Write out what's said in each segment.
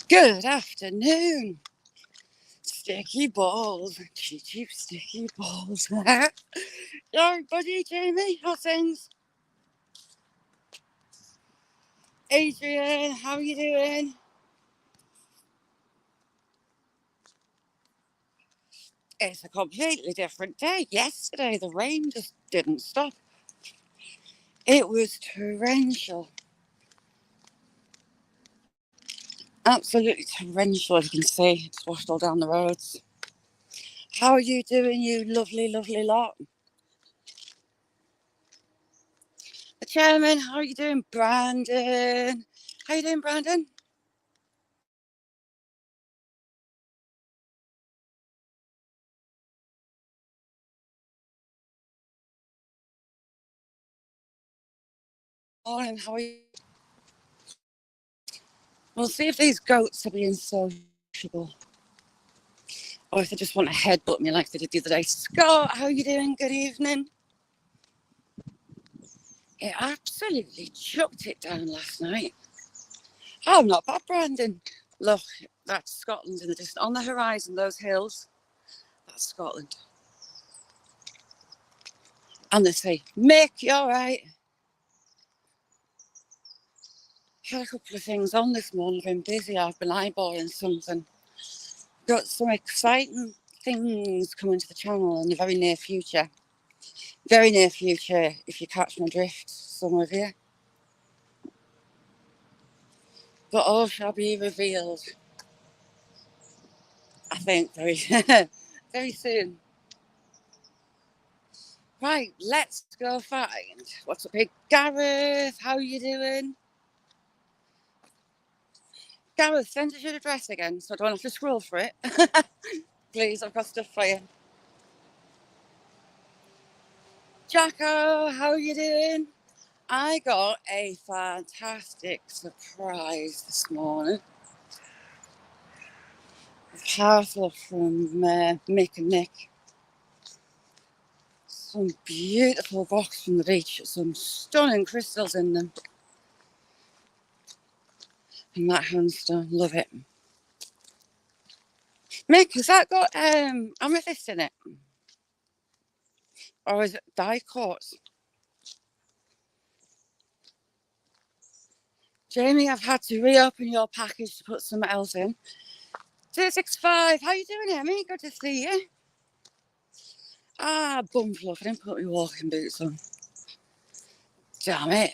Good afternoon, sticky balls, cheap sticky balls. Your buddy Jamie, how's things? Adrian, how are you doing? It's a completely different day. Yesterday, the rain just didn't stop. It was torrential. Absolutely torrential, as you can see. It's washed all down the roads. How are you doing, you lovely, lovely lot? The chairman, how are you doing, Brandon? How you doing, Brandon? Morning, how are you? We'll see if these goats are being sociable, or if they just want to headbutt me like they did the other day. Scott, how are you doing? Good evening. It absolutely chucked it down last night. Oh, not bad, Brandon. Look, that's Scotland in the distance. On the horizon, those hills, that's Scotland. And they say, Mick, you all right? Had a couple of things on this morning. I've been busy. I've been eyeballing something. Got some exciting things coming to the channel in the very near future. Very near future, if you catch my drift, some of you. But all shall be revealed, I think, very, very soon. Right, let's go find what's up here. Gareth, how are you doing? Gareth, send us your address again so I don't have to scroll for it. Please, I've got stuff for you. Jacko, how are you doing? I got a fantastic surprise this morning. A parcel from Mick and Nick. Some beautiful rocks from the beach, some stunning crystals in them. And that handstone, love it. Mick, has that got amethyst in it? Or is it dye quartz? Jamie, I've had to reopen your package to put something else in. 265, how you doing, Emmy? Good to see you. Ah, bum fluff, I didn't put my walking boots on. Damn it.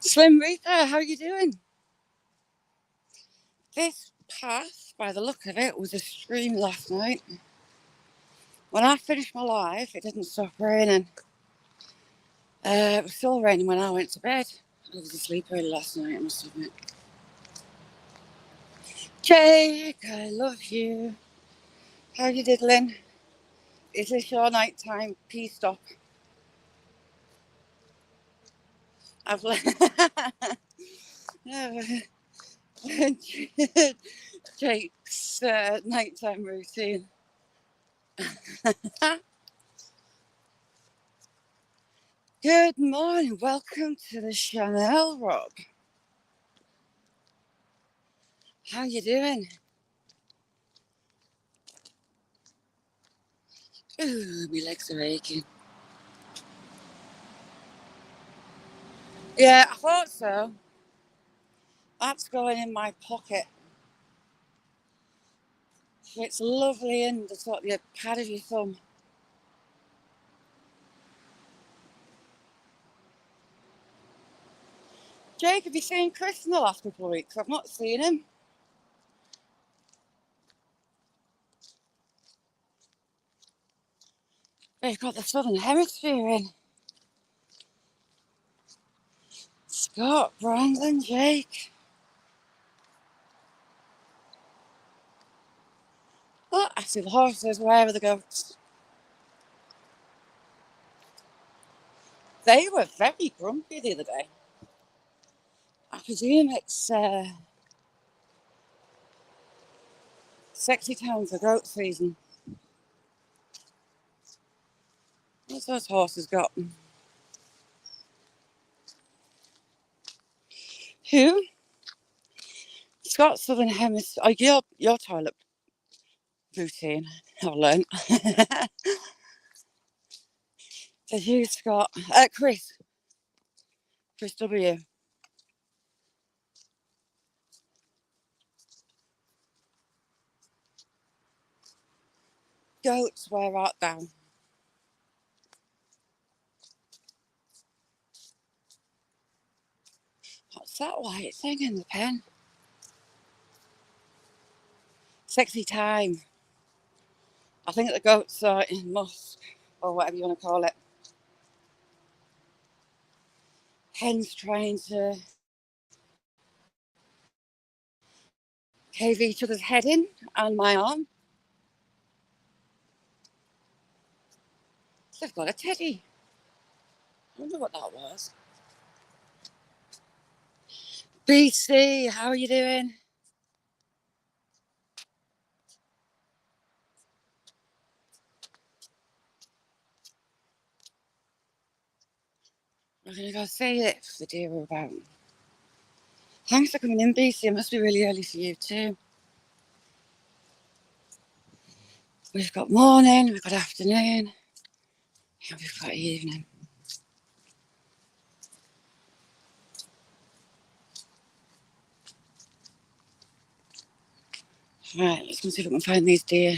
Slim Reaper, how you doing? This path, by the look of it, was a stream last night. When I finished my live, it didn't stop raining. It was still raining when I went to bed. I was asleep early last night, I must admit. Jake, I love you. How you diddling? Is this your nighttime pee stop? I've Jake's nighttime routine. Good morning. Welcome to the Chanel, Rob. How you doing? Ooh, my legs are aching. Yeah, I thought so. That's going in my pocket. It's lovely in the top of your pad of your thumb. Jake, have you seen Chris in the last couple of weeks? I've not seen him. They've got the Southern Hemisphere in. Scott, Brandon, Jake. Oh, I see the horses. Where are the goats? They were very grumpy the other day. I presume it's sexy time for goat season. What's those horses got? Who? Scott Southern Hemisphere. Oh, your toilet routine, I've learned. Says you, Scott. Chris. Chris W. Goats, where art thou? What's that white thing in the pen? Sexy time. I think the goats are in Musk, or whatever you want to call it. Hens trying to cave each other's head in and my arm. They've got a teddy. I wonder what that was. BC, how are you doing? We're going to go see if the deer are about. Thanks for coming in, BC. It must be really early for you too. We've got morning, we've got afternoon, and we've got evening. Right, let's go see if we can find these deer.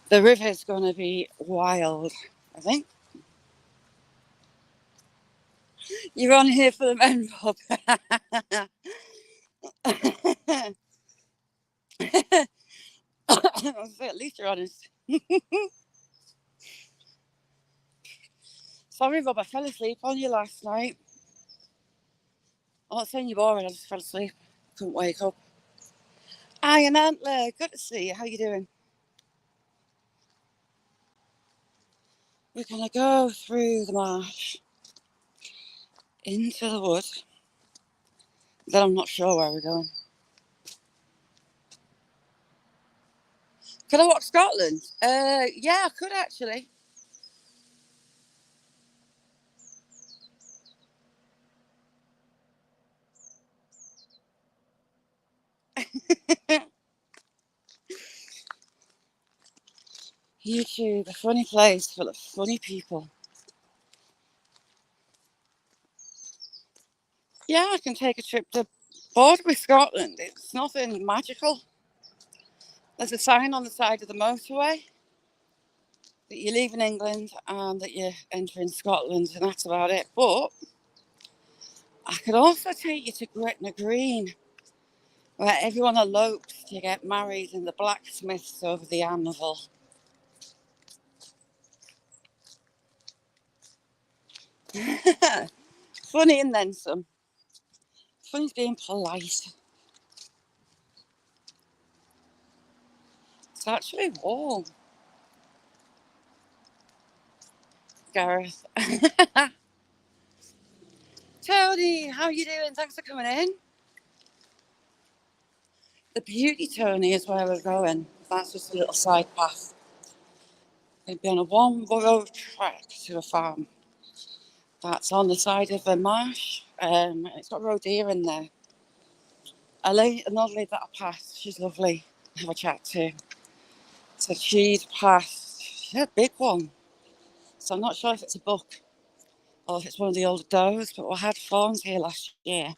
The river's going to be wild, I think. You're on here for the men pub. At least you're honest. Sorry, Rob, I fell asleep on you last night. I'm not saying you're boring, I just fell asleep. Couldn't wake up. Iron Antler, good to see you. How you doing? We're going to go through the marsh into the wood. Then I'm not sure where we're going. Could I walk Scotland? Yeah, I could actually. YouTube, a funny place full of funny people. Yeah, I can take a trip to border with Scotland. It's nothing magical. There's a sign on the side of the motorway that you're leaving England and that you're entering Scotland, and that's about it. But I could also take you to Gretna Green, where everyone elopes to get married in the blacksmiths over the anvil. Funny and then some. Funny's being polite. It's actually warm. Gareth. Tony, how are you doing? Thanks for coming in. The Beauty Tony is where we're going. That's just a little side path. We'll be on a one-road trek to a farm that's on the side of a marsh. It's got roe deer in there. Another lady that I passed, she's lovely. Have a chat to. So she'd passed. She had a big one. So I'm not sure if it's a buck or if it's one of the older does, but we had fawns here last year.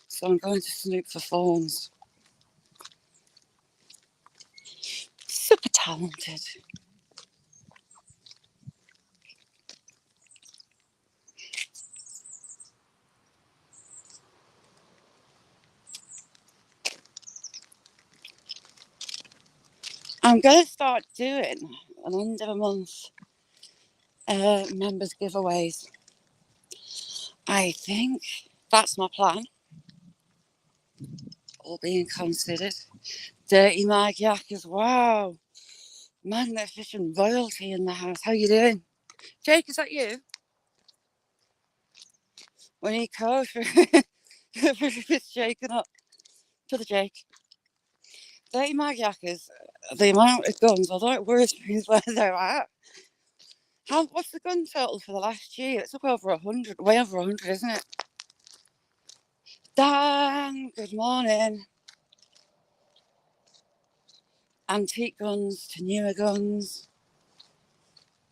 So I'm going to snoop for fawns. Super talented. I'm going to start doing an end of a month members giveaways. I think that's my plan. All being considered. Dirty Mike Yackers, wow. Magnificent royalty in the house. How you doing? Jake, is that you? We need code for it's Jake or not. To the Jake. Dirty Mike Yackers, the amount of guns, although it worries me is where they're at. What's the gun total for the last year? It's up over 100, way over 100, isn't it? Dan, good morning. Antique guns to newer guns.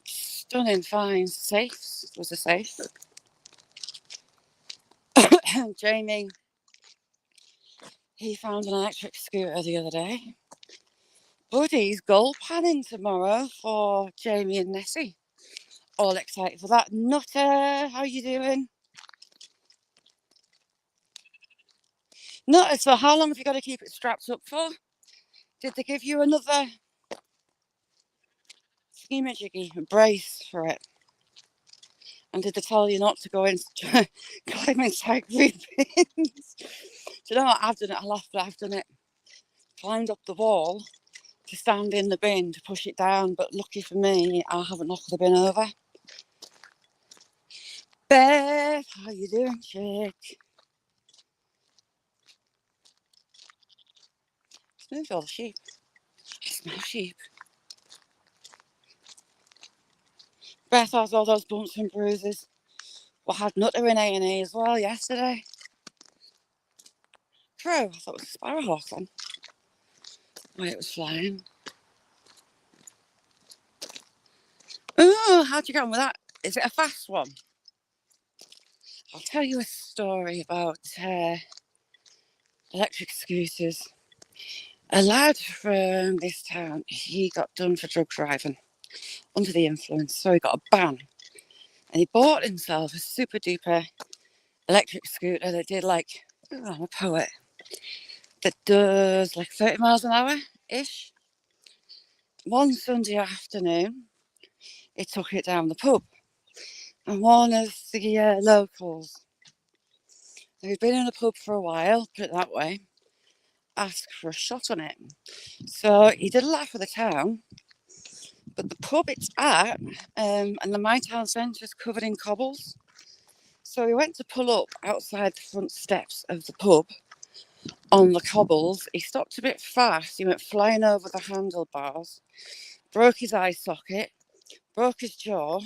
Stunning finds. Safes. Was a safe. Jamie, he found an electric scooter the other day. Buddy's gold panning tomorrow for Jamie and Nessie. All excited for that. Nutter, how you doing? Nutter, so how long have you got to keep it strapped up for? Did they give you another thingy-majiggy brace for it? And did they tell you not to go in, climb inside green bins? Do you know what? I've done it. I laughed, but I've done it. Climbed up the wall to stand in the bin to push it down, but lucky for me, I haven't knocked the bin over. Beth, how you doing, chick? Moved all the sheep. I smell sheep. Beth has all those bumps and bruises. We had Nutter in A&E as well yesterday. Crow, I thought it was a sparrowhawk then. Where it was flying. Oh, how'd you get on with that? Is it a fast one? I'll tell you a story about electric scooters. A lad from this town, he got done for drug driving under the influence, so he got a ban. And he bought himself a super duper electric scooter that did like, oh, I'm a poet, that does like 30 miles an hour-ish. One Sunday afternoon, he took it down the pub. And one of the locals, who'd been in the pub for a while, put it that way, asked for a shot on it. So he did a lap of the town, but the pub it's at, and the My Town Centre is covered in cobbles. So he went to pull up outside the front steps of the pub on the cobbles. He stopped a bit fast. He went flying over the handlebars, broke his eye socket, broke his jaw,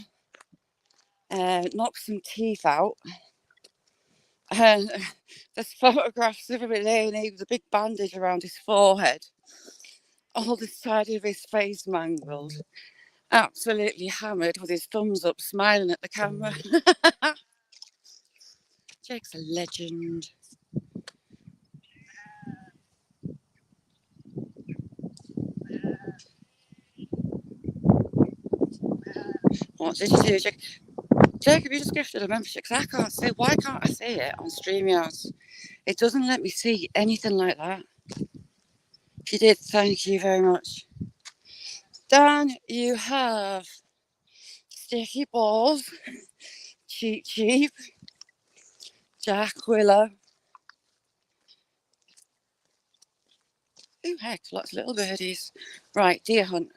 knocked some teeth out. And there's photographs of him laying with a big bandage around his forehead. All the side of his face mangled. Absolutely hammered with his thumbs up, smiling at the camera. Jake's a legend. What did you do, Jake? Jacob, you just gifted a membership because I can't see. Why can't I see it on StreamYard? It doesn't let me see anything like that. If you did, thank you very much. Dan, you have Sticky Balls, Cheap Cheap, Jack Willow. Oh, heck, lots of little birdies. Right, Deer Hunt.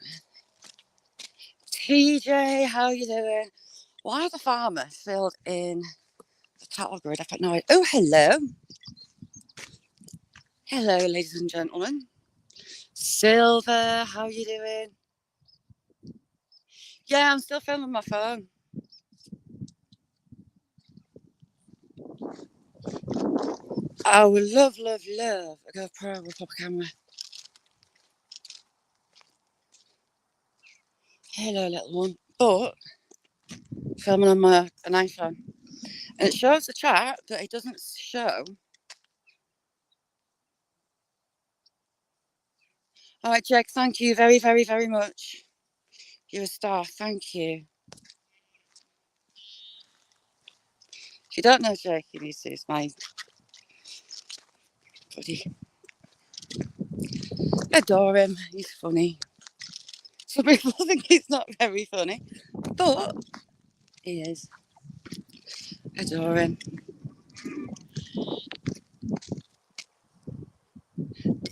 TJ, how you doing? Why the farmer filled in the cattle grid? I don't know. Oh, hello. Hello, ladies and gentlemen. Silver, how you doing? Yeah, I'm still filming my phone. I would love a GoPro with a proper camera. Hello, little one. But filming on an iPhone. And it shows the chat, but it doesn't show. All right, Jake, thank you very, very, very much. You're a star. Thank you. If you don't know Jake, you need to. He's my buddy. I adore him. He's funny. Some people think he's not very funny, but he is. I adore him.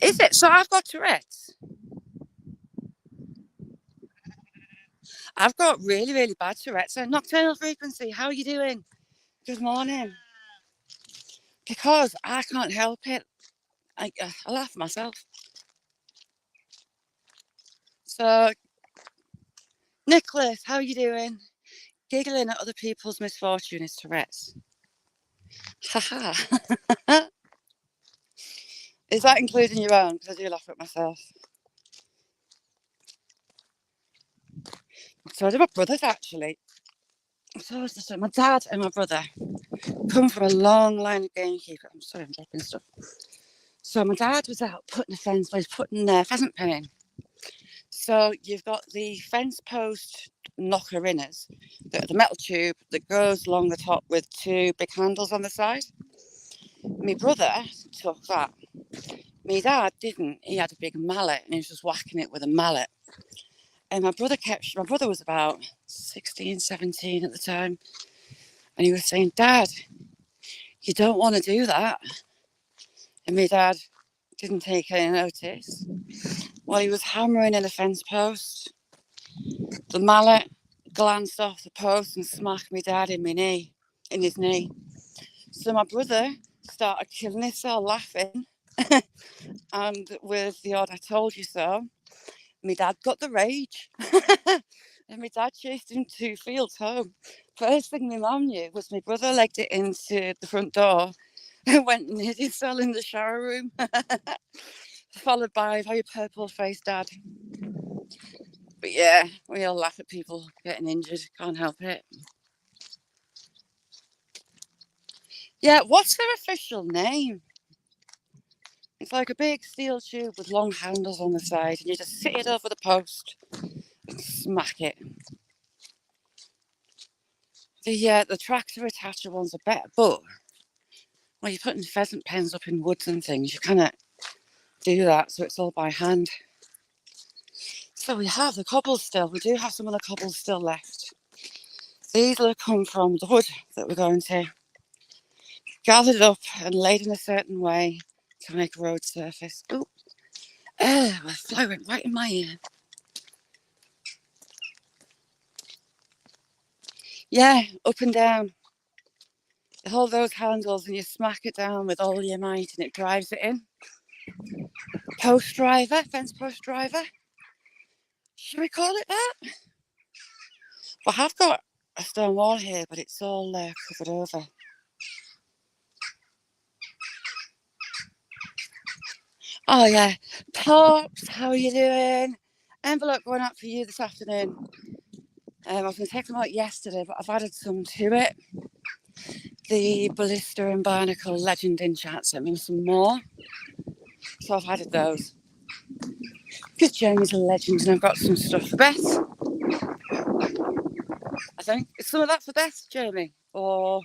Is it? So I've got Tourette's. I've got really, really bad Tourette's. So nocturnal frequency, how are you doing? Good morning. Because I can't help it. I laugh at myself. So, Nicholas, how are you doing? Giggling at other people's misfortune is Tourette's. Haha. Is that including your own? Because I do laugh at myself. So I do my brothers, actually. So my dad and my brother come from a long line of gamekeepers. I'm sorry, I'm dropping stuff. So my dad was out putting a fence, he's putting a pheasant pen in. So you've got the fence post knocker inners, the metal tube that goes along the top with two big handles on the side. My brother took that. My dad didn't. He had a big mallet and he was just whacking it with a mallet. And my brother was about 16, 17 at the time. And he was saying, Dad, you don't want to do that. And my dad didn't take any notice. While he was hammering in a fence post, the mallet glanced off the post and smacked my dad in his knee. So my brother started killing himself laughing. And with the odd I told you so, my dad got the rage. And my dad chased him 2 fields home. First thing my mum knew was my brother legged it into the front door and went and hid himself in the shower room. Followed by a very purple-faced dad. But yeah, we all laugh at people getting injured. Can't help it. Yeah, what's their official name? It's like a big steel tube with long handles on the side, and you just sit it over the post and smack it. The tractor attacher ones are better, but when you're putting pheasant pens up in woods and things, you cannot do that, so it's all by hand. So we have the cobbles still. We do have some of the cobbles still left. These will come from the wood that we're going to. Gathered up and laid in a certain way to make a road surface. Oh, a fly went right in my ear. Yeah, up and down. You hold those handles and you smack it down with all your might and it drives it in. Post driver, fence post driver. Should we call it that? Well, I have got a stone wall here, but it's all covered over. Oh yeah, Pops, how are you doing? Envelope going out for you this afternoon. I was going to take them out yesterday, but I've added some to it. The Ballista and Barnacle Legend in chat sent me some more, so I've added those. Because Jamie's a legend, and I've got some stuff for Beth. I think is some of that for Beth, Jamie, or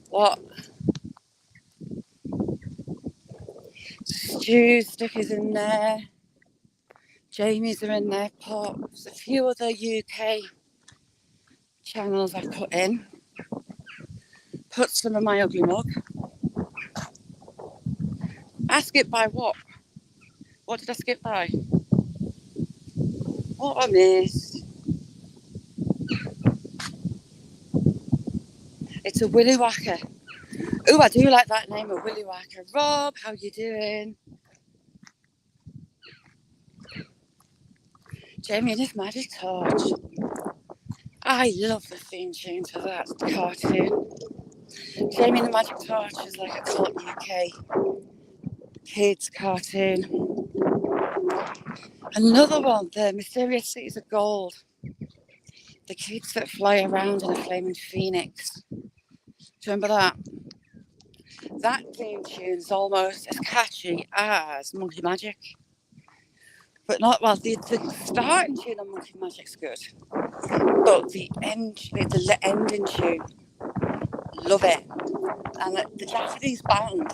what? Stu stickers in there. Jamie's are in there. Pops, a few other UK channels I've put in. Put some of my ugly mug. Ask it by what? What did I skip by? What I missed? It's a Willy Whacker. Oh, I do like that name, a Willy Whacker. Rob, how you doing? Jamie and his magic torch. I love the theme tune for that cartoon. Jamie and the Magic Torch is like a cult UK kids cartoon. Another one, the Mysterious Cities of Gold. The kids that fly around in a flaming phoenix. Do you remember that? That theme tune's almost as catchy as Monkey Magic. But not, well, the starting tune on Monkey Magic's good. But the ending tune, love it. And the Japanese band,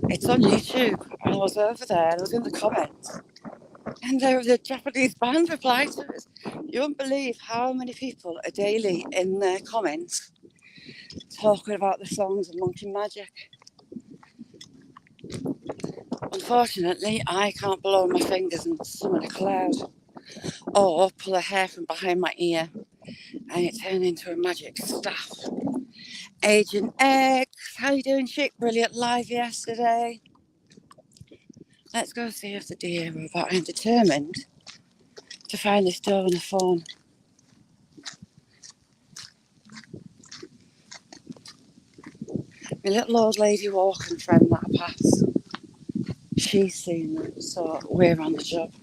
it's on YouTube. I was over there, I was in the comments. And the Japanese band replied to us. You won't believe how many people are daily in their comments talking about the songs of Monkey Magic. Unfortunately, I can't blow my fingers and summon a cloud or pull a hair from behind my ear and it turned into a magic staff. Agent X, how you doing, chick? Brilliant live yesterday. Let's go see if the deer are about. I'm determined to find this doe and a fawn. My little old lady walking friend that I pass, she's seen them, so we're on the job.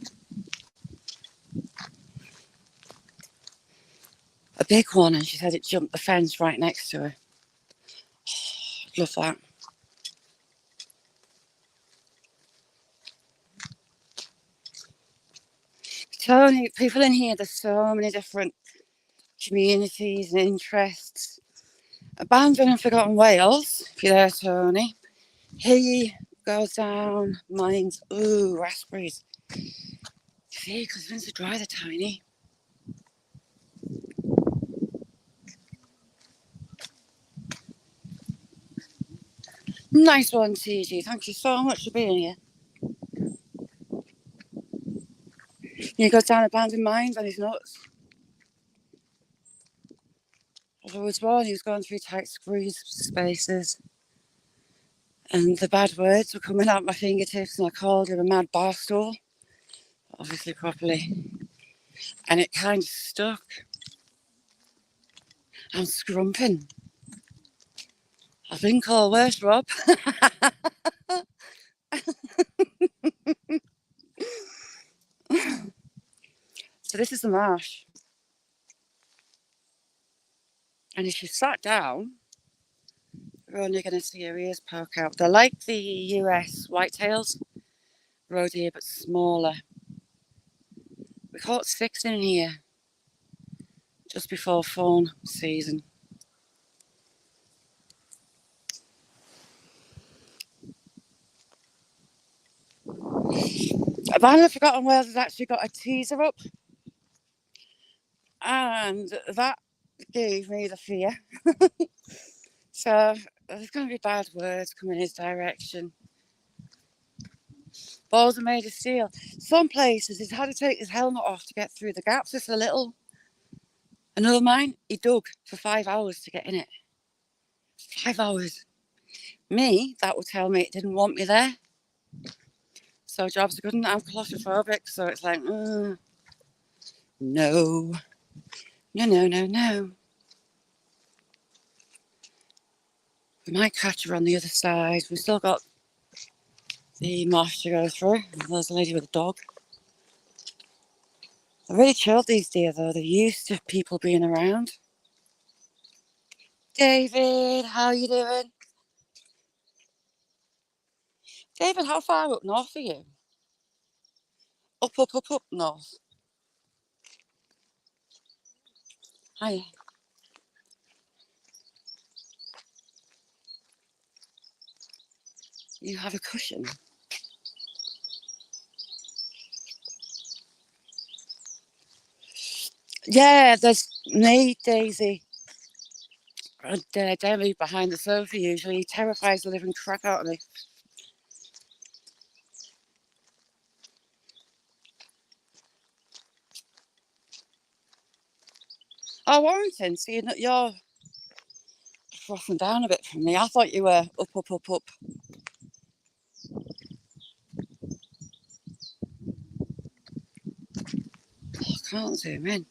A big one, and she said it jumped the fence right next to her. Love that. So many people in here, there's so many different communities and interests. Abandoned and Forgotten Wales, if you're there, Tony. He goes down, mines, ooh, raspberries. See, because when they're dry, they're tiny. Nice one, TG. Thank you so much for being here. He goes down abandoned mines and he's nuts. There was one, he was going through tight squeeze spaces. And the bad words were coming out my fingertips, and I called him a mad barstool, obviously properly. And it kind of stuck. I'm scrumping. I've been called worse, Rob. So this is the marsh. And if you sat down, you're only going to see your ears poke out. They're like the US whitetails, roe deer, but smaller. We caught 6 in here just before fawn season. Abandoned Forgotten Wales has actually got a teaser up, and that gave me the fear. So there's going to be bad words coming his direction. Balls are made of steel. Some places he's had to take his helmet off to get through the gaps just a little. Another mine, he dug for 5 hours to get in it. 5 hours. Me, that would tell me it didn't want me there. So jobs are good and I'm claustrophobic, so it's like, no. No. We might catch her on the other side. We've still got the marsh to go through. There's a lady with a dog. They're really chilled, these deer, though. They're used to people being around. David, how you doing? David, how far up north are you? Up north. Hi. You have a cushion? Yeah, there's me, Daisy, and Demi behind the sofa usually. He terrifies the living crap out of me. Oh, Warrington, see, you're frothing down a bit from me. I thought you were up. Oh, I can't zoom in.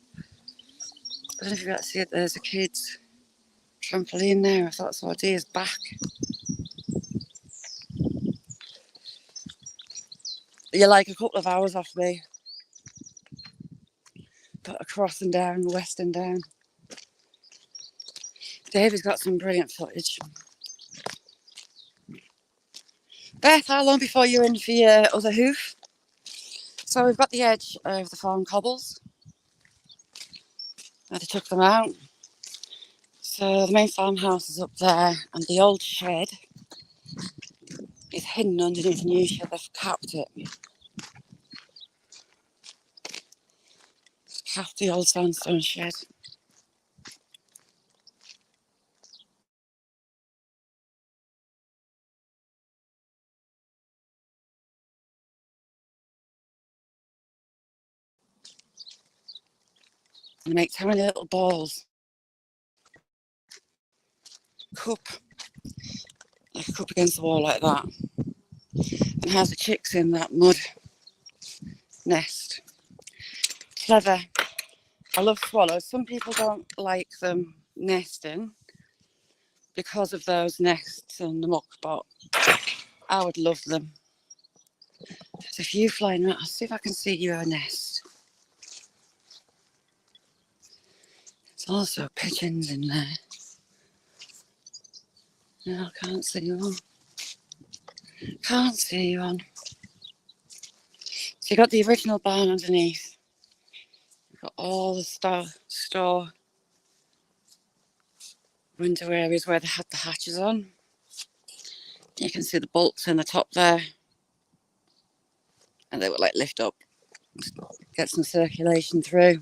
I don't know if you got to see it. There's a kid's trampoline there. I thought I saw Deer's back. You're like a couple of hours off me. Got a crossing down, western down. David's got some brilliant footage. Beth, how long before you're in for your other hoof? So we've got the edge of the farm cobbles. They took them out. So the main farmhouse is up there, and the old shed is hidden underneath the new shed. They've capped it. Capped the old sandstone shed. And they make tiny little balls. Cup. Like a cup against the wall like that. And has the chicks in that mud nest. Clever. I love swallows. Some people don't like them nesting, because of those nests on the muck, but I would love them. There's a few flying around. I'll see if I can see your nest. There's also pigeons in there. No, I can't see one. Can't see one. So you got the original barn underneath. You've got all the store window areas where they had the hatches on. You can see the bolts in the top there. And they would like lift up, get some circulation through.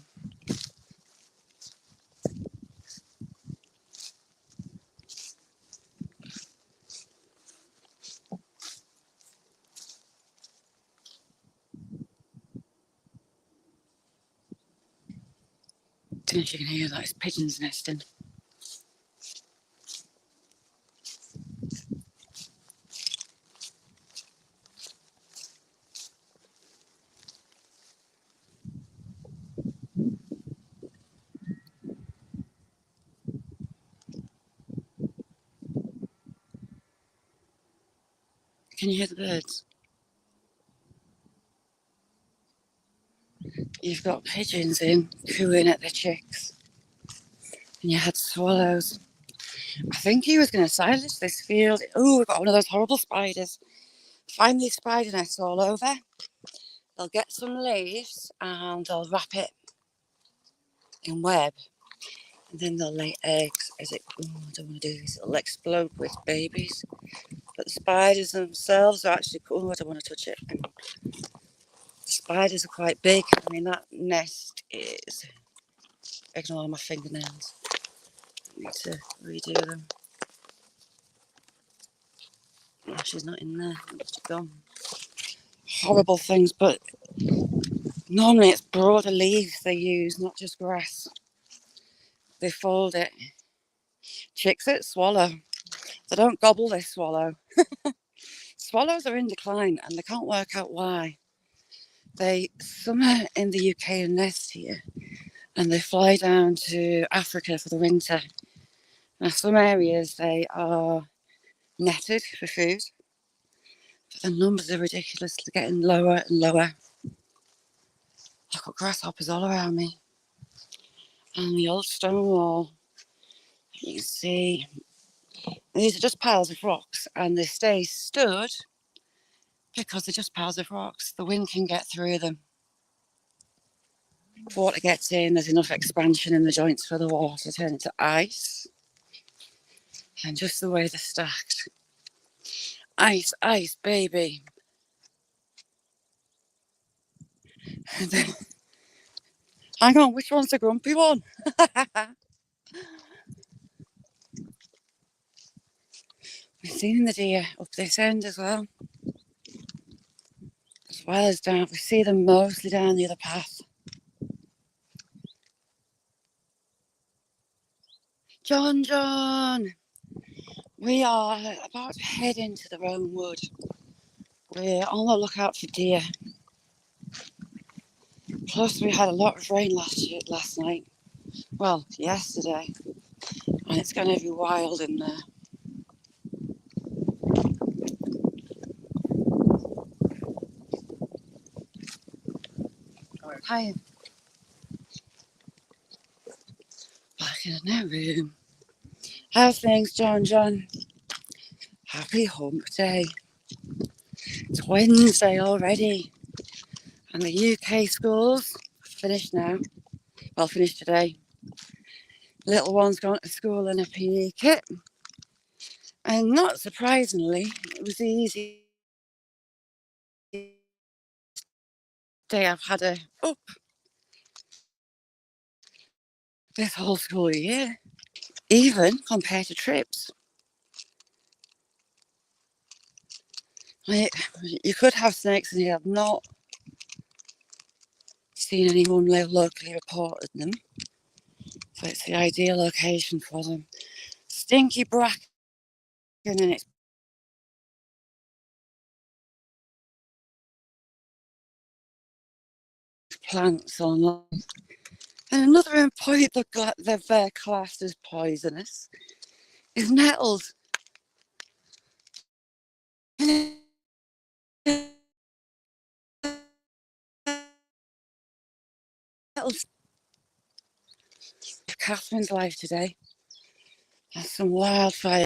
Don't know if you can hear that, it's pigeons nesting. Can you hear the birds? You've got pigeons in, cooing at the chicks. And you had swallows. I think he was going to silage this field. Oh, we've got one of those horrible spiders. Find these spider nests all over. They'll get some leaves and they'll wrap it in web. And then they'll lay eggs as it, I don't want to do this, it'll explode with babies. But the spiders themselves are actually, I don't want to touch it. The spiders are quite big. I mean, that nest is, ignore my fingernails. I need to redo them. Oh, she's not in there, she's gone. Horrible things, but normally it's broader leaves they use, not just grass. They fold it. Chicks that swallow. They don't gobble, they swallow. Swallows are in decline and they can't work out why. They summer in the UK and nest here, and they fly down to Africa for the winter. Now, some areas they are netted for food, but the numbers are ridiculous. They're getting lower and lower. I've got grasshoppers all around me. And the old stone wall, you can see, these are just piles of rocks, and they stay stood because they're just piles of rocks. The wind can get through them. If water gets in, there's enough expansion in the joints for the water to turn into ice. And just the way they're stacked. Ice, ice, baby. Hang on, which one's the grumpy one? We've seen the deer up this end as well. As well as down, we see them mostly down the other path. John, we are about to head into the Roan Wood. We're on the lookout for deer. Plus, we had a lot of rain last night. Well, yesterday. And it's going to be wild in there. Hi. Back in their room. How's things, John? Happy hump day. It's Wednesday already. And the UK schools finished now. Well, finished today. Little one's gone to school in a PE kit. And not surprisingly, it was the easy day I've had up this whole school year, even compared to trips. You could have snakes in here. I've not seen anyone locally reported them. So it's the ideal location for them. Stinky bracken and it's plants on. And another point they're classed as poisonous It's nettles. Nettles. Catherine's life today. That's some wildfire.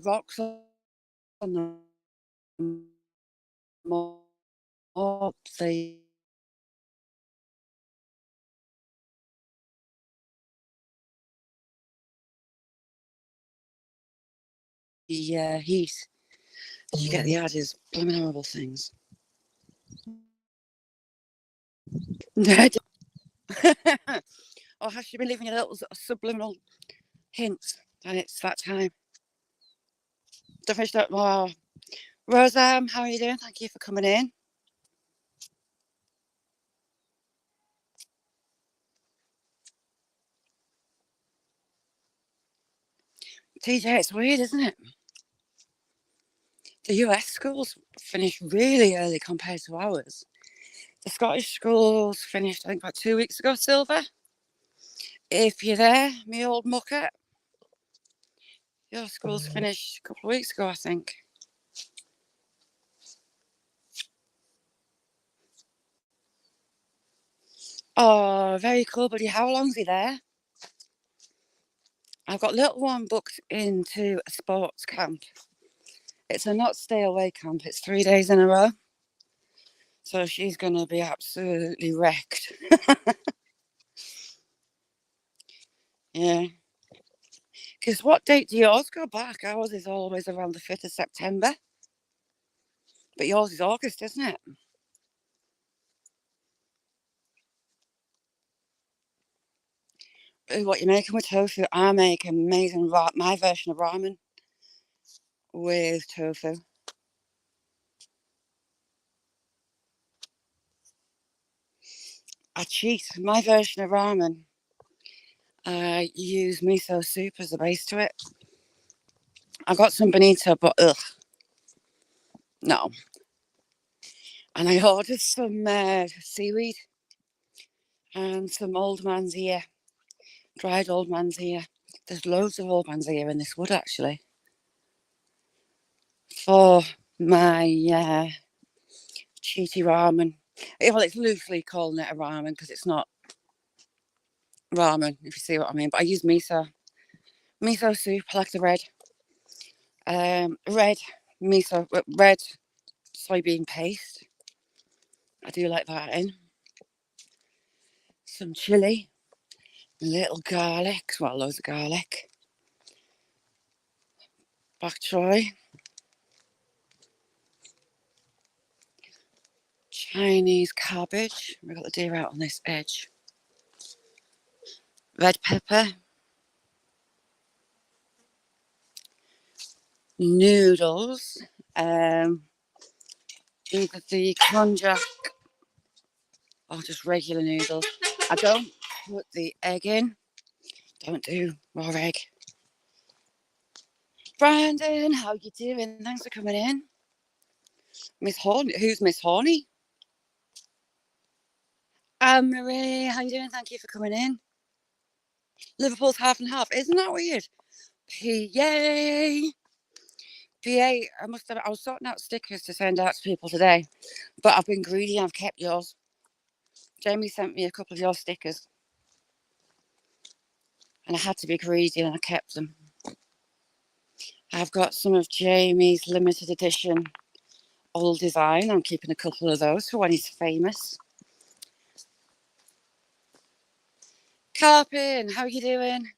Rocks on the mob. The heat. You get the adders, blooming horrible things. Or has she been leaving a little subliminal hints? And it's that time. Don't finish that. Oh. Rosa, how are you doing? Thank you for coming in. TJ, it's weird, isn't it? The US schools finish really early compared to ours. The Scottish schools finished, I think, about 2 weeks ago, Silver. If you're there, me old mucker. Your school's finished a couple of weeks ago, I think. Oh, very cool, buddy. How long's he there? I've got little one booked into a sports camp. It's a not stay away camp. It's 3 days in a row. So she's going to be absolutely wrecked. Yeah. Because what date do yours go back? Ours is always around the 5th of September. But yours is August, isn't it? What you're making with tofu? I make amazing my version of ramen with tofu. I cheat. My version of ramen, I use miso soup as the base to it. I got some bonito, but no. And I ordered some seaweed and some old man's ear, dried old man's ear. There's loads of old man's ear in this wood, actually. For my cheaty ramen. Well, it's loosely calling it a ramen because it's not ramen, if you see what I mean. But I use miso soup. I like the red soybean paste. I do like that in. Some chili, little garlic, well, loads of garlic. Bok choy, Chinese cabbage. We've got the deer out on this edge. Red pepper, noodles, either the konjac or just regular noodles. I don't put the egg in. Don't do raw egg. Brandon, how you doing? Thanks for coming in. Miss Horny. Who's Miss Horny? Marie, how you doing? Thank you for coming in. Liverpool's half and half. Isn't that weird? PA. I was sorting out stickers to send out to people today, but I've been greedy and I've kept yours. Jamie sent me a couple of your stickers, and I had to be greedy and I kept them. I've got some of Jamie's limited edition old design. I'm keeping a couple of those for when he's famous. Carpin, how are you doing?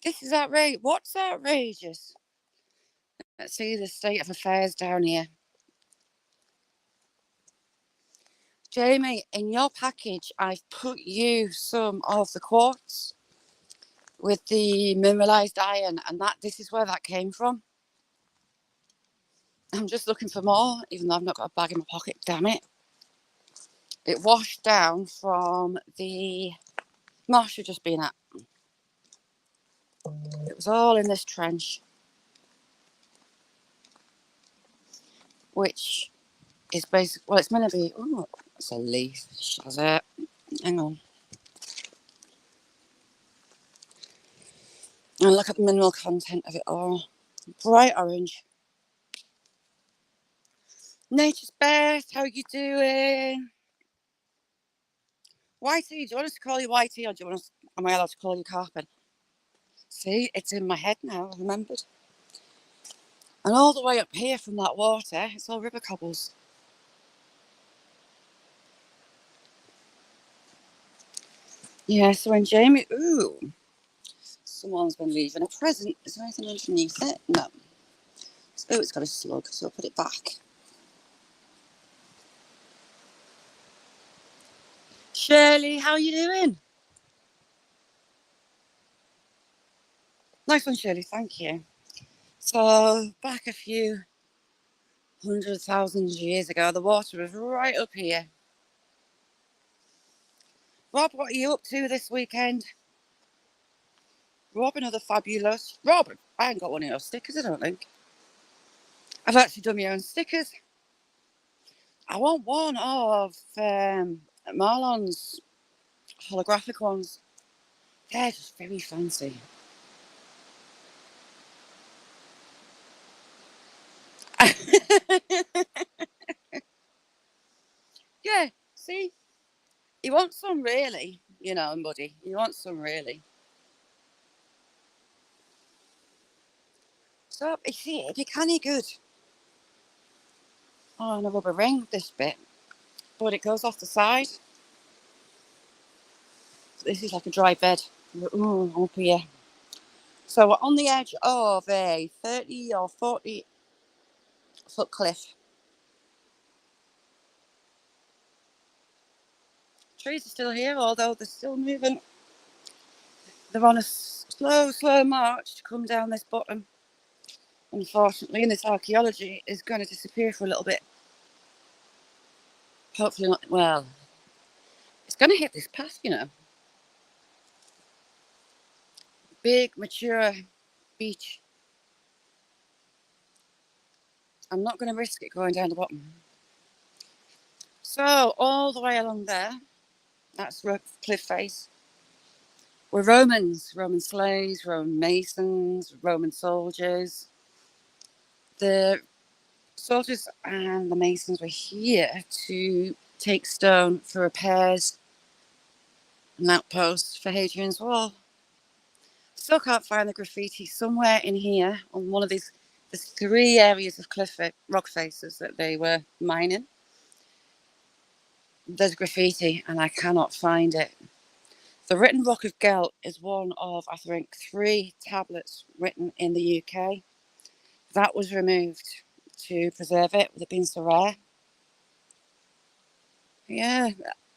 This is outrageous. What's outrageous? Let's see the state of affairs down here. Jamie, in your package, I've put you some of the quartz with the mineralized iron, and this is where that came from. I'm just looking for more, even though I've not got a bag in my pocket. Damn it. It washed down from the marsh we've just been at. It was all in this trench, which is basically, well, it's meant to be, oh, it's a leaf. Shaz it. Hang on. And look at the mineral content of it all. Bright orange. Nature's best, how you doing? Whitey, do you want us to call you Whitey, or do you want us, am I allowed to call you Carpen? See, it's in my head now, I remembered. And all the way up here from that water, it's all river cobbles. Yeah, so when Jamie, ooh, someone's been leaving a present. Is there anything underneath it? No. Oh, it's got a slug, so I'll put it back. Shirley, how are you doing? Nice one, Shirley, thank you. So, back a few 100,000 years ago, the water was right up here. Rob, what are you up to this weekend? Rob, another fabulous. Rob, I ain't got one of your stickers, I don't think. I've actually done my own stickers. I want one of Marlon's holographic ones. They're just very fancy. Yeah, see? You want some really, you know, buddy. You want some really. So, you see, it'd be kind of good. Oh, and a rubber ring, this bit. But it goes off the side. This is like a dry bed. Ooh, up here. So we're on the edge of a 30 or 40 foot cliff. Trees are still here, although they're still moving. They're on a slow march to come down this bottom. Unfortunately, and this archaeology is going to disappear for a little bit. Hopefully not. Well, it's going to hit this path, you know. Big, mature beach. I'm not going to risk it going down the bottom. So, all the way along there, that's cliff face, were Romans, Roman slaves, Roman masons, Roman soldiers. The soldiers and the masons were here to take stone for repairs and outposts for Hadrian's Wall. Still can't find the graffiti. Somewhere in here on one of these, there's 3 areas of rock faces that they were mining. There's graffiti and I cannot find it. The written Rock of Gelt is one of, I think, 3 tablets written in the UK. That was removed to preserve it, with it being so rare. Yeah,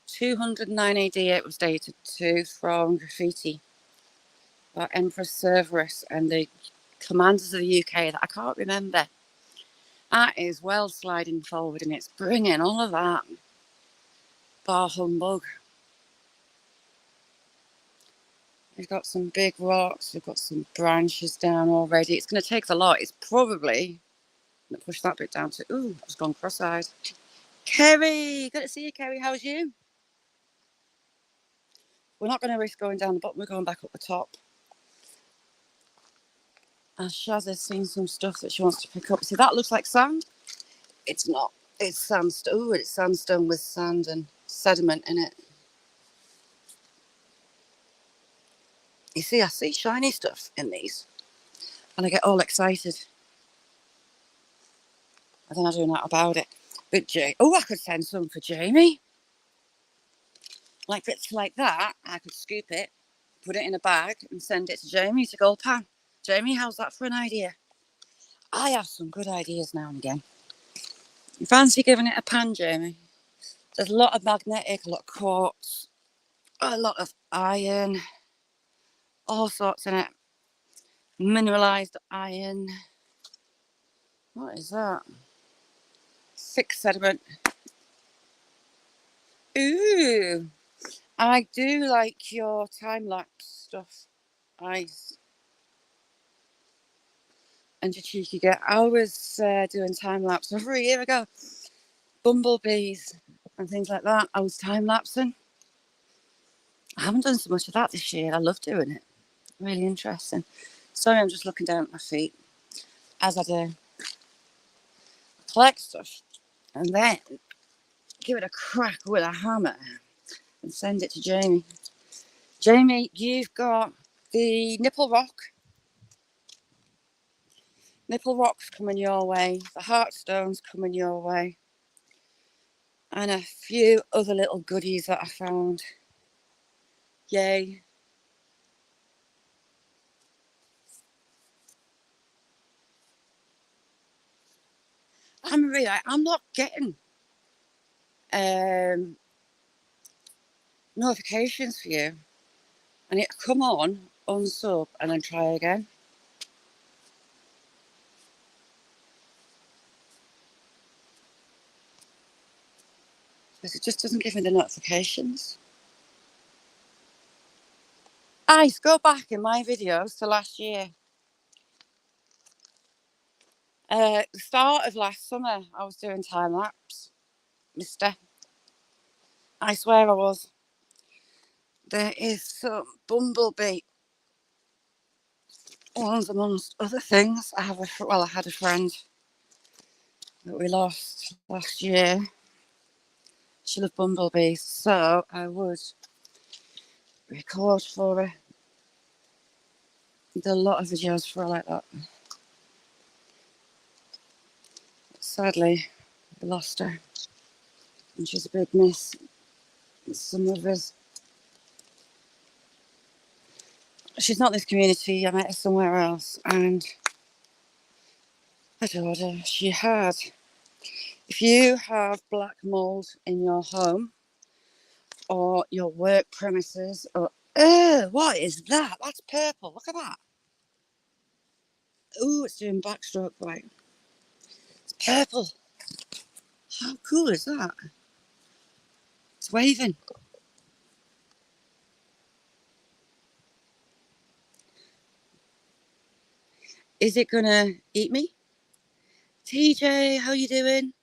209 AD it was dated to, from graffiti by Empress Severus and the commanders of the UK that I can't remember. That is well sliding forward and it's bringing all of that bar humbug. We've got some big rocks, we've got some branches down already. It's going to take a lot. It's probably going to push that bit down to, ooh, it's gone cross-eyed. Kerry, good to see you, Kerry. How's you? We're not going to risk going down the bottom. We're going back up the top. Shaz has seen some stuff that she wants to pick up. See, that looks like sand. It's not. It's sandstone. Ooh, it's sandstone with sand and sediment in it. You see, I see shiny stuff in these. And I get all excited. I don't know doing that about it. But oh, I could send some for Jamie. Like bits like that, I could scoop it, put it in a bag and send it to Jamie to go pan. Jamie, how's that for an idea? I have some good ideas now and again. You fancy giving it a pan, Jamie? There's a lot of magnetic, a lot of quartz, a lot of iron, all sorts in it. Mineralized iron. What is that? thick sediment. Ooh, I do like your time-lapse stuff. Nice. And your cheeky get. I was doing time-lapse over a year ago. Bumblebees and things like that. I was time-lapsing. I haven't done so much of that this year. I love doing it. Really interesting. Sorry, I'm just looking down at my feet as I do. Collect stuff and then give it a crack with a hammer and send it to Jamie. Jamie, you've got the nipple rock. Nipple rocks coming your way. The heartstones coming your way. And a few other little goodies that I found. Yay. I'm not getting notifications for you. I need to come on, unsub, and then try again. Because it just doesn't give me the notifications. Ice, go back in my videos to last year. The start of last summer, I was doing time lapse, mister. I swear I was. There is some bumblebee ones amongst other things. I had a friend that we lost last year. She loved bumblebees, so I would record for her. Did a lot of videos for her like that. But sadly, we lost her, and she's a big miss. Some of us. She's not this community. I met her somewhere else, and I told her she had. If you have black mold in your home or your work premises, or what is that? That's purple. Look at that. Ooh, it's doing backstroke right. It's purple. How cool is that? It's waving. Is it gonna eat me? TJ, how you doing?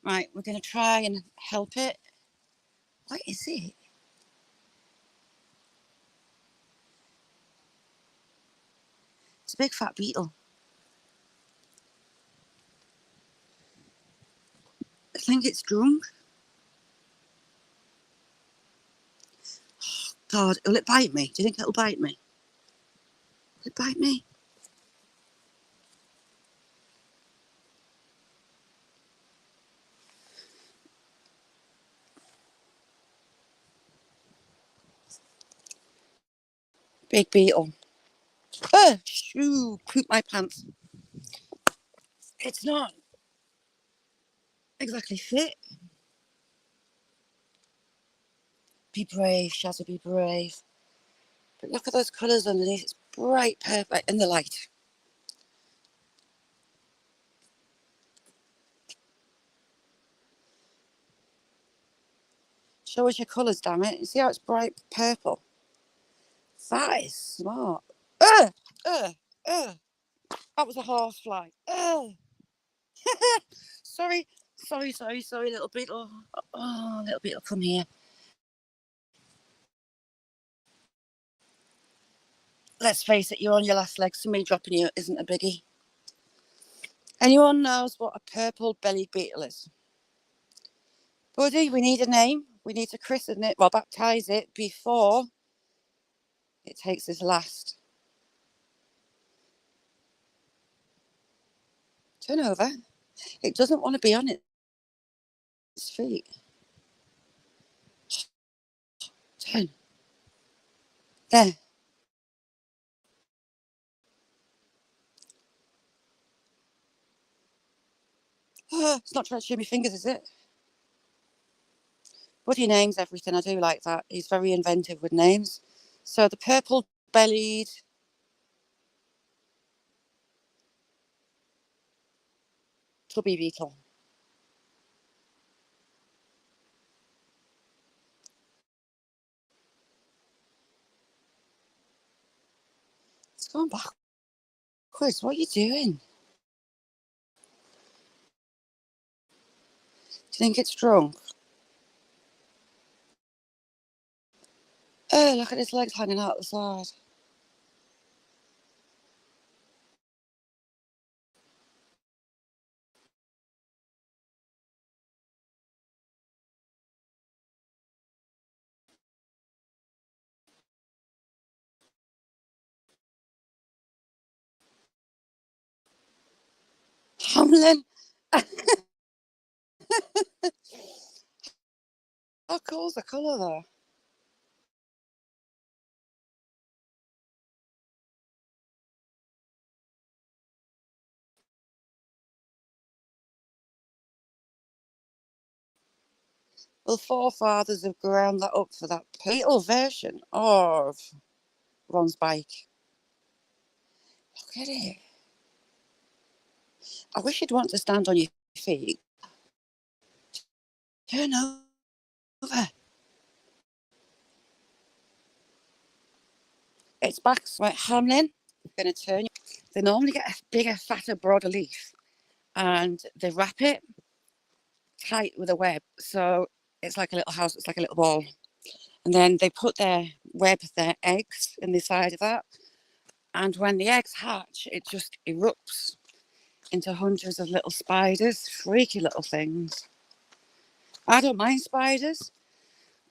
Right, we're gonna try and help it. What is it? It's a big fat beetle. I think it's drunk. God, will it bite me? Do you think it'll bite me? Will it bite me? Big beetle. Oh, shoo, poop my pants. It's not exactly fit. Be brave, Shazza, be brave. But look at those colours underneath. It's bright purple in the light. Show us your colours, damn it. You see how it's bright purple? That is smart. That was a horsefly. Sorry, little beetle. Oh, little beetle, come here. Let's face it, you're on your last leg. Somebody dropping you isn't a biggie. Anyone knows what a purple-bellied beetle is? Buddy, we need a name. We need to christen it, well, baptise it before it takes its last. Turn over. It doesn't want to be on its feet. Turn. There. Oh, it's not trying to chew my fingers, is it? Buddy names everything. I do like that. He's very inventive with names. So the purple-bellied Chubby beetle. It's going backwards. What are you doing? Do you think it's drunk? Oh, look at his legs hanging out the side. Hamlin, how cool's the colour though? Well, forefathers have ground that up for that beetle version of Ron's bike. Look at it. I wish you'd want to stand on your feet. Turn over. It's back. Right, Hamlin, I'm going to turn you. They normally get a bigger, fatter, broader leaf and they wrap it tight with a web. So it's like a little house, it's like a little ball. And then they put their eggs in the side of that. And when the eggs hatch, it just erupts into hundreds of little spiders, freaky little things. I don't mind spiders,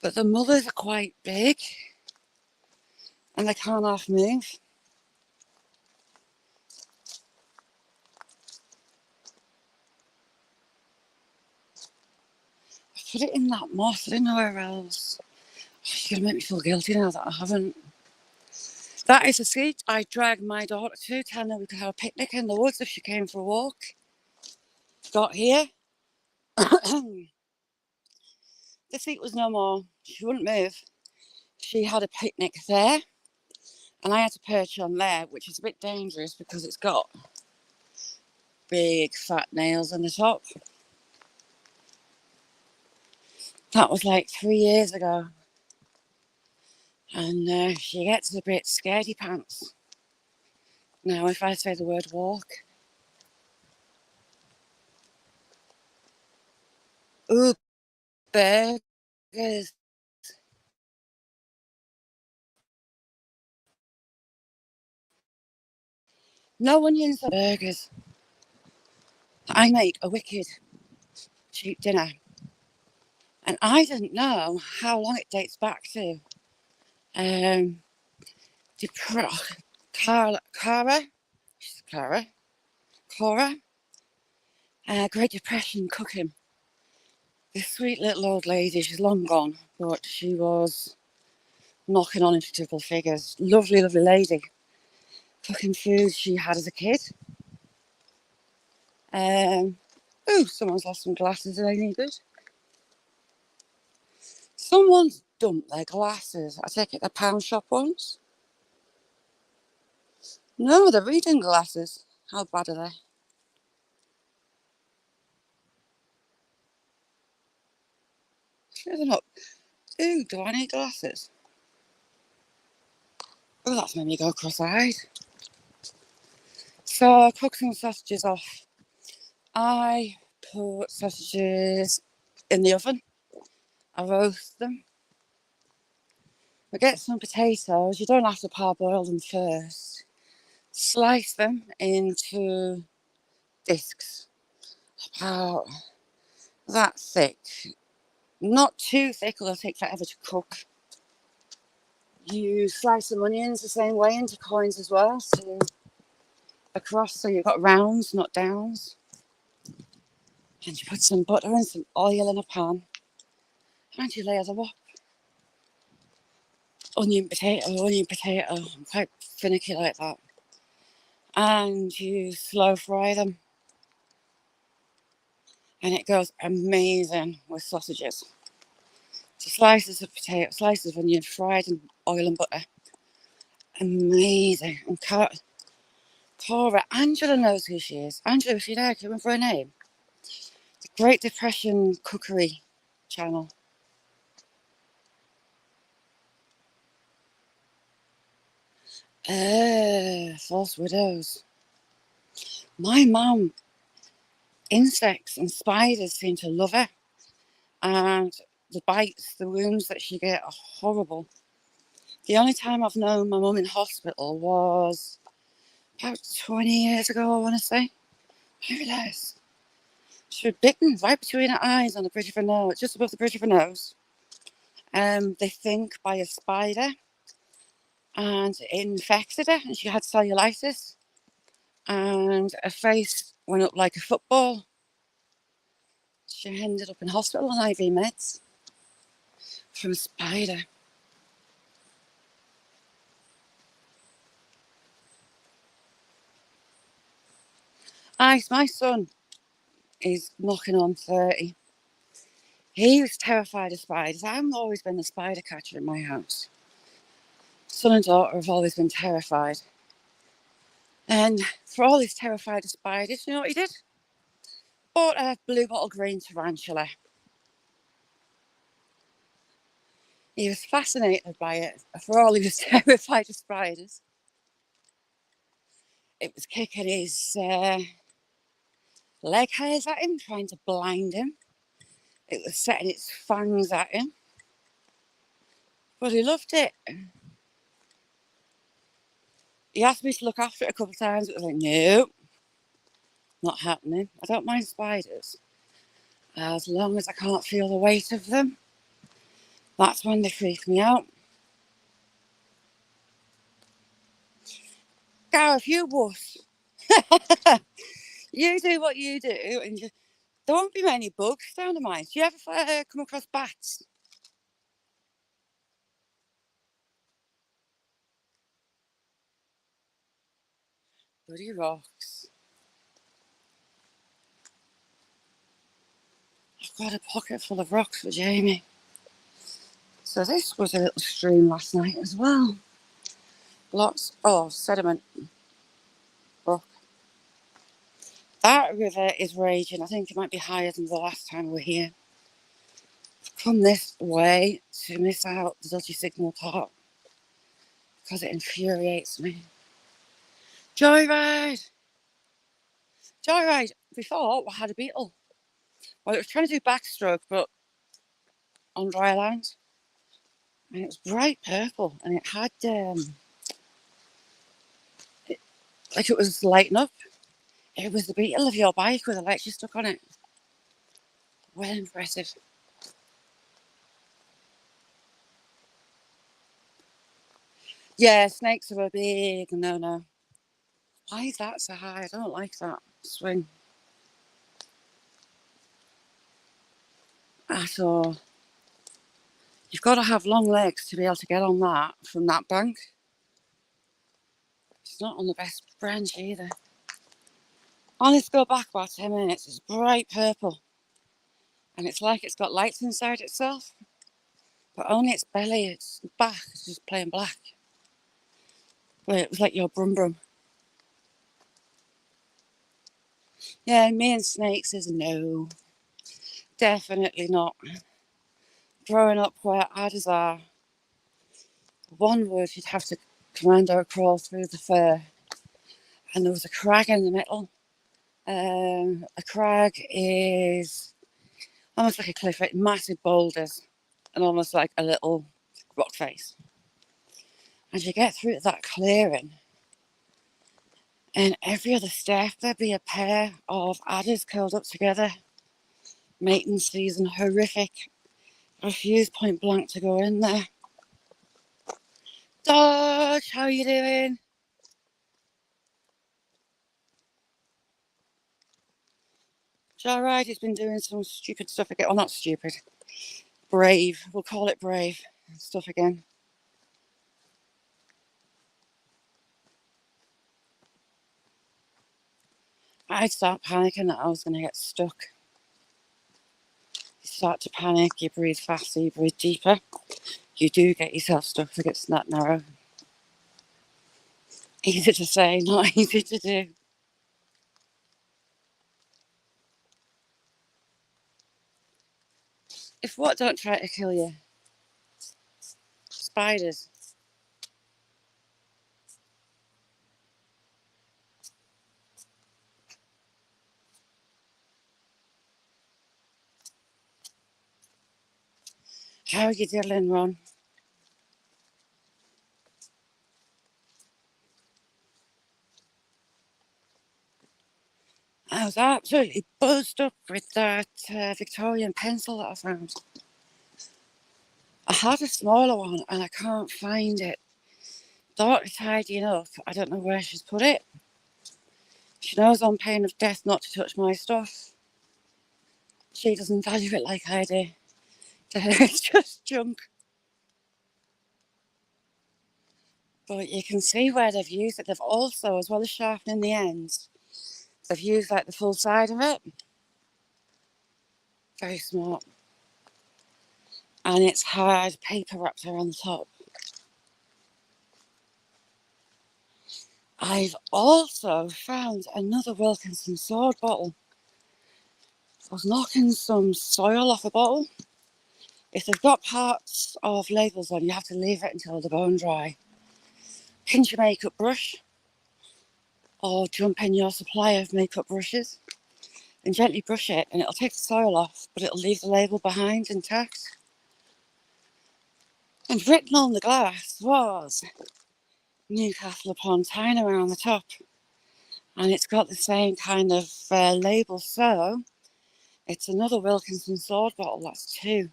but the mothers are quite big and they can't half move. I put it in that moss, I didn't know where else. You're going to make me feel guilty now that I haven't. That is a seat I dragged my daughter to, telling her we could have a picnic in the woods if she came for a walk. Got here. The seat was no more. She wouldn't move. She had a picnic there, and I had to perch on there, which is a bit dangerous because it's got big fat nails on the top. That was like 3 years ago. And she gets a bit scaredy pants. Now, if I say the word walk. Ooh, burgers. No onions on burgers. I make a wicked cheap dinner. And I didn't know how long it dates back to. Cora, Great Depression cooking. This sweet little old lady, she's long gone, but she was knocking on into triple figures. Lovely, lovely lady. Cooking food she had as a kid. Someone's lost some glasses. Are they any good? Someone's dumped their glasses. I take it they're pound shop ones. No, they're reading glasses. How bad are they? They're not. Ooh, do I need glasses? Oh, that's made me go cross-eyed. So I cook some sausages off. I put sausages in the oven. I roast them. I get some potatoes. You don't have to parboil them first. Slice them into discs. About that thick. Not too thick, or they'll take forever to cook. You slice some onions the same way into coins as well. So across, so you've got rounds, not downs. And you put some butter and some oil in a pan. And you layer them up. Onion, potato. I'm quite finicky like that. And you slow fry them. And it goes amazing with sausages. So slices of potato, slices of onion, fried in oil and butter. Amazing. And Cora, Angela knows who she is. Angela, if you like, you remember her name? Great Depression cookery channel. False Widows. My mum, insects and spiders seem to love her. And the bites, the wounds that she get are horrible. The only time I've known my mum in hospital was about 20 years ago, I want to say. Maybe less. She was bitten right between her eyes on the bridge of her nose, just above the bridge of her nose. They think by a spider, and it infected her, and she had cellulitis, and her face went up like a football. She ended up in hospital on IV meds from a spider. My son is knocking on 30. He was terrified of spiders. I've always been the spider catcher in my house. Son and daughter have always been terrified. And for all he's terrified of spiders, you know what he did? Bought a blue bottle green tarantula. He was fascinated by it. For all he was terrified of spiders, it was kicking his leg hairs at him, trying to blind him. It was setting its fangs at him. But he loved it. He asked me to look after it a couple of times. It was like, no, not happening. I don't mind spiders. As long as I can't feel the weight of them, that's when they freak me out. Gareth, you wuss. You do what you do, and there won't be many bugs down the mines. Do you ever come across bats? Bloody rocks. I've got a pocket full of rocks for Jamie. So this was a little stream last night as well. Lots of sediment. Rock. That river is raging. I think it might be higher than the last time we were here. I've come this way to miss out the dodgy signal part because it infuriates me. Joyride! Joyride! Before, I had a beetle. Well, it was trying to do backstroke, but on dry land. And it was bright purple, and it had, like it was lighting up. It was the beetle of your bike with a lecture stuck on it. Well impressive. Yeah, snakes are a big no-no. Why is that so high? I don't like that swing at all. You've got to have long legs to be able to get on that from that bank. It's not on the best branch either. On let's go back about 10 minutes. It's bright purple. And it's like it's got lights inside itself. But only its belly, its back is just plain black. Well, it was like your brum brum. Yeah, me and snakes is no. Definitely not. Growing up where adders are, one would you'd have to commando crawl through the fur. And there was a crag in the middle. A crag is almost like a cliff, like massive boulders and almost like a little rock face. And you get through that clearing, and every other step there'd be a pair of adders curled up together. Mating season, horrific. I refuse point blank to go in there. Dodge, how you doing? Joyride has been doing some stupid stuff again. Well, not stupid. Brave. We'll call it brave stuff again. I'd start panicking that I was going to get stuck. You start to panic, you breathe faster, you breathe deeper. You do get yourself stuck if it gets that narrow. Easy to say, not easy to do. If what don't try to kill you? Spiders. How are you doing, Ron? I was absolutely buzzed up with that Victorian pencil that I found. I had a smaller one and I can't find it. Thought it's tidying up. I don't know where she's put it. She knows on pain of death not to touch my stuff. She doesn't value it like I do. To her, it's just junk. But you can see where they've used it. They've also, as well as sharpening the ends, they've used like the full side of it. Very smart. And it's hard paper wrapped around the top. I've also found another Wilkinson sword bottle. I was knocking some soil off a bottle. If they've got parts of labels on, you have to leave it until they're bone dry. Pinch your makeup brush or jump in your supply of makeup brushes and gently brush it, and it'll take the soil off, but it'll leave the label behind intact. And written on the glass was Newcastle upon Tyne around the top. And it's got the same kind of label, so it's another Wilkinson sword bottle. That's two.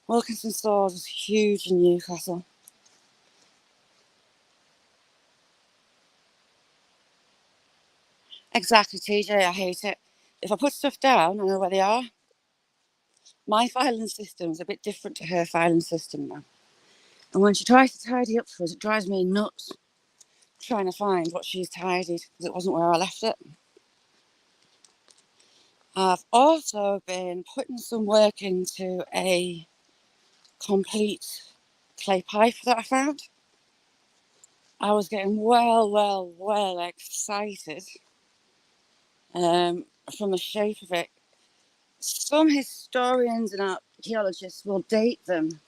Wilkinson sword is huge in Newcastle. Exactly, TJ, I hate it. If I put stuff down, I know where they are. My filing system's a bit different to her filing system now. And when she tries to tidy up for us, it drives me nuts trying to find what she's tidied because it wasn't where I left it. I've also been putting some work into a complete clay pipe that I found. I was getting well excited from the shape of it. Some historians and archaeologists will date them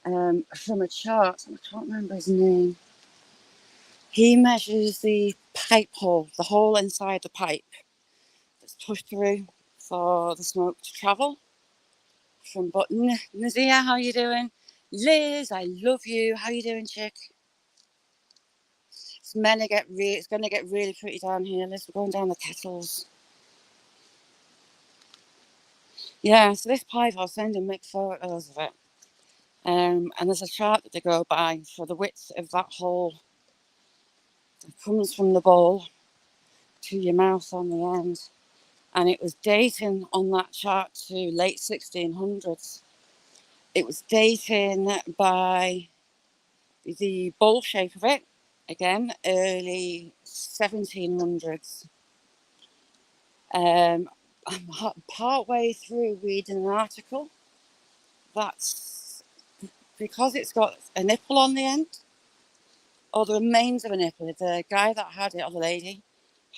from a chart. I can't remember his name. He measures the pipe hole, the hole inside the pipe that's pushed through for the smoke to travel. From Button. Nazia, how you doing? Liz, I love you. How you doing, chick? It's going to get really pretty down here, Liz. We're going down the kettles. Yeah, so this pipe, I'll send and make photos of it. And there's a chart that they go by for the width of that hole. It comes from the bowl to your mouth on the end. And it was dating on that chart to late 1600s. It was dating by the bowl shape of it, again, early 1700s. I'm part way through reading an article that's because it's got a nipple on the end, or the remains of a nipple. The guy that had it, or the lady,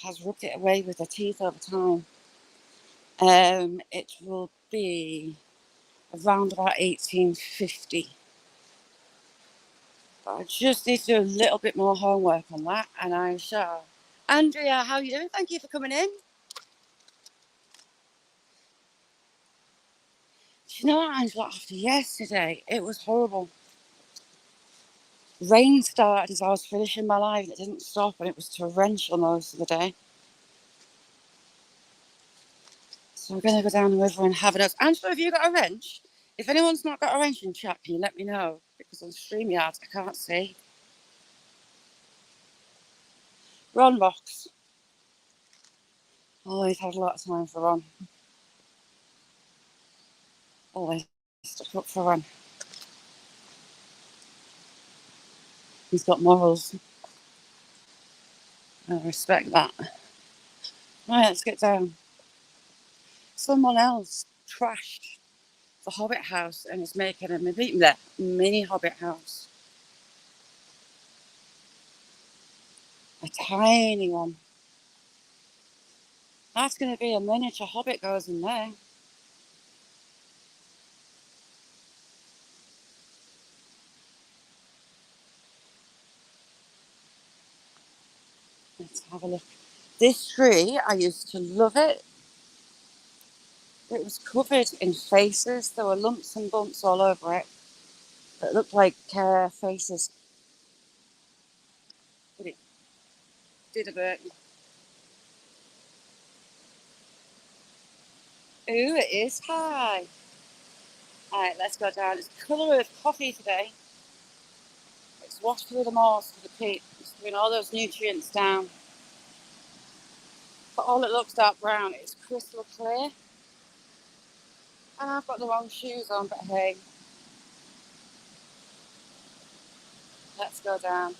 has rubbed it away with their teeth over time. It will be around about 1850. But I just need to do a little bit more homework on that, and I shall. Andrea, how are you doing? Thank you for coming in. Do you know what, Angela, after yesterday, it was horrible. Rain started as I was finishing my live and it didn't stop, and it was torrential most of the day. So I'm going to go down the river and have it out. Angela, have you got a wrench? If anyone's not got a wrench in chat, can you let me know? Because on StreamYard, I can't see. Ron rocks. Always had a lot of time for Ron. Always stuck up for Ron. He's got morals. I respect that. Right, let's get down. Someone else trashed the Hobbit house and is making a mini Hobbit house. A tiny one. That's going to be a miniature Hobbit goes in there. Let's have a look. This tree, I used to love it. It was covered in faces. There were lumps and bumps all over it that looked like faces. But it did a bit. Ooh, it is high. Alright, let's go down. It's the colour of coffee today. It's washed through the moss to the peat. It's bringing all those nutrients down. But all it looks dark brown, it's crystal clear. And I've got the wrong shoes on, but hey, let's go down.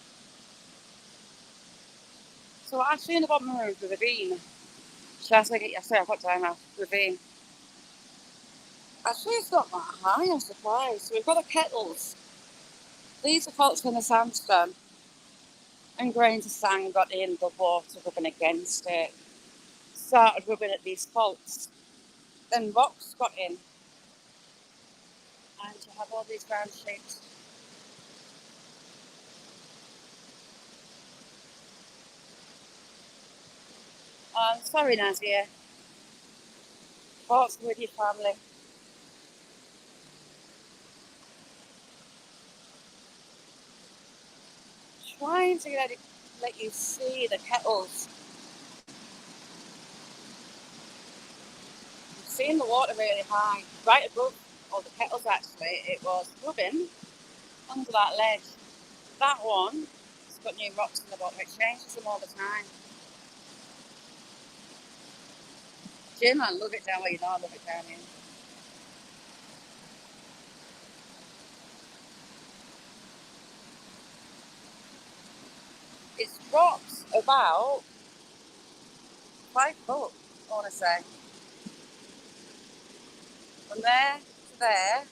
So actually in the bottom of the ravine, I've got down now, ravine. Actually it's not that high, I'm surprised. So we've got the kettles. These are faults in the sandstone. And grains of sand got in the water rubbing against it. Started rubbing at these faults. Then rocks got in. And you have all these round shapes. Sorry, Nazia. Thoughts with your family. Trying to let you see the kettles. You've seen the water really high, right above all the kettles actually. It was rubbing under that ledge. That one, it's got new rocks in the bottom. It changes them all the time. Jim, I love it down where you know I love it down here. It's rocks about 5 foot, I want to say. From there to there,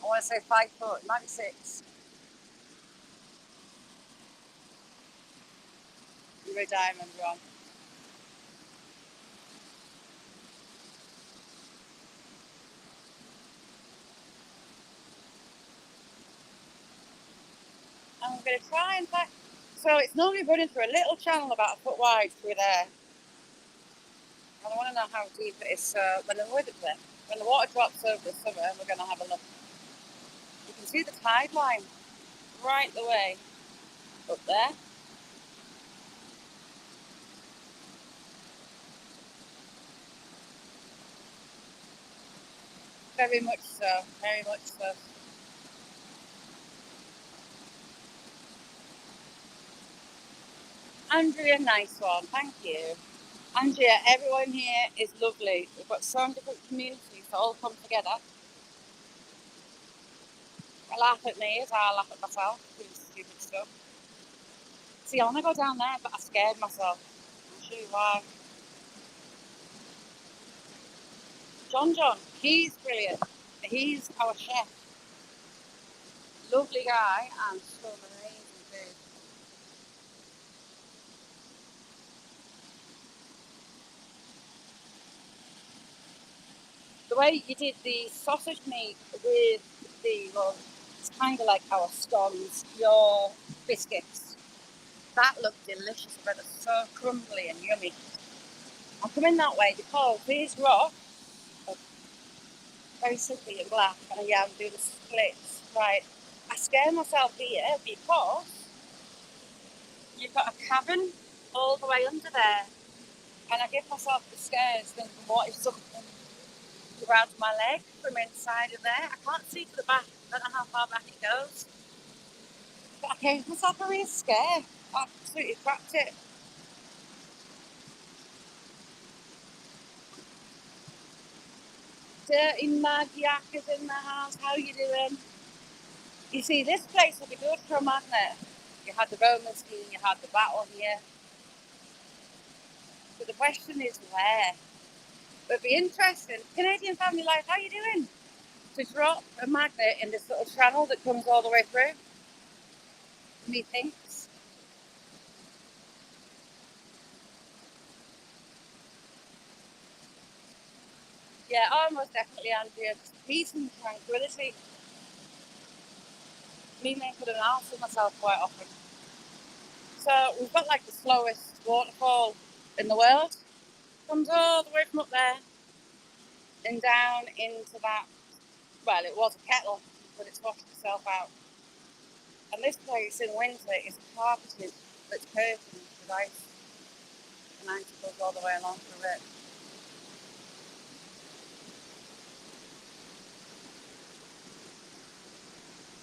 I want to say 5 foot, it might be 6. You're a diamond, Ron. I'm going to try and find. So it's normally running through a little channel about a foot wide through there. And I want to know how deep it is. So when the water drops over the summer, we're going to have a look. You can see the tide line right the way up there. Very much so, very much so. Andrea, nice one, thank you. Andrea, everyone here is lovely. We've got so many different communities that all come together. I laugh at me as I laugh at myself, doing stupid stuff. See, I want to go down there, but I scared myself. I'm sure why. John, he's brilliant. He's our chef. Lovely guy and so amazing food. The way you did the sausage meat with well, it's kind of like our scones, your biscuits. That looked delicious, but it's so crumbly and yummy. I'm coming that way because these rocks are very silky and black, and yeah, I'm doing the splits. Right, I scare myself here because you've got a cavern all the way under there, and I give myself the scares thinking, what if something grabs my leg from inside of there? I can't see to the back. I don't know how far back it goes. But I gave myself a real scare. I absolutely cracked it. Dirty Mad Yak is in the house. How you doing? You see, this place would be good for a magnet. You had the Roman skiing, you had the battle here. But the question is where? It'd be interesting. Canadian Family Life, how you doing? To drop a magnet in this little channel that comes all the way through. Methinks. Yeah, almost definitely, Andrea. Peace and tranquility. Me making an ass of myself quite often. So we've got like the slowest waterfall in the world. Comes all the way from up there and down into that. Well, it was a kettle, but it's washed itself out. And this place in winter is carpeted, it's curtained with ice, and ice goes all the way along through it.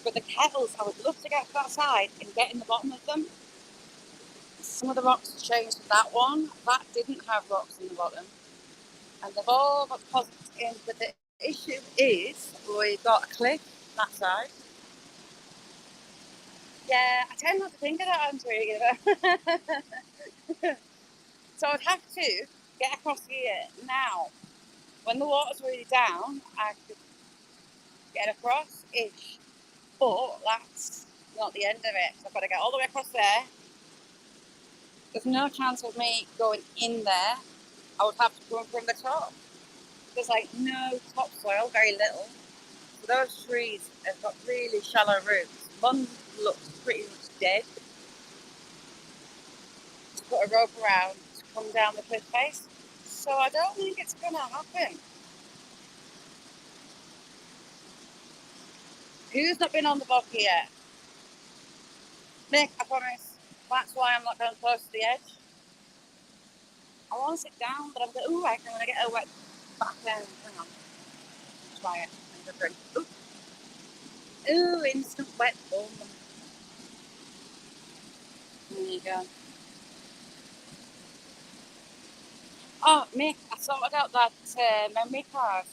But the kettles, I would love to get to that side and get in the bottom of them. Some of the rocks changed to that one. That didn't have rocks in the bottom. And they've all got deposits in. But the issue is we've got a cliff on that side. Yeah, I tend not to think of that answer either. So I'd have to get across here now. When the water's really down, I could get across-ish. But that's not the end of it. So I've got to get all the way across there. There's no chance of me going in there. I would have to come from the top. There's like no topsoil, very little. So those trees have got really shallow roots. One looks pretty much dead. To put a rope around to come down the cliff face. So I don't think it's going to happen. Who's not been on the bog yet? Nick, I promise. That's why I'm not going close to the edge. I want to sit down, but I'm going, ooh, I'm going to get a wet back then. Hang on. Try it. Ooh, instant wet bum. There you go. Oh, Mick, I sorted out that memory card.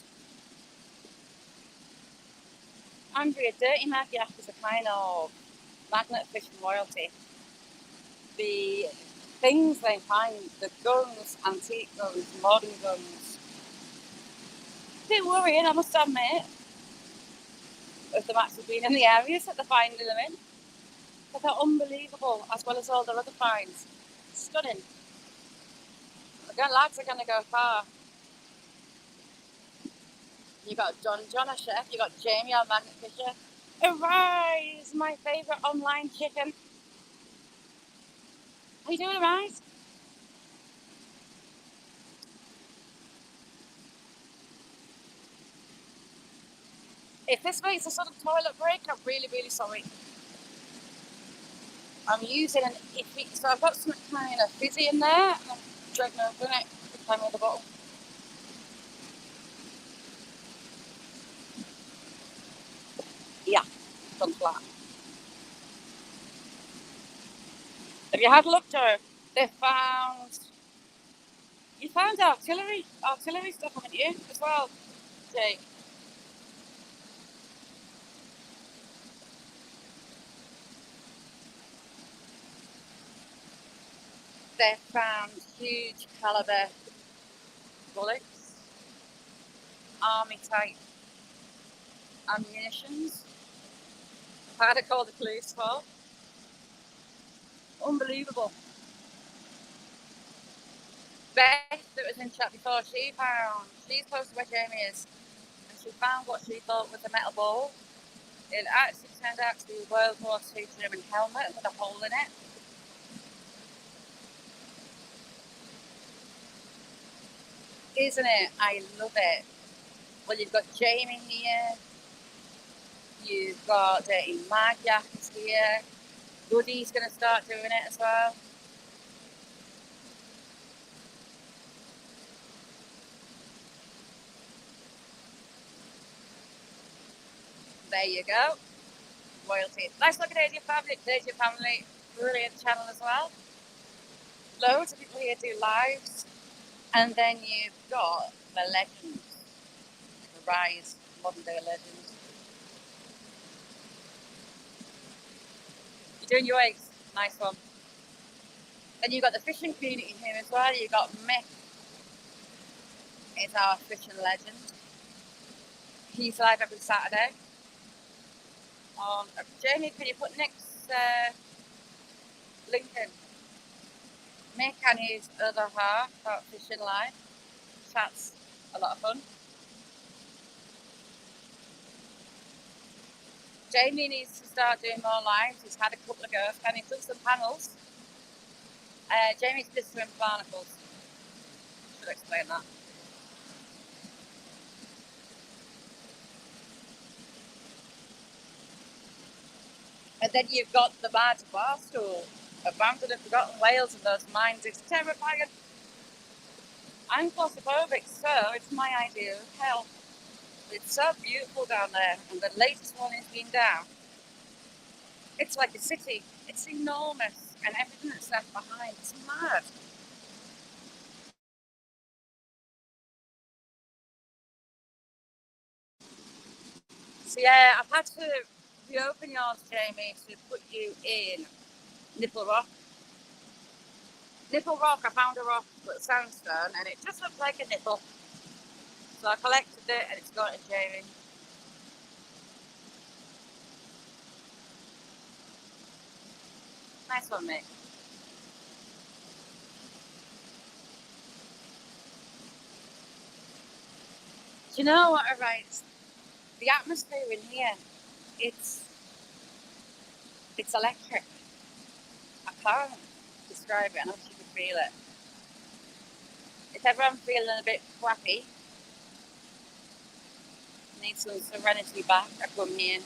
Andrea, Dirty Mad Yak is a kind of magnet fishing royalty. The things they find, the guns, antique guns, modern guns. A bit worrying, I must admit, of them actually being in the areas that they're finding them in. But they're unbelievable, as well as all their other finds. Stunning. The lads are going to go far. You got John our chef. You got Jamie, our magnet fisher. Arise, my favourite online chicken. How you doing, Arise? If this makes a sort of toilet break, I'm really, really sorry. I'm using an iffy, so I've got some kind of fizzy in there, and I'm dragging over it to climb with the bottle. Yeah, done flat. Have you had a look, Joe? You found artillery stuff, haven't you, as well, Jake? They found huge caliber bullets, army type ammunitions. I had to call the police for. Unbelievable. Beth, that was in chat before, she's close to where Jamie is, and she found what she thought was a metal ball. It actually turned out to be a World War II German helmet with a hole in it. Isn't it? I love it. Well, you've got Jamie here. You've got Dirty Mad Yak is here. Goody's going to start doing it as well. There you go. Royalty. Nice looking at your family. There's your family. Brilliant channel as well. Loads of people here do lives. And then you've got the legends. The rise, modern day legends. You're doing your eggs. Nice one. Then you've got the fishing community here as well. You've got Mick. Is our fishing legend. He's live every Saturday. Jamie, can you put Nick's link in? Mick and his other half about fishing live. Chat's a lot of fun. Jamie needs to start doing more lives. He's had a couple of goes and he's done some panels. Jamie's Blister and Barnacles. Should explain that. And then you've got the Mardi Barstool, abandoned and forgotten Wales in those mines. It's terrifying. I'm claustrophobic, so it's my idea of hell. It's so beautiful down there, and the latest one has been down. It's like a city. It's enormous, and everything that's left behind is mad. So yeah, I've had to reopen yours, Jamie, to put you in Nipple Rock. Nipple Rock, I found a rock with sandstone, and it just looked like a nipple. So I collected it, and it's got a Jamie. Nice one, mate. Do you know what I write? The atmosphere in here, it's electric. I can't describe it. I know you can feel it. If ever I'm feeling a bit crappy, need some serenity back, I come here.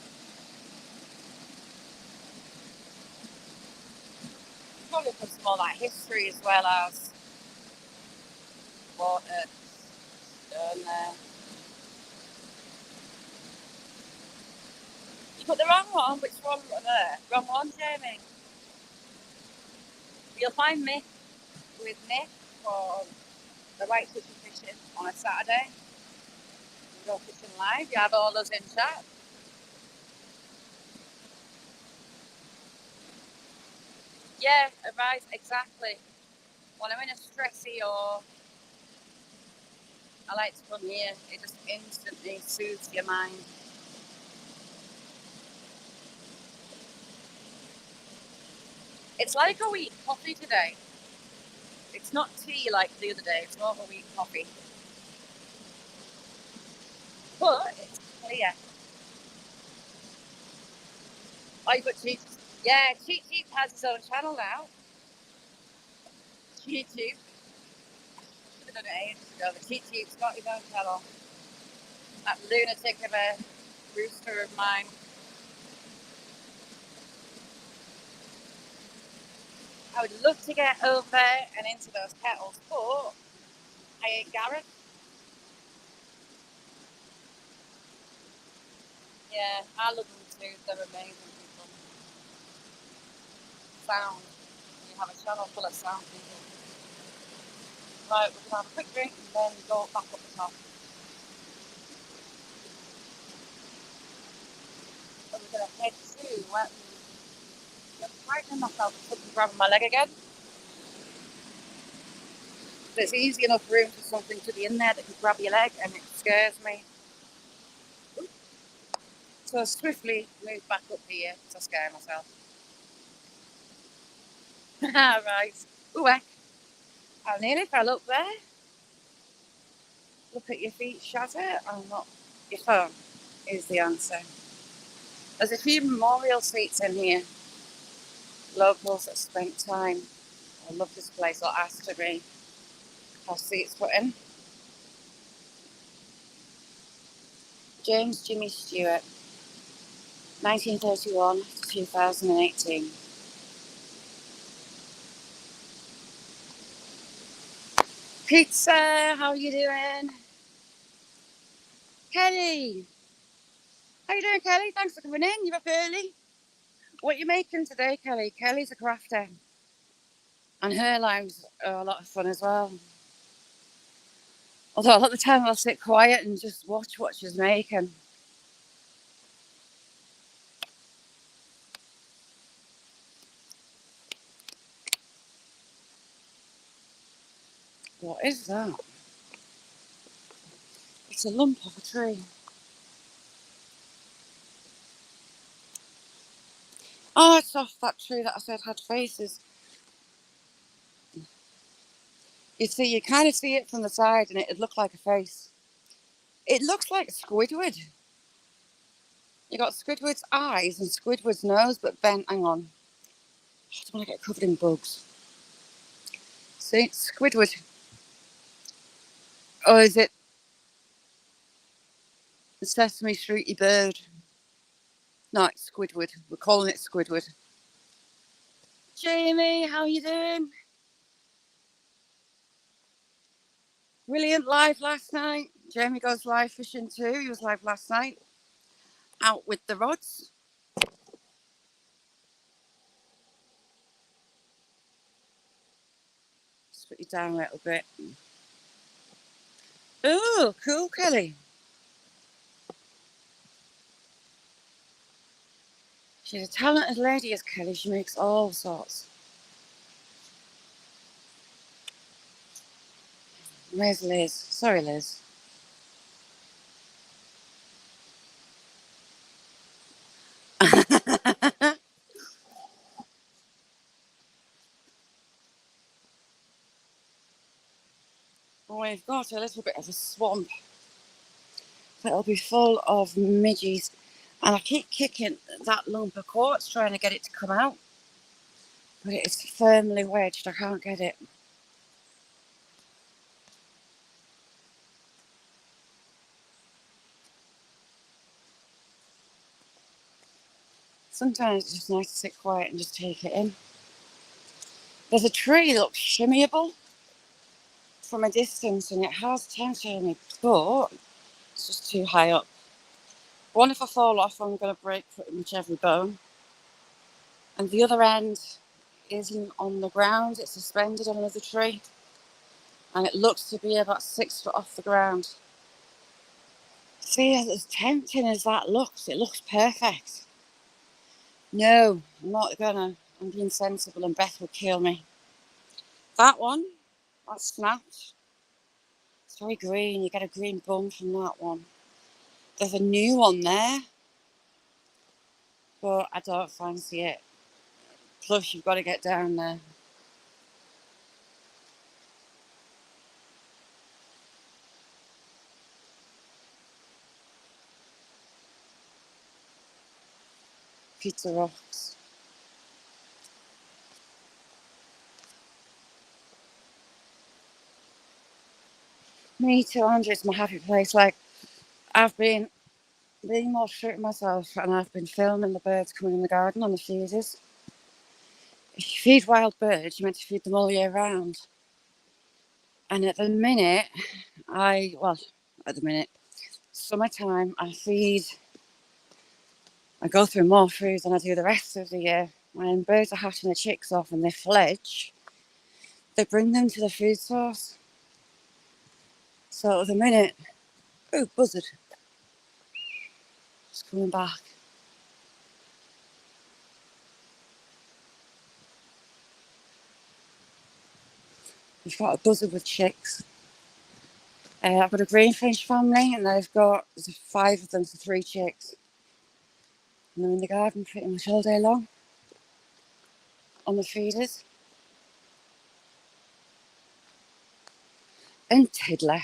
Probably put some more like history as well as water down there. You put the wrong one. Which one was there? Wrong one, Jamie. You'll find me with Nick for the White Fishing Fishing on a Saturday. We go fishing live. You have all us in chat. Yeah, right, exactly. When I'm in a stressy or I like to come here, it just instantly soothes your mind. It's like a wheat coffee today. It's not tea like the other day, it's more of a wheat coffee. But it's clear. Oh, you've got Cheat. Yeah, Cheat Cheat has his own channel now. Cheat Cheat. Should have done it ages ago, but Cheat Cheat's got his own channel. That lunatic of a rooster of mine. I would love to get over there and into those kettles, but I ain't Gareth. Yeah, I love them too. They're amazing people. Sound. You have a channel full of sound people. Right, we're going to have a quick drink and then go back up the top. So we're going to head to where I'm frightening myself for something grabbing my leg again. There's easy enough room for something to be in there that can grab your leg, and it scares me. So I swiftly move back up here to scare myself. Right. Ooh, I nearly fell up there. Look at your feet, shatter. Oh, not your phone is the answer. There's a few memorial seats in here. Locals that spent time. I love this place, or asked to be. Have seats put in. James Jimmy Stewart, 1931 to 2018. Pizza, how are you doing? Kelly, how you doing, Kelly? Thanks for coming in. You're up early. What are you making today, Kelly? Kelly's a crafter, and her lives are a lot of fun as well. Although a lot of the time I'll sit quiet and just watch what she's making. What is that? It's a lump of a tree. Oh, it's off that tree that I said had faces. You see, you kind of see it from the side and it'd look like a face. It looks like Squidward. You got Squidward's eyes and Squidward's nose, but bent. Hang on. I don't want to get covered in bugs. See, Squidward. Or is it the Sesame Streety bird? No, it's Squidward. We're calling it Squidward. Jamie, how you doing? Brilliant live last night. Jamie goes live fishing too. He was live last night. Out with the rods. Just put you down a little bit. Oh, cool, Kelly. She's a talented lady, is Kelly. She makes all sorts. Where's Liz? Sorry, Liz. We've got a little bit of a swamp that'll be full of midges. And I keep kicking that lump of quartz trying to get it to come out. But it is firmly wedged. I can't get it. Sometimes it's just nice to sit quiet and just take it in. There's a tree that looks shimmyable from a distance and it has tempted me, but it's just too high up. One, if I fall off, I'm going to break pretty much every bone. And the other end isn't on the ground, it's suspended on another tree. And it looks to be about 6 foot off the ground. See, as tempting as that looks, it looks perfect. No, I'm not gonna. I'm being sensible and Beth will kill me. That one, that snapped. It's very green, you get a green bum from that one. There's a new one there, but I don't fancy it. Plus, you've got to get down there. Pizza rocks. Me too, Andrew. It's my happy place. Like, I've been being more true to myself and I've been filming the birds coming in the garden on the feeders. If you feed wild birds, you're meant to feed them all year round. And at the minute, summertime, I go through more food than I do the rest of the year. When birds are hatching the chicks off and they fledge, they bring them to the food source. So at the minute, oh, buzzard, it's coming back. We've got a buzzard with chicks. I've got a greenfinch family and there's 5 of them, so 3 chicks. And they're in the garden pretty much all day long on the feeders. And Tiddler.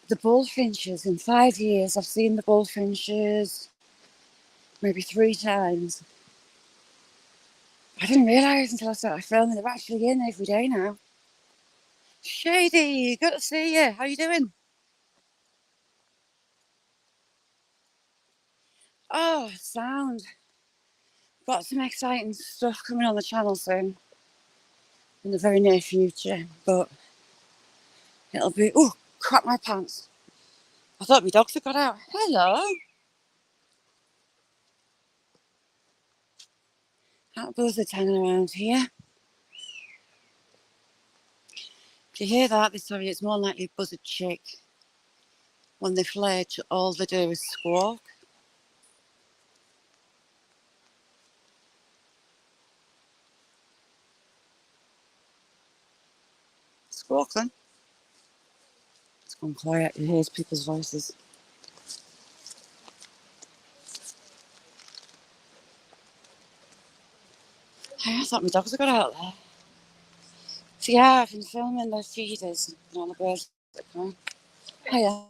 The bullfinches, in 5 years, I've seen the bullfinches maybe 3 times. I didn't realise until I started filming they're actually in every day now. Shady, good to see you. How you doing? Oh, sound. Got some exciting stuff coming on the channel soon. In the very near future. But it'll be... Oh, crap my pants. I thought my dogs had got out. Hello. That buzzard's hanging around here. If you hear that, it's more likely a buzzard chick. When they fledge, all they do is squawk. Squawk then. It's gone quiet. You hear people's voices. I thought my dogs had got out there. So yeah, I've been filming the feeders and all the birds that come on. Hiya.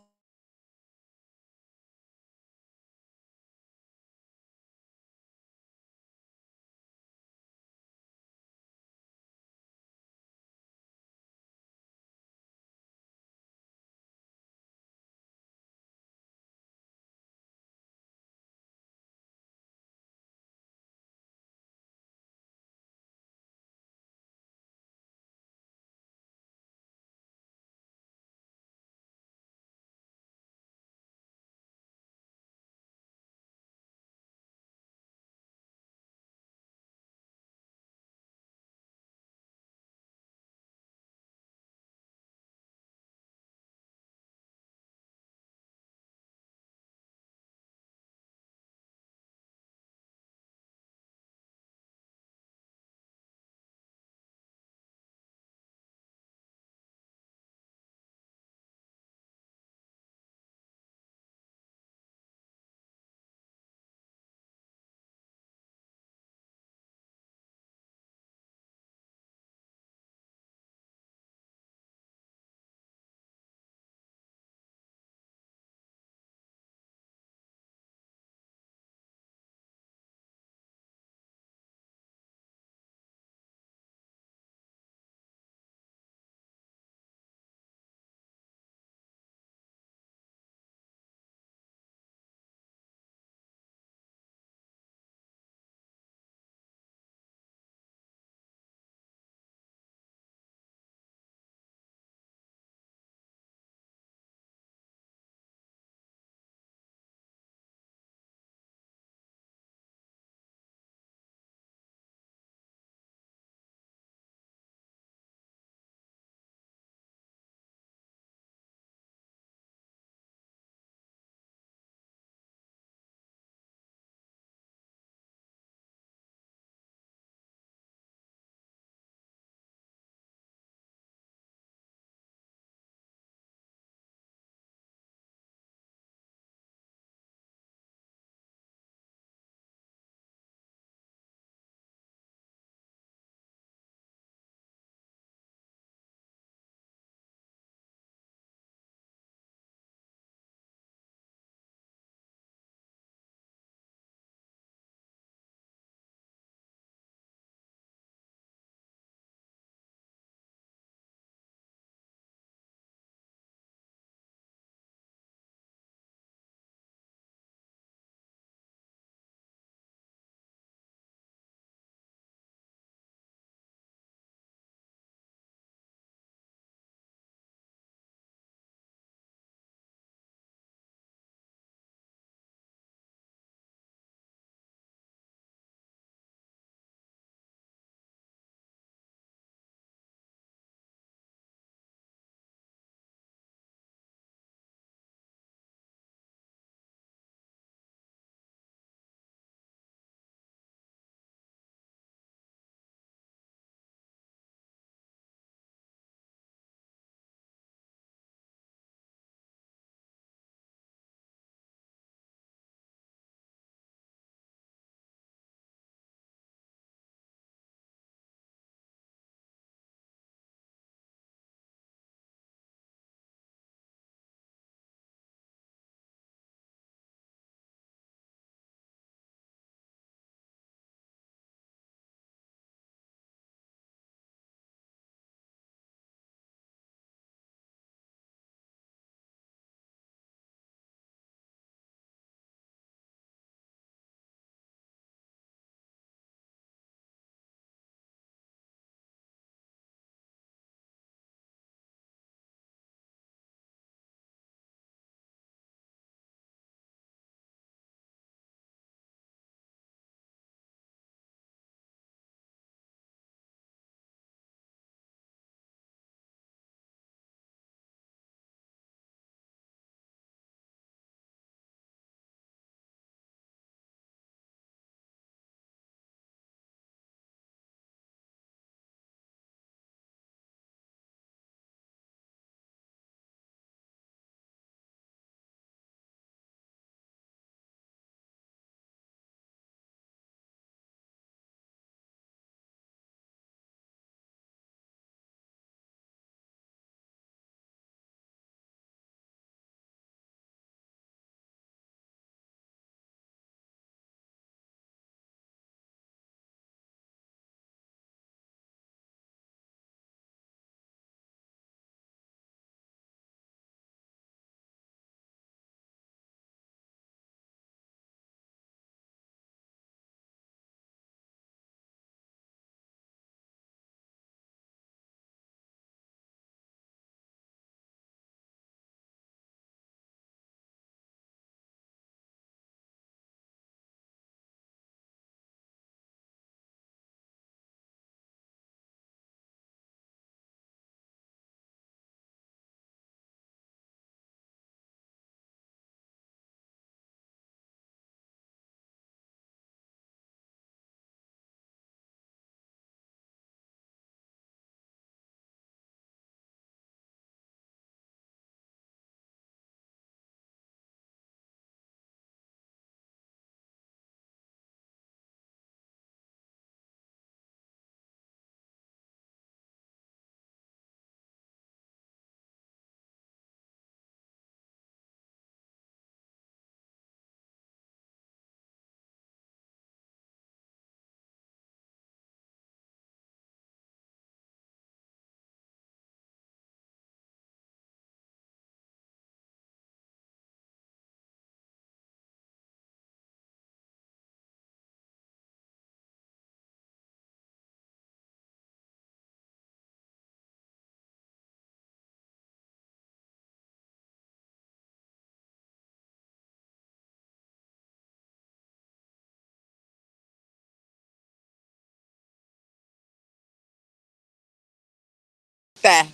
There.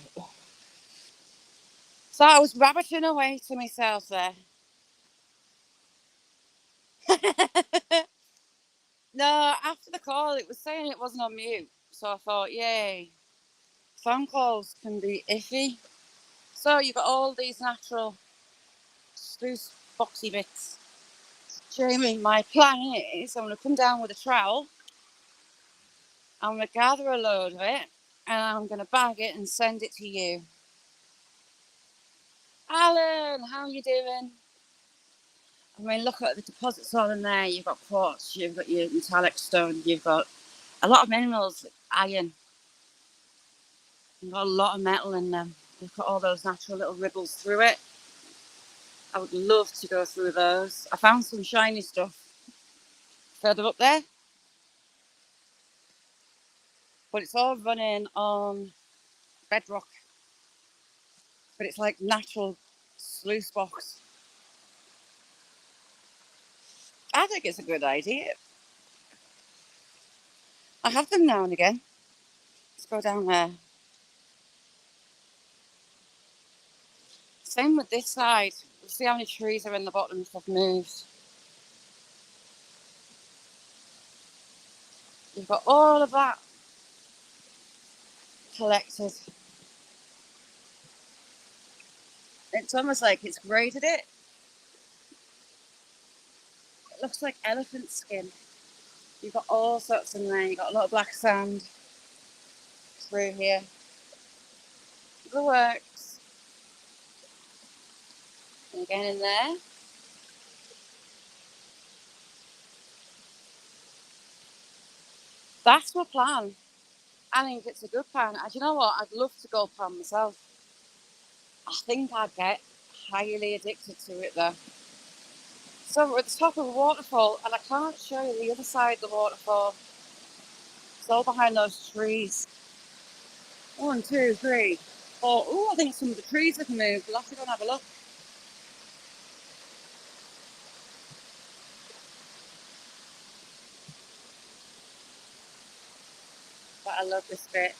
So I was rabbiting away to myself there. No, after the call, it was saying it wasn't on mute. So I thought, yay. Phone calls can be iffy. So you've got all these natural loose boxy bits. Jamie, my plan is I'm going to come down with a trowel. I'm going to gather a load of it and I'm going to bag it and send it to you. Alan, how are you doing? I mean, look at the deposits all in there. You've got quartz, you've got your metallic stone, you've got a lot of minerals, iron. You've got a lot of metal in them. Look at all those natural little ripples through it. I would love to go through those. I found some shiny stuff further up there, but it's all running on bedrock. But it's like natural sluice box. I think it's a good idea. I have them now and again. Let's go down there. Same with this side. We'll see how many trees are in the bottom if I've moved. You've got all of that collected. It's almost like it's graded it. It looks like elephant skin. You've got all sorts in there. You've got a lot of black sand through here. The works. And again in there. That's my plan. I think it's a good plan. And you know what? I'd love to go pan myself. I think I'd get highly addicted to it though. So we're at the top of a waterfall and I can't show you the other side of the waterfall. It's all behind those trees. 1, 2, 3, 4. Oh, I think some of the trees have moved. We'll have to go and have a look. But I love this bit.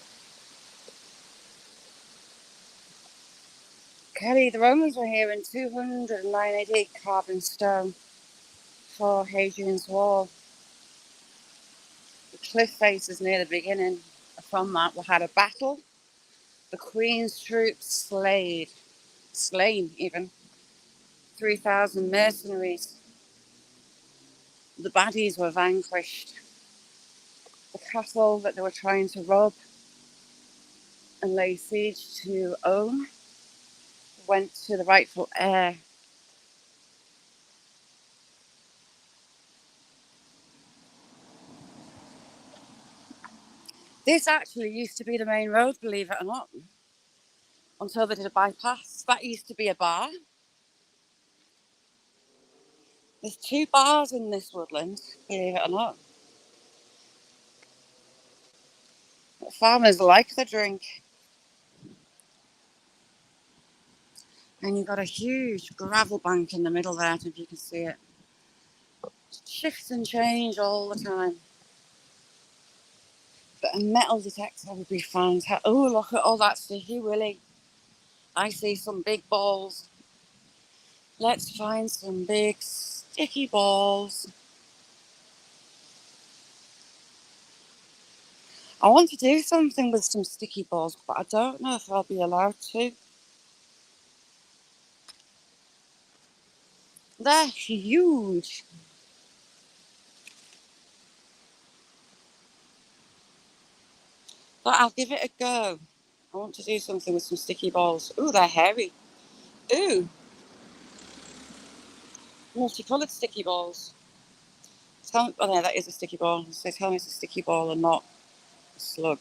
Kelly, the Romans were here in 209 AD carving stone for Hadrian's Wall. The cliff faces near the beginning. From that, we had a battle. The Queen's troops slain even, 3,000 mercenaries. The baddies were vanquished. The castle that they were trying to rob and lay siege to own went to the rightful heir. This actually used to be the main road, believe it or not, until they did a bypass. That used to be a bar. There's 2 bars in this woodland, believe it or not. The farmers like the drink. And you've got a huge gravel bank in the middle there, if you can see it. It shifts and change all the time. But a metal detector would be fine. Oh, look at all that sticky willy. I see some big balls. Let's find some big sticky balls. I want to do something with some sticky balls, but I don't know if I'll be allowed to. They're huge. But I'll give it a go. I want to do something with some sticky balls. Ooh, they're hairy. Ooh, multicoloured sticky balls. Oh no, that is a sticky ball. So tell me it's a sticky ball and not a slug.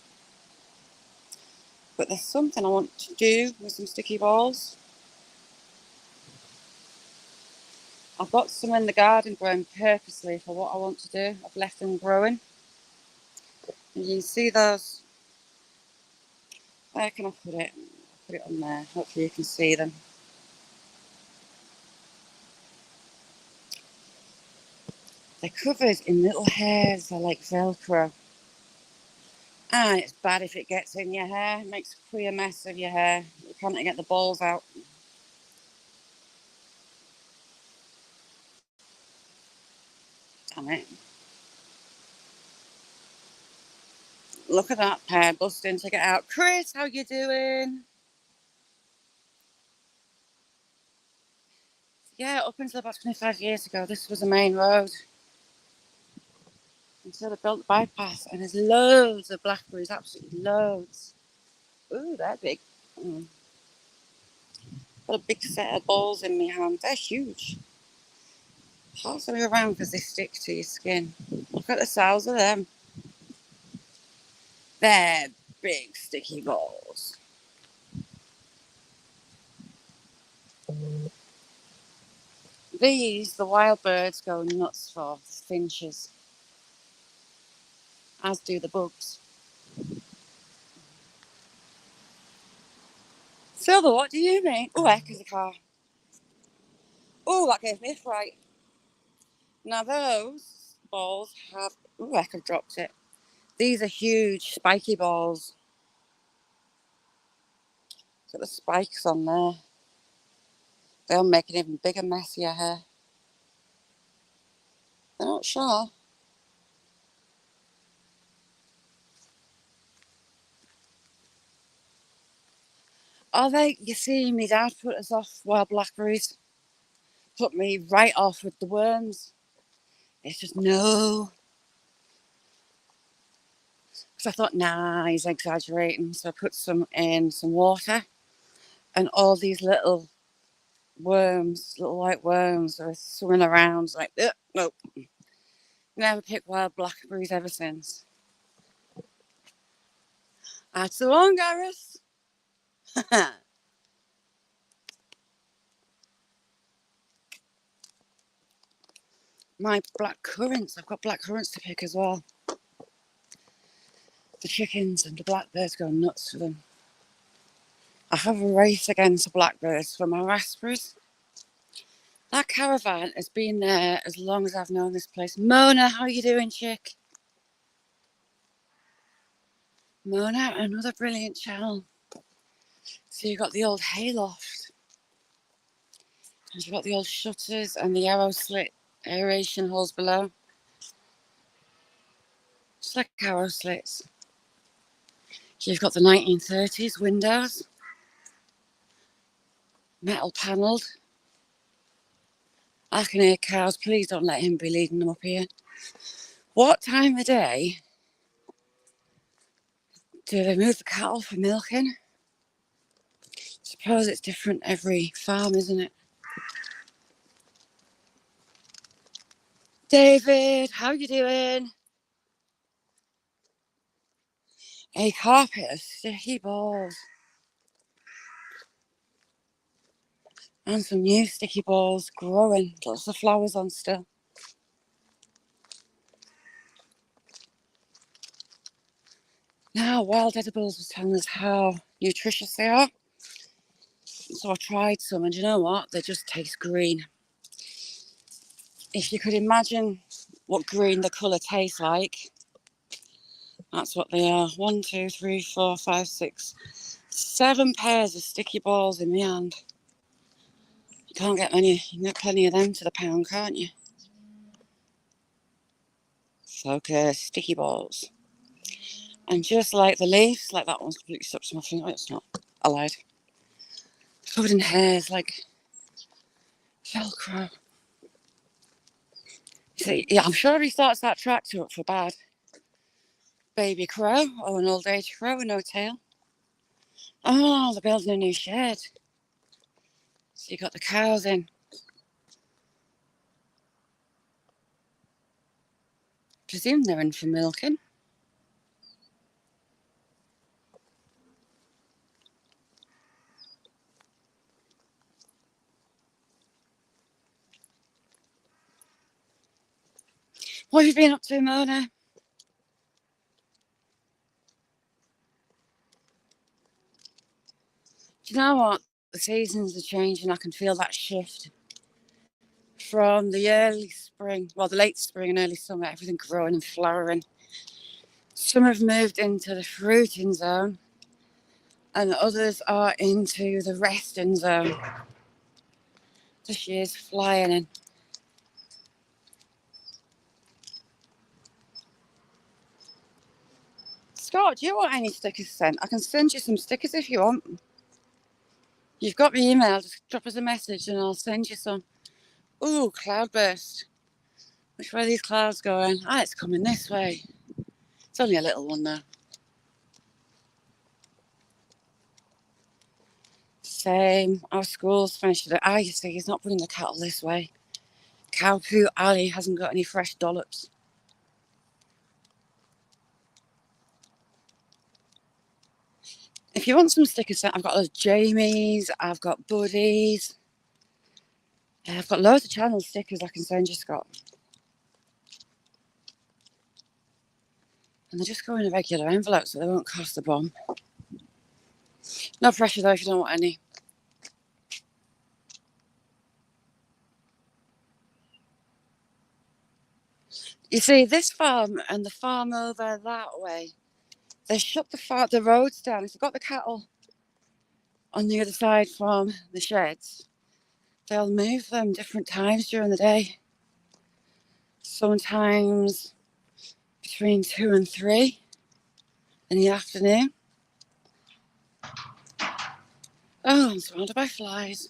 But there's something I want to do with some sticky balls. I've got some in the garden growing purposely for what I want to do. I've left them growing. And you can see those. Where can I put it? Put it on there. Hopefully you can see them. They're covered in little hairs. They're like Velcro. And it's bad if it gets in your hair. It makes a queer mess of your hair. You can't get the balls out. Damn it. Look at that pair busting to get out. Chris, how you doing? Yeah, up until about 25 years ago, this was a main road. Until they built the bypass, and there's loads of blackberries, absolutely loads. Ooh, they're big. Got a big set of balls in my hand. They're huge. Pass them around because they stick to your skin. Look at the size of them. They're big sticky balls. These, the wild birds go nuts for, the finches, as do the bugs. Silver, what do you mean? Oh, heck, is a car. Oh, that gave me a fright. Now those balls have... Oh, heck, I've dropped it. These are huge, spiky balls. Got the spikes on there. They'll make an even bigger mess of your hair. They're not sure. Are they? You see, my dad put us off wild blackberries. Put me right off with the worms. It's just no. Because I thought, nah, he's exaggerating. So I put some in some water. And all these little worms, little white worms, are swimming around. Like, nope. Never picked wild blackberries ever since. That's the one, Gareth. My black currants. I've got black currants to pick as well. The chickens and the blackbirds go nuts for them. I have a race against the blackbirds for my raspberries. That caravan has been there as long as I've known this place. Mona, how you doing, chick? Mona, another brilliant channel. So you've got the old hayloft. And you've got the old shutters and the arrow slit aeration holes below. Just like arrow slits. You've got the 1930s windows. Metal panelled. I can hear cows. Please don't let him be leading them up here. What time of day do they move the cattle for milking? Suppose it's different every farm, isn't it? David, how you doing? A carpet of sticky balls. And some new sticky balls growing. Lots of flowers on still. Now, Wild Edibles was telling us how nutritious they are. So I tried some, and you know what? They just taste green. If you could imagine what green the colour tastes like, that's what they are. 1, 2, 3, 4, 5, 6, 7 pairs of sticky balls in my hand. You can't get many. You can get plenty of them to the pound, can't you? Focus, sticky balls. And just like the leaves, like that one's completely stuck to my finger. It's not. I lied. Covered in hairs, like Velcro. See, yeah, I'm sure he starts that tractor up for bad. Baby crow or an old age crow with no tail. Oh, they're building a new shed. So you got the cows in. Presume they're in for milking. What have you been up to, Mona? Do you know what? The seasons are changing. I can feel that shift from the early spring, well, the late spring and early summer, everything growing and flowering, Some have moved into the fruiting zone and others are into the resting zone. So she is flying in. Scott, do you want any stickers sent? I can send you some stickers if you want. You've got my email, just drop us a message and I'll send you some. Ooh, cloudburst. Which way are these clouds going? Ah, it's coming this way. It's only a little one though. Same. Our school's finished it. You see, he's not bringing the cattle this way. Cowpoo Alley hasn't got any fresh dollops. If you want some stickers sent, I've got those Jamies, I've got Buddies. I've got loads of channel stickers I can send you, Scott. And they just go in a regular envelope so they won't cost a bomb. No pressure though if you don't want any. You see, this farm and the farm over that way, they shut the roads down. If they've got the cattle on the other side from the sheds, they'll move them different times during the day. Sometimes between 2 and 3 in the afternoon. Oh, I'm surrounded by flies.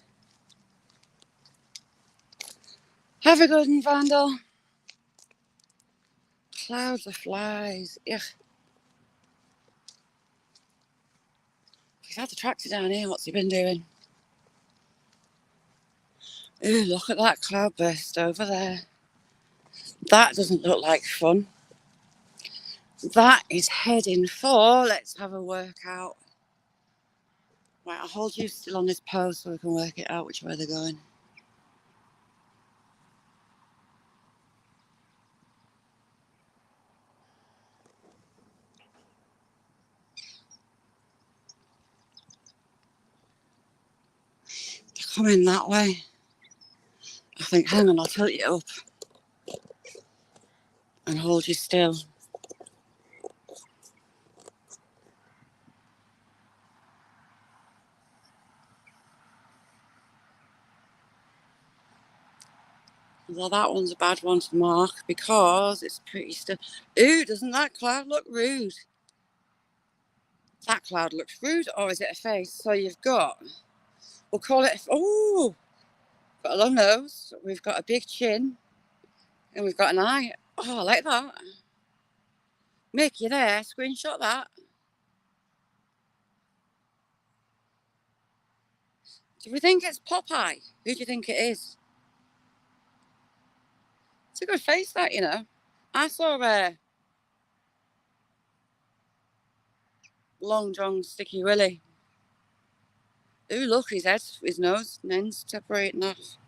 Have a good one, Vandal. Clouds of flies. Ugh. He's had the tractor down here. What's he been doing? Ooh, look at that cloudburst over there. That doesn't look like fun. That is heading for, let's have a workout. Right, I'll hold you still on this post so we can work it out which way they're going. They're coming that way. I think, hang on, I'll tilt you up and hold you still. Well, that one's a bad one to mark because it's pretty still. Ooh, doesn't that cloud look rude? That cloud looks rude, or is it a face? So you've got, we'll call it, oh, got a long nose, we've got a big chin, and we've got an eye. Oh, I like that. Mick, you there? Screenshot that. Do we think it's Popeye? Who do you think it is? It's a good face, that, you know. I saw Long John Sticky Willie. Ooh, look, his head, his nose, and ends separating off.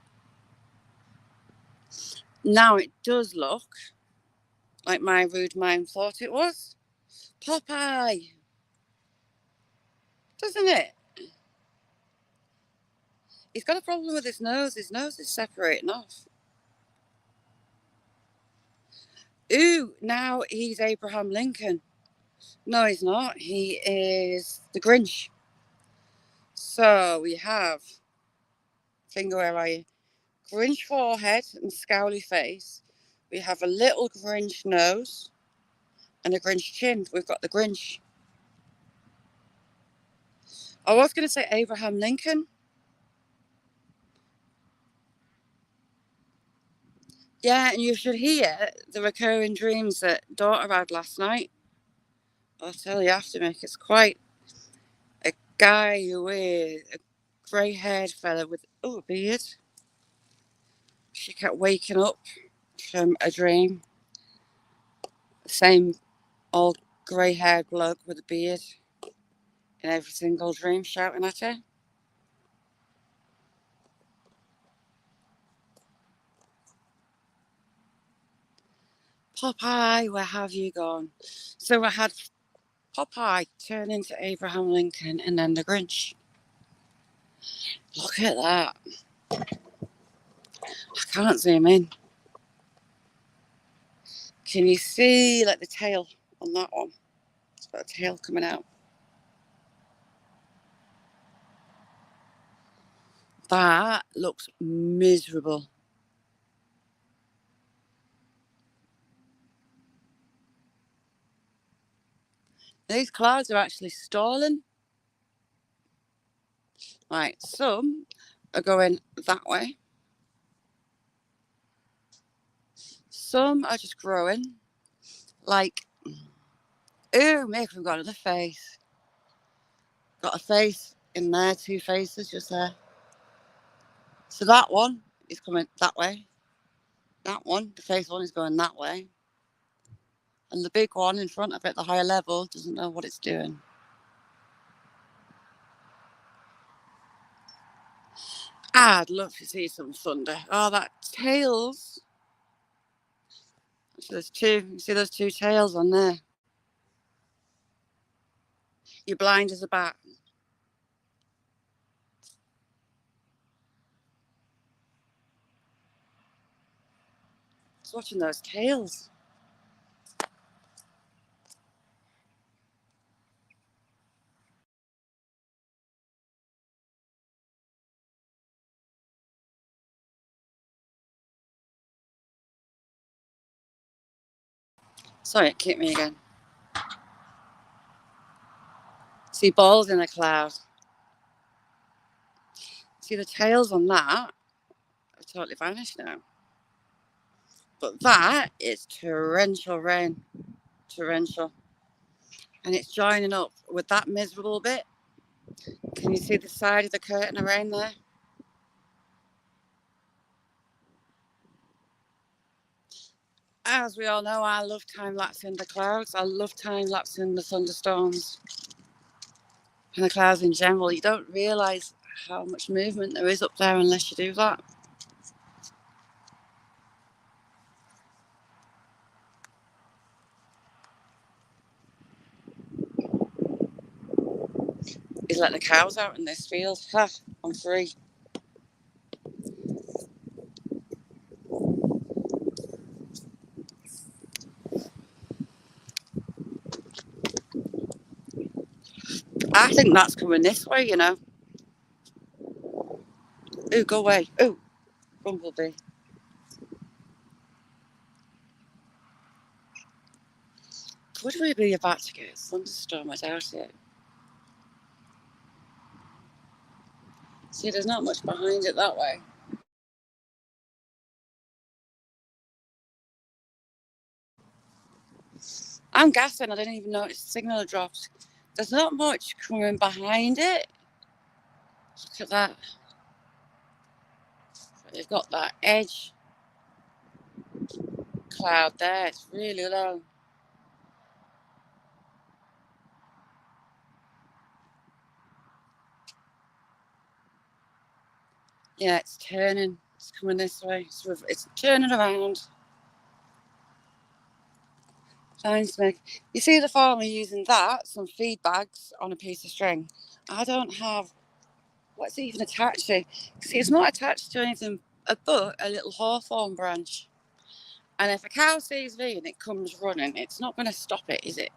Now it does look like my rude mind thought it was. Popeye. Doesn't it? He's got a problem with his nose. His nose is separating off. Ooh, now he's Abraham Lincoln. No, he's not. He is the Grinch. So we have, finger, where are you? Grinch forehead and scowly face. We have a little Grinch nose and a Grinch chin. We've got the Grinch. I was going to say Abraham Lincoln. Yeah, and you should hear the recurring dreams that daughter had last night. I'll tell you after, Mick. It's quite a guy with a grey-haired fella with a beard. She kept waking up from a dream. The same old grey-haired bloke with a beard in every single dream, shouting at her. Popeye, where have you gone? So I had Popeye turn into Abraham Lincoln and then the Grinch. Look at that. I can't zoom in. Can you see like the tail on that one. It's got a tail coming out. That looks miserable. These clouds are actually stalling. Right, some are going that way. Some are just growing. Like, ooh, make them got another face. Got a face in there, 2 faces just there. So that one is coming that way. That one, the face one, is going that way. And the big one in front of it, the higher level, doesn't know what it's doing. I'd love to see some thunder. Oh, that tails. So there's 2. You see those 2 tails on there? You're blind as a bat. Just watching those tails. Sorry, it kicked me again. See balls in a cloud. See the tails on that have totally vanished now. But that is torrential rain. Torrential. And it's joining up with that miserable bit. Can you see the side of the curtain of rain there? As we all know, I love time-lapsing the clouds. I love time-lapsing the thunderstorms and the clouds in general. You don't realise how much movement there is up there unless you do that. He's let the cows out in this field. Ha, I'm free. I think that's coming this way, you know. Ooh, go away. Ooh, bumblebee. Could we be about to get a thunderstorm? I doubt it. See, there's not much behind it that way. I'm gassing. I didn't even notice the signal had dropped. There's not much coming behind it. Look at that. You've got that edge cloud there. It's really low. Yeah, it's turning. It's coming this way. It's turning around. Thanks, Meg. You see the farmer using that, some feed bags on a piece of string. I don't have, what's it even attached to? See, it's not attached to anything but a little hawthorn branch. And if a cow sees me and it comes running, it's not going to stop it, is it?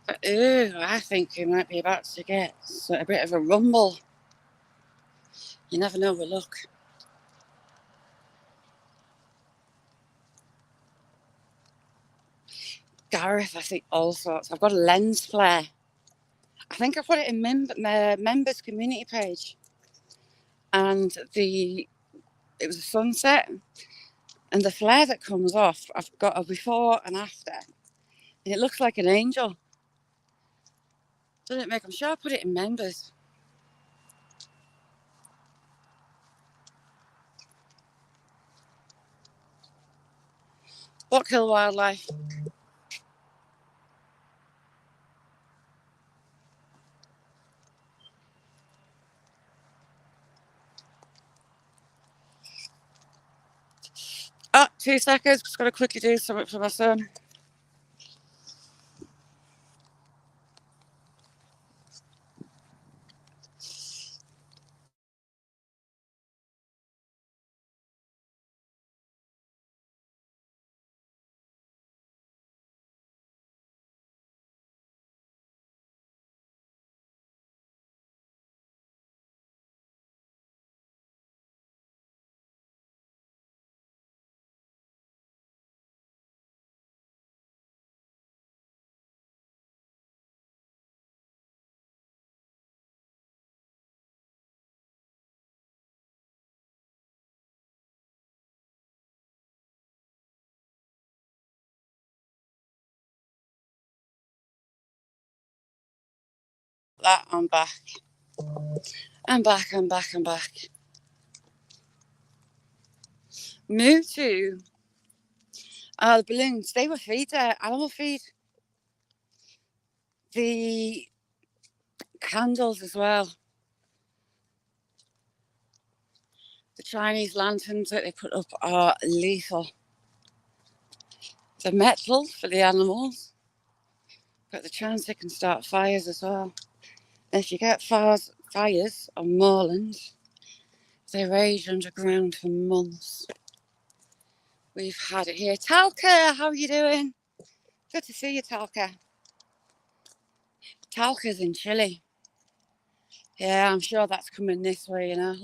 But, ooh, I think we might be about to get a bit of a rumble. You never know with luck. Gareth, I think all sorts. I've got a lens flare. I think I put it in members community page. And it was a sunset. And the flare that comes off, I've got a before and after. And it looks like an angel. Doesn't it make? I'm sure I put it in members. What kill wildlife? Oh, 2 seconds. Just got to quickly do something for my son. that, I'm back. I'm back. Moved to the balloons. They were animal feed. The candles as well. The Chinese lanterns that they put up are lethal. The metal for the animals, but the chance they can start fires as well. And if you get fires on moorlands, they rage underground for months. We've had it here. Talca, how are you doing? Good to see you, Talca. Talca's in Chile. Yeah, I'm sure that's coming this way, you know.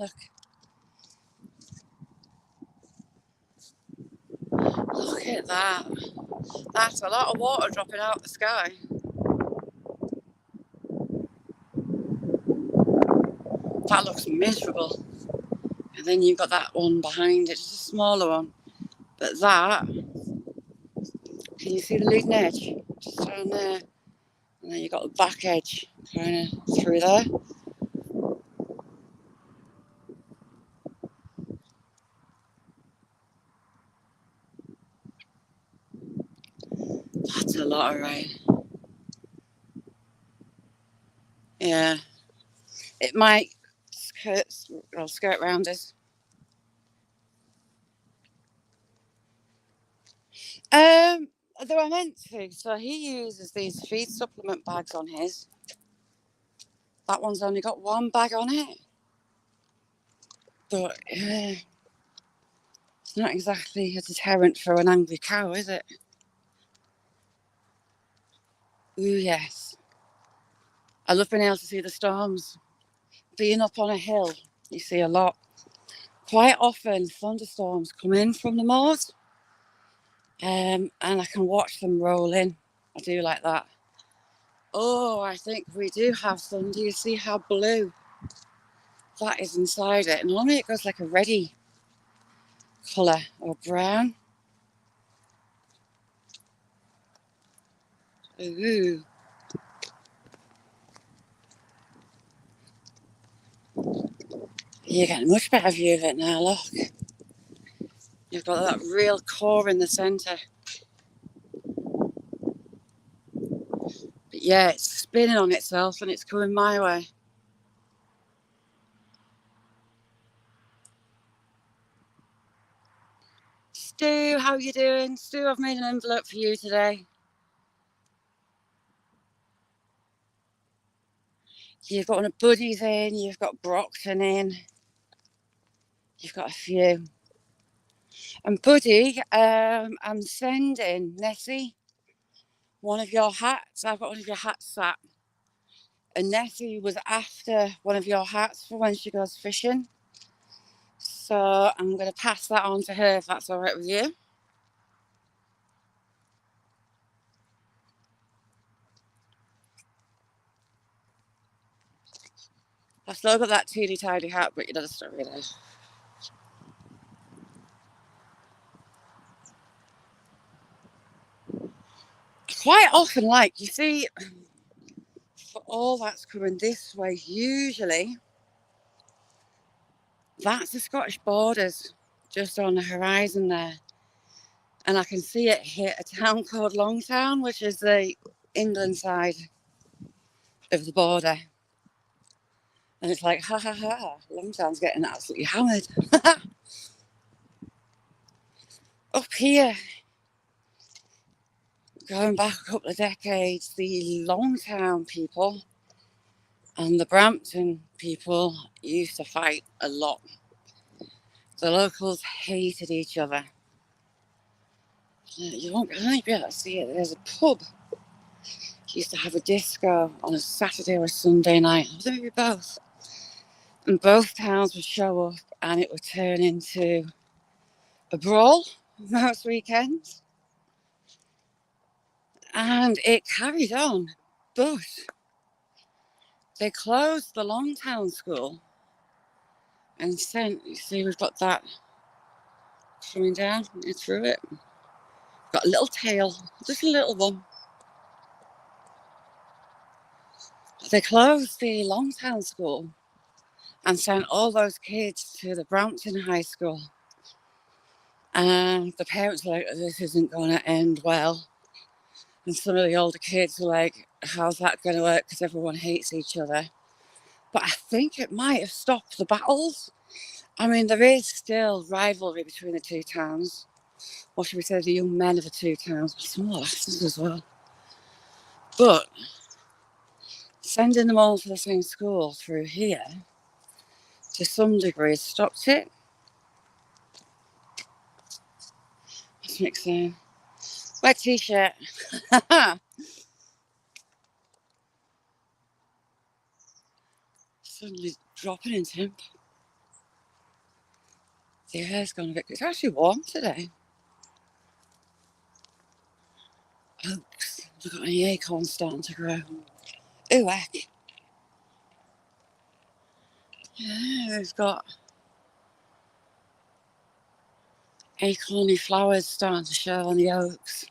Look at that. That's a lot of water dropping out of the sky. That looks miserable. And then you've got that one behind it, just a smaller one. But that, can you see the leading edge? Just down there. And then you've got the back edge kind of through there. That's a lot of rain. Yeah. It might skirt round us. Though I meant to. So he uses these feed supplement bags on his. That one's only got one bag on it. But it's not exactly a deterrent for an angry cow, is it? Ooh, yes. I love being able to see the storms. Being up on a hill, you see a lot. Quite often, thunderstorms come in from the moors, and I can watch them roll in. I do like that. Oh, I think we do have some. Do you see how blue that is inside it? And normally it goes like a reddy colour or brown. Ooh. You're getting a much better view of it now, look. You've got that real core in the centre. But yeah, it's spinning on itself and it's coming my way. Stu, how are you doing? Stu, I've made an envelope for you today. You've got one of Buddy's in, you've got Brockton in. You've got a few. And Buddy, I'm sending Nessie one of your hats. I've got one of your hats sat. And Nessie was after one of your hats for when she goes fishing. So I'm going to pass that on to her if that's all right with you. I've still got that teeny tiny hat, but you know the story there. Quite often, like, you see, for all that's coming this way, usually that's the Scottish borders just on the horizon there. And I can see it hit a town called Longtown, which is the England side of the border. And it's like, ha ha ha, Longtown's getting absolutely hammered. Up here, going back a couple of decades, the Longtown people and the Brampton people used to fight a lot. The locals hated each other. You won't really be able to see it. There's a pub. Used to have a disco on a Saturday or a Sunday night. Maybe both. And both towns would show up and it would turn into a brawl most weekends. And it carried on. But they closed the Longtown school and sent, you see, we've got that coming down through it. Got a little tail, just a little one. They closed the Longtown school and sent all those kids to the Brampton High School. And the parents were like, this isn't going to end well. And some of the older kids were like, how's that going to work? Because everyone hates each other. But I think it might have stopped the battles. I mean, there is still rivalry between the two towns. Or should we say the young men of the two towns? Some of the lasses as well. But sending them all to the same school through here, to some degree, stopped it. What's Nick saying? Wet t-shirt. Suddenly dropping in temp. The air's gone a bit. It's actually warm today. Oaks. Look at the acorns starting to grow. Ooh, heck. Yeah, we've got acorny flowers starting to show on the oaks.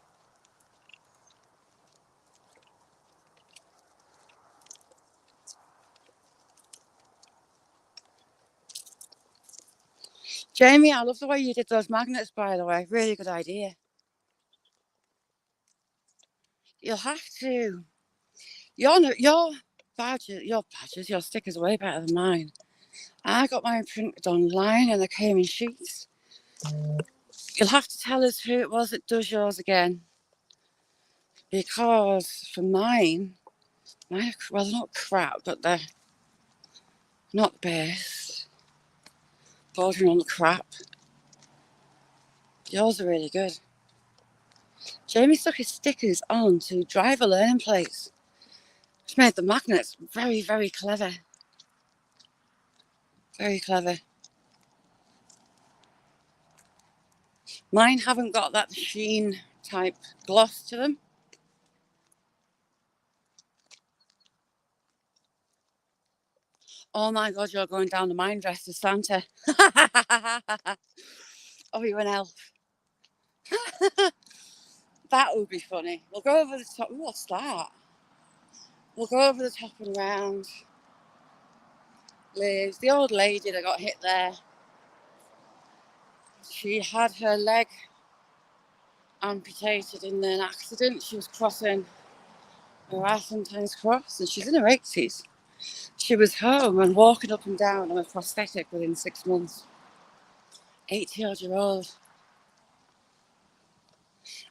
Jamie, I love the way you did those magnets, by the way. Really good idea. You'll have to. Your badges, your stickers are way better than mine. I got mine printed online and they came in sheets. You'll have to tell us who it was that does yours again. Because for mine, well, they're not crap, but they're not the best. Bordering on the crap. Yours are really good. Jamie stuck his stickers on to driver learning plates, which made the magnets very, very clever. Very clever. Mine haven't got that sheen type gloss to them. Oh my God, you're going down the mine dressed as Santa. Oh, you're an elf. That would be funny. We'll go over the top. What's that? We'll go over the top and round. Liz, the old lady that got hit there. She had her leg amputated in an accident. She was crossing a sometimes cross, and she's in her 80s. She was home and walking up and down on a prosthetic within 6 months. 80-odd-year-old.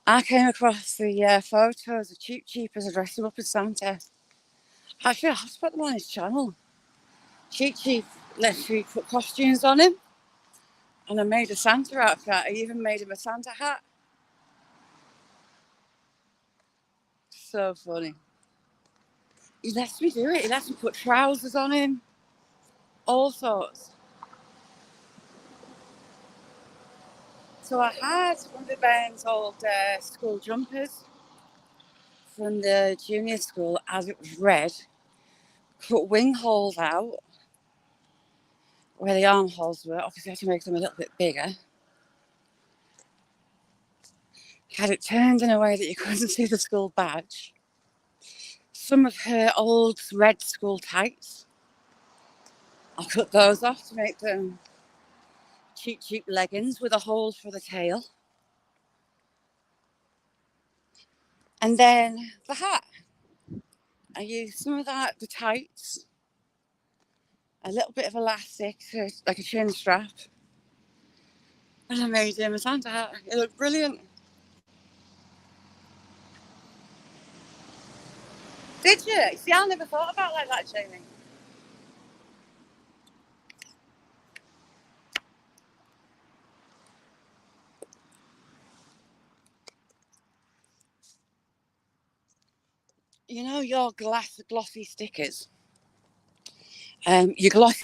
I came across the photos of Cheap Cheap as dressed him up as Santa. Actually, I have to put them on his channel. Cheap Cheap literally put costumes on him, and I made a Santa outfit. I even made him a Santa hat. So funny. He lets me do it. He lets me put trousers on him. All sorts. So I had one of Ben's old school jumpers from the junior school as it was red. Cut wing holes out where the armholes were. Obviously I had to make them a little bit bigger. Had it turned in a way that you couldn't see the school badge. Some of her old red school tights. I cut those off to make them cheap, cheap leggings with a hole for the tail. And then the hat. I used some of that, the tights, a little bit of elastic, like a chin strap. And I made him a Santa hat. It looked brilliant. Did you? See, I never thought about like that, Jamie. You know your glossy stickers? Your glossy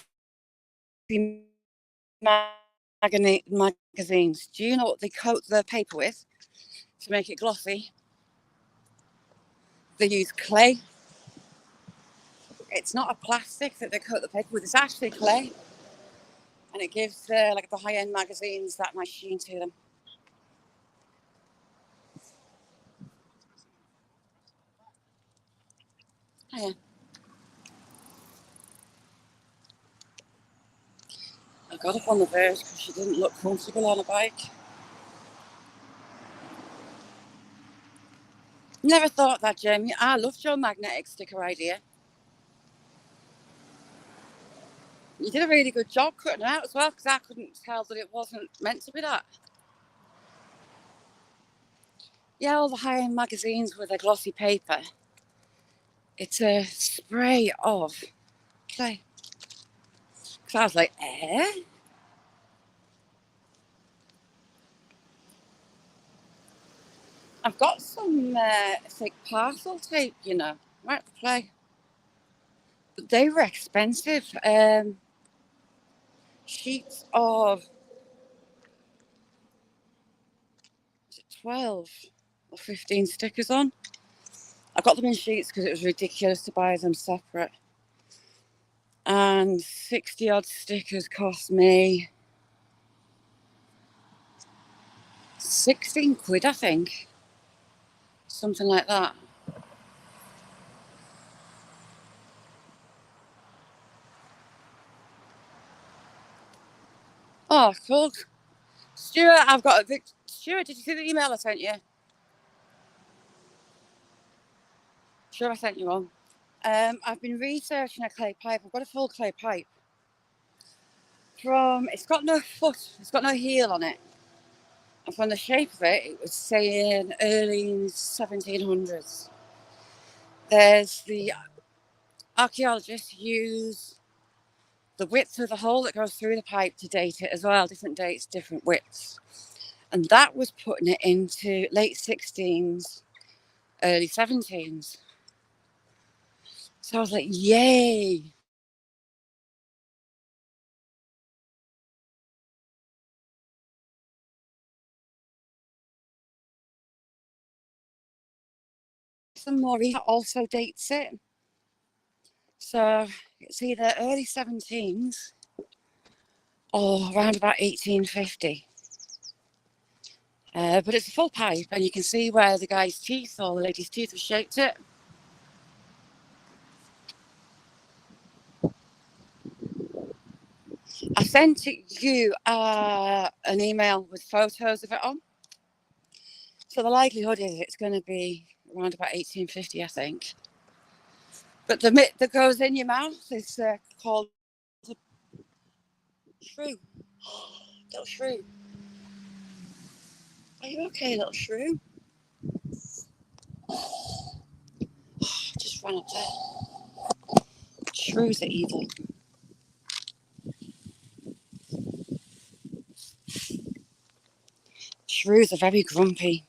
magazines. Do you know what they coat the paper with to make it glossy? They use clay. It's not a plastic that they coat the paper with. It's actually clay. And it gives like the high-end magazines that nice sheen to them. Oh, yeah. got up on the verge because she didn't look comfortable on a bike. Never thought that, Jamie. I loved your magnetic sticker idea. You did a really good job cutting it out as well, because I couldn't tell that it wasn't meant to be that. Yeah, all the high-end magazines with their glossy paper. It's a spray of clay. So I was like, eh? I've got some thick parcel tape, you know, right to play. But they were expensive. Sheets of 12 or 15 stickers on. I got them in sheets because it was ridiculous to buy them separate. And 60 odd stickers cost me 16 quid, I think. Something like that. Oh, cool. Stuart, I've got a Stuart, did you see the email I sent you? Sure, I sent you one. I've been researching a clay pipe. I've got a full clay pipe. It's got no foot, it's got no heel on it. And from the shape of it, it was saying early 1700s. There's the archaeologists use the width of the hole that goes through the pipe to date it as well. Different dates, different widths. And that was putting it into late 16s, early 17s. So I was like, yay. Some more also dates it. So it's either early 17s or around about 1850. But it's a full pipe, and you can see where the guy's teeth or the lady's teeth have shaped it. I sent you an email with photos of it on. So the likelihood is it's going to be around about 1850, I think. But the bit that goes in your mouth is called a shrew. Little shrew. Are you okay, little shrew? Just ran up there. Shrews are evil. Shrews are very grumpy.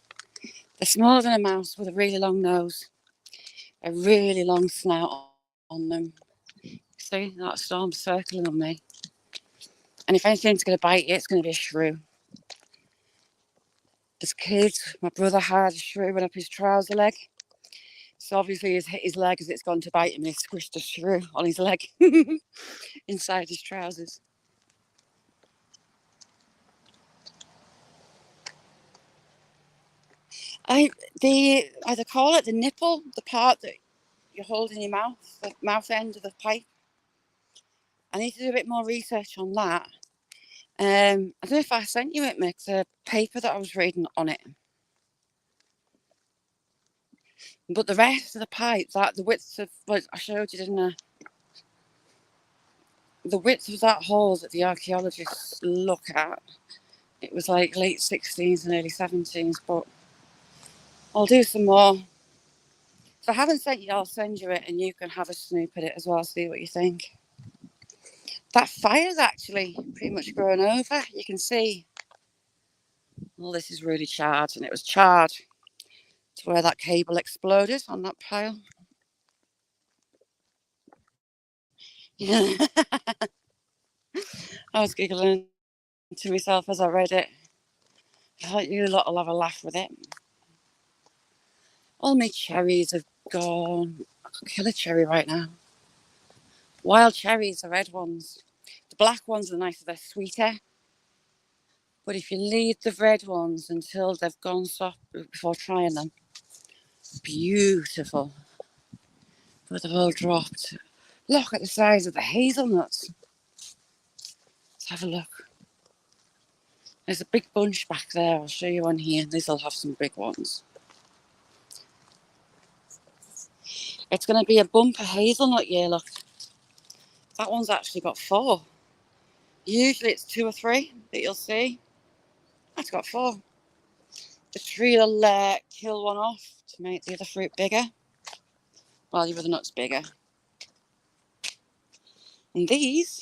They're smaller than a mouse with a really long nose, a really long snout on them. See, that storm's circling on me. And if anything's going to bite you, it's going to be a shrew. As kids, my brother had a shrew run up his trouser leg. So obviously he's hit his leg as it's gone to bite him. He squished a shrew on his leg inside his trousers. They call it the nipple, the part that you hold in your mouth, the mouth end of the pipe. I need to do a bit more research on that. I don't know if I sent you it, Mick, the paper that I was reading on it. But the rest of the pipe, the width of, like I showed you, didn't I? The width of that hole that the archaeologists look at, it was like late 16s and early 17s, but I'll do some more. If I haven't sent you, I'll send you it and you can have a snoop at it as well, see what you think. That fire's actually pretty much grown over. You can see, well, this is really charred, and it was charred to where that cable exploded on that pile. Yeah. I was giggling to myself as I read it. I thought you lot will have a laugh with it. All my cherries have gone. I could kill a cherry right now. Wild cherries, the red ones. The black ones are nicer, they're sweeter. But if you leave the red ones until they've gone soft before trying them, beautiful. But they've all dropped. Look at the size of the hazelnuts. It's have a look. There's a big bunch back there. I'll show you on here. These will have some big ones. It's going to be a bumper hazelnut year, look. That one's actually got 4. Usually it's 2 or 3 that you'll see. That's got 4. The tree will kill one off to make the other fruit bigger, while your other nut's bigger. And these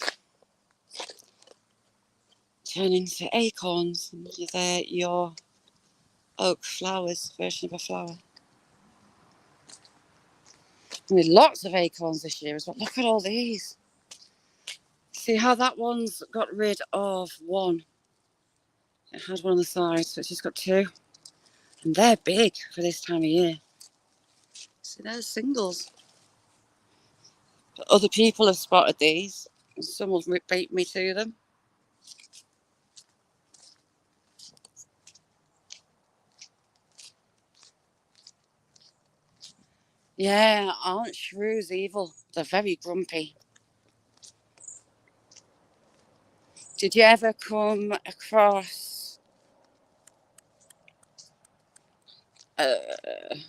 turn into acorns. They're your oak flowers, version of a flower. With lots of acorns this year as well. Look at all these. See how that one's got rid of 1. It had 1 on the side, so it's just got 2. And they're big for this time of year. See, they're singles. But other people have spotted these, and some will beat me to them. Yeah, aren't shrews evil? They're very grumpy. Did you ever come across it's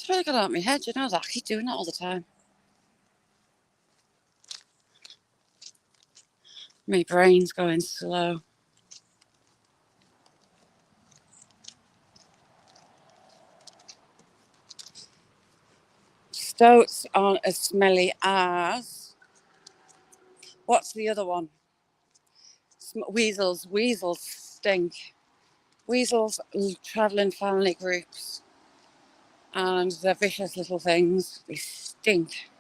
really got out of my head, you know that. I keep doing that all the time. My brain's going slow. Stoats aren't as smelly as... What's the other one? Weasels. Weasels stink. Weasels travel in family groups. And they're vicious little things. They stink.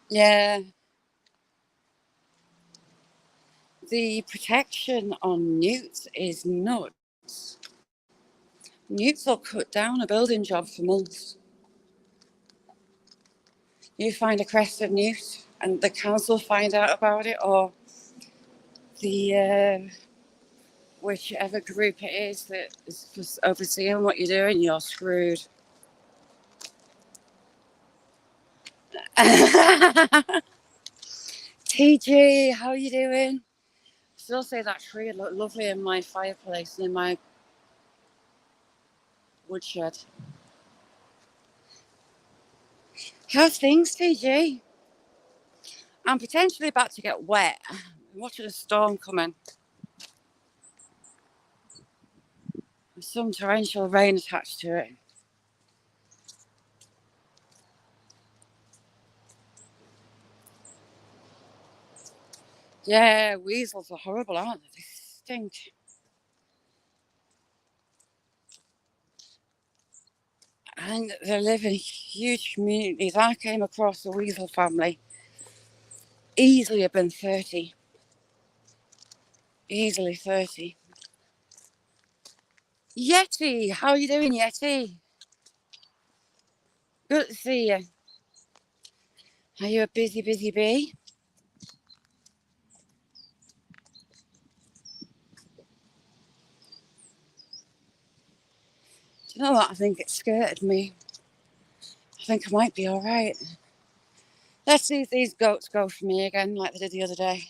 Yeah. The protection on newts is nuts. Newts will cut down a building job for months. You find a crested newt and the council find out about it, or the whichever group it is that is overseeing what you're doing, you're screwed. TG, how you doing? Still say that tree would look lovely in my fireplace and in my woodshed. How's things, TG? I'm potentially about to get wet. I'm watching a storm coming. With some torrential rain attached to it. Yeah, weasels are horrible, aren't they? They stink. And they live in huge communities. I came across a weasel family. Easily have been 30. Easily 30. Yeti, how are you doing, Yeti? Good to see you. Are you a busy bee? Do you know what? I think it scared me. I think I might be all right. Let's see if these goats go for me again like they did the other day.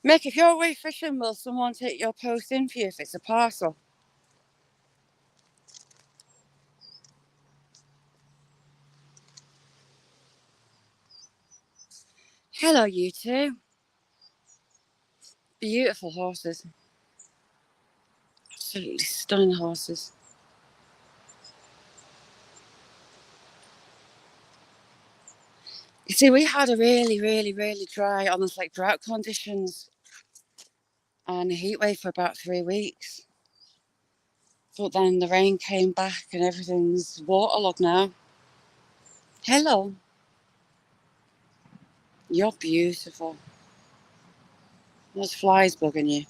Mick, if you're away fishing, will someone take your post in for you if it's a parcel? Hello, you two. Beautiful horses. Absolutely stunning horses. You see, we had a really dry, almost like drought conditions and a heat wave for about 3 weeks. But then the rain came back and everything's waterlogged now. Hello. You're beautiful. There's flies bugging you.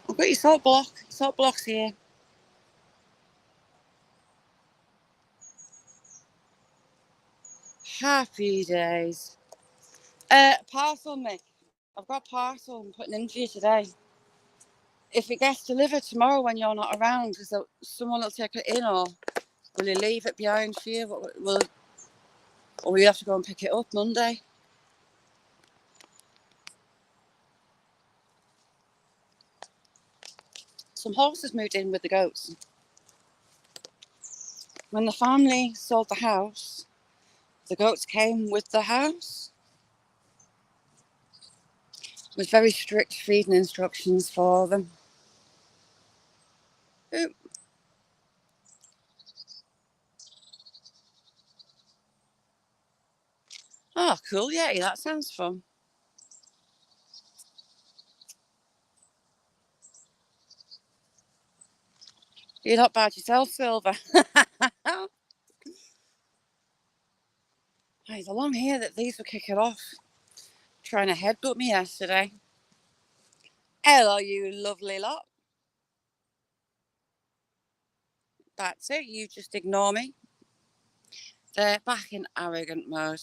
I've got your salt block. Salt block's here. Happy days. Parcel, Mick. I've got a parcel I'm putting in for you today. If it gets delivered tomorrow when you're not around, is there someone will take it in, or will you leave it behind for you? Or will you have to go and pick it up Monday? Some horses moved in with the goats. When the family sold the house, the goats came with the house with very strict feeding instructions for them. Ooh. Oh, cool. Yeah, that sounds fun. You're not bad yourself, Silver. It's along here that these were kicking off, trying to headbutt me yesterday. Hello, you lovely lot. That's it. You just ignore me. They're back in arrogant mode.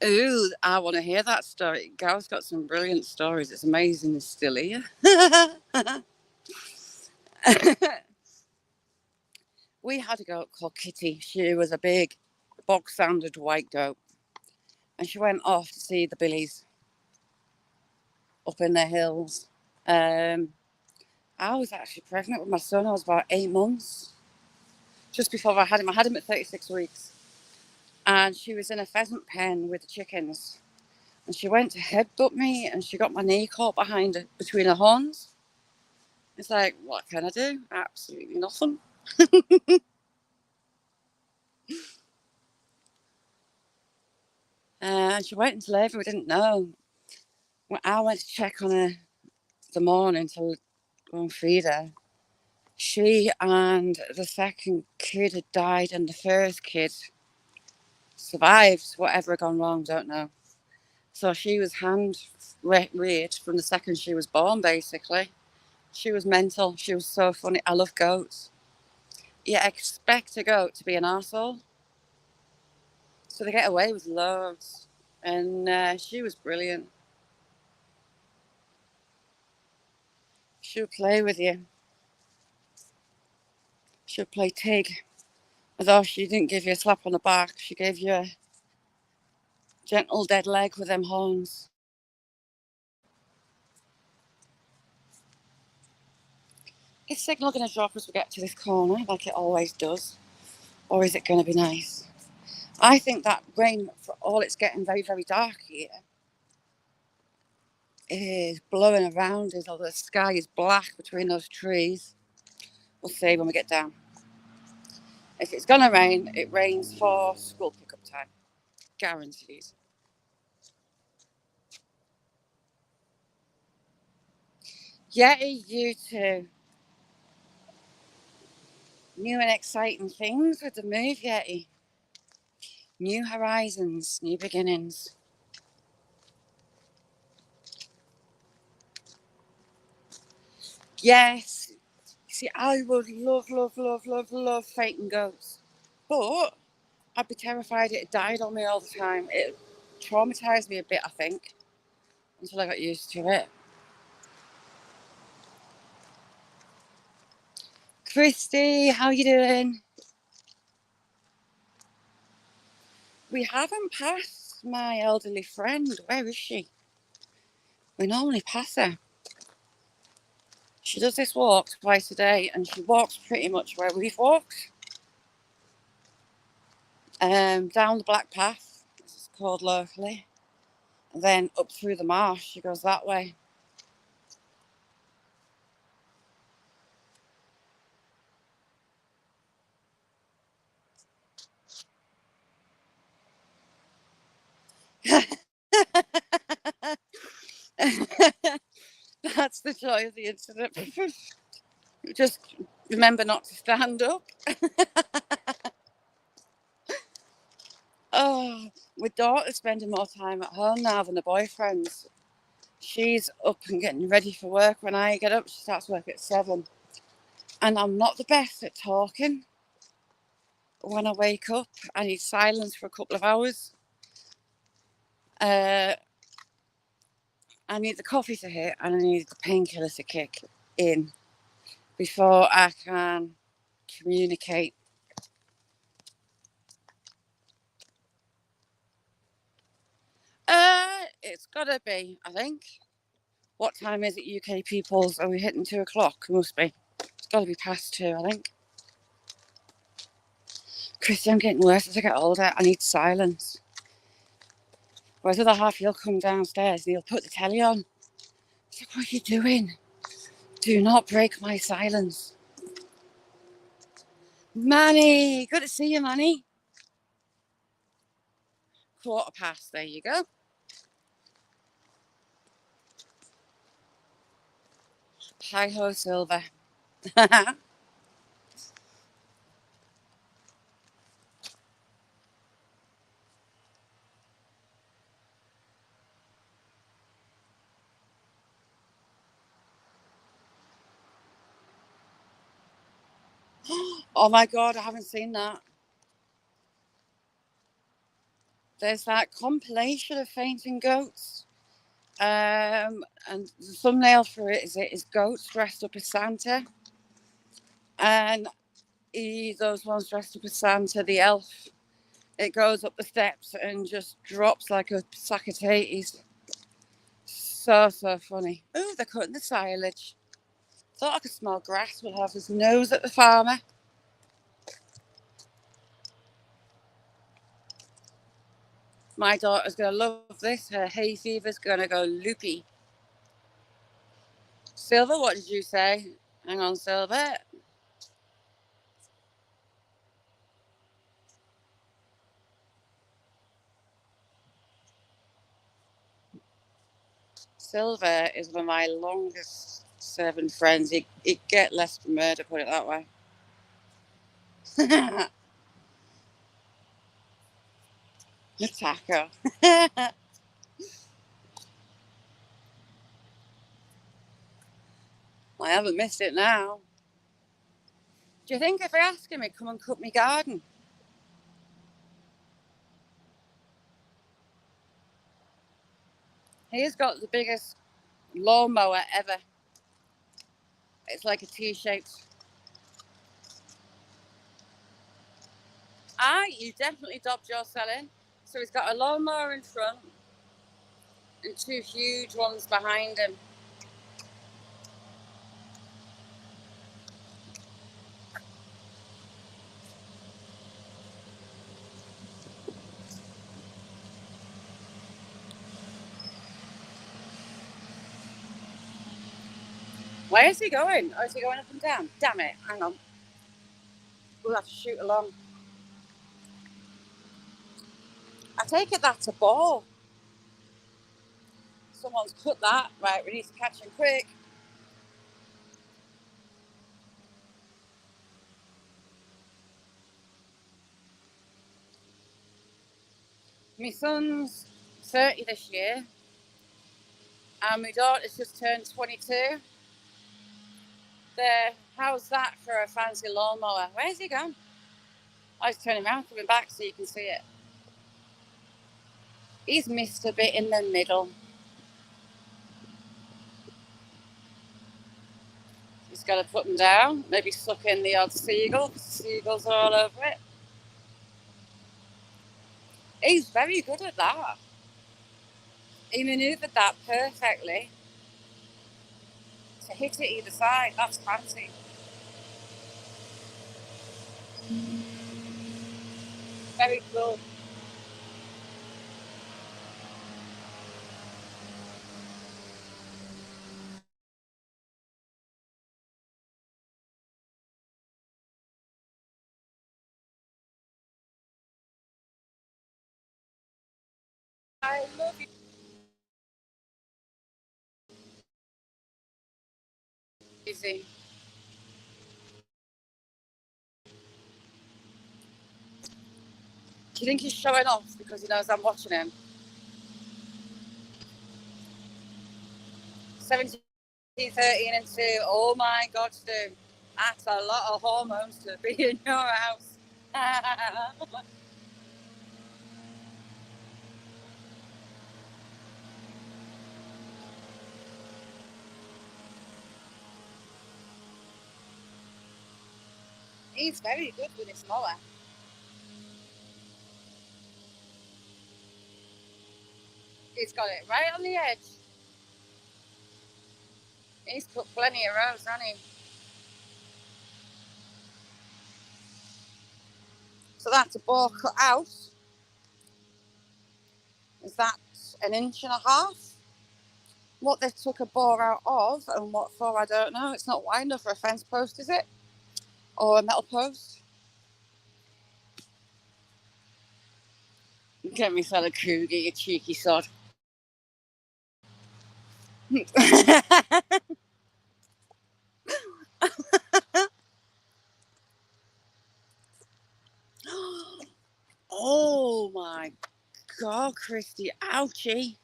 Ooh, I want to hear that story. Gal's got some brilliant stories. It's amazing he's still here. We had a goat called Kitty. She was a big, bog-standard white goat. And she went off to see the billies up in the hills. I was actually pregnant with my son. I was about 8 months. Just before I had him. I had him at 36 weeks. And she was in a pheasant pen with the chickens. And she went to headbutt me, and she got my knee caught behind her, between her horns. It's like, what can I do? Absolutely nothing. And she went into labour. We didn't know. When I went to check on her the morning to go and feed her, she and the second kid had died, and the first kid survived. Whatever had gone wrong, don't know. So she was hand raised from the second she was born, basically. She was mental. She was so funny. I love goats. You expect a goat to be an arsehole, so they get away with loads. And she was brilliant. She would play with you. She would play Tig. Although she didn't give you a slap on the back, she gave you a gentle dead leg with them horns. Is signal going to drop as we get to this corner, like it always does? Or is it going to be nice? I think that rain, for all it's getting very, very dark here, is blowing around us, although the sky is black between those trees. We'll see when we get down. If it's going to rain, it rains for school pickup time. Guaranteed. Yeah, you too. New and exciting things with the move, Yeti. New horizons, new beginnings. Yes. See, I would love fighting goats. But I'd be terrified it died on me all the time. It traumatised me a bit, I think, until I got used to it. Christy, how you doing? We haven't passed my elderly friend. Where is she? We normally pass her. She does this walk twice a day, and she walks pretty much where we've walked. Down the Black Path, it's called locally, and then up through the marsh. She goes that way. That's the joy of the incident. Just remember not to stand up. Oh, with daughter spending more time at home now than the boyfriends. She's up and getting ready for work. When I get up, she starts work at 7. And I'm not the best at talking. when I wake up, I need silence for a couple of hours. I need the coffee to hit and I need the painkiller to kick in before I can communicate. It's gotta be, I think. What time is it, UK peoples? Are we hitting 2 o'clock? Must be. It's gotta be past 2, I think. Christy, I'm getting worse as I get older. I need silence. Whereas the other half, he'll come downstairs and he'll put the telly on. He's like, what are you doing? Do not break my silence. Manny, good to see you, Manny. 1:15, there you go. Hi ho, Silver. Oh my God, I haven't seen that. There's that compilation of fainting goats. And the thumbnail for it is goats dressed up as Santa. And those ones dressed up as Santa, the elf, it goes up the steps and just drops like a sack of tatties. So funny. Oh, they're cutting the silage. Thought I could smell grass. We'll have his nose at the farmer. My daughter's going to love this. Her hay fever's going to go loopy. Silver, what did you say? Hang on, Silver. Silver is one of my longest serving friends. He'd get less for murder, put it that way. The taco. I haven't missed it now. Do you think if I ask him, he'd come and cut me garden? He's got the biggest lawnmower ever. It's like a T-shaped. You definitely dobbed your selling. So he's got a lawnmower in front and 2 huge ones behind him. Where is he going? Oh, is he going up and down? Damn it, hang on. We'll have to shoot along. I take it that's a ball. Someone's cut that. Right, we need to catch him quick. My son's 30 this year, and my daughter's just turned 22. There, how's that for a fancy lawnmower? Where's he gone? I was turning around, coming back so you can see it. He's missed a bit in the middle. He's got to put them down, maybe suck in the odd seagull, because the seagulls are all over it. He's very good at that. He manoeuvred that perfectly to hit it either side. That's fancy. Very cool. I love you. Easy. Do you think he's showing off because he knows I'm watching him? 17, 13 and 2. Oh my God, Stu. That's a lot of hormones to be in your house. He's very good with his mower. He's got it right on the edge. He's put plenty of rows, hasn't he? So that's a bore cut out. Is that 1.5 inches? What they took a bore out of and what for, I don't know. It's not wide enough for a fence post, is it? Or a metal post? Get me fella cougar, you cheeky sod. Oh my God, Christy, ouchie.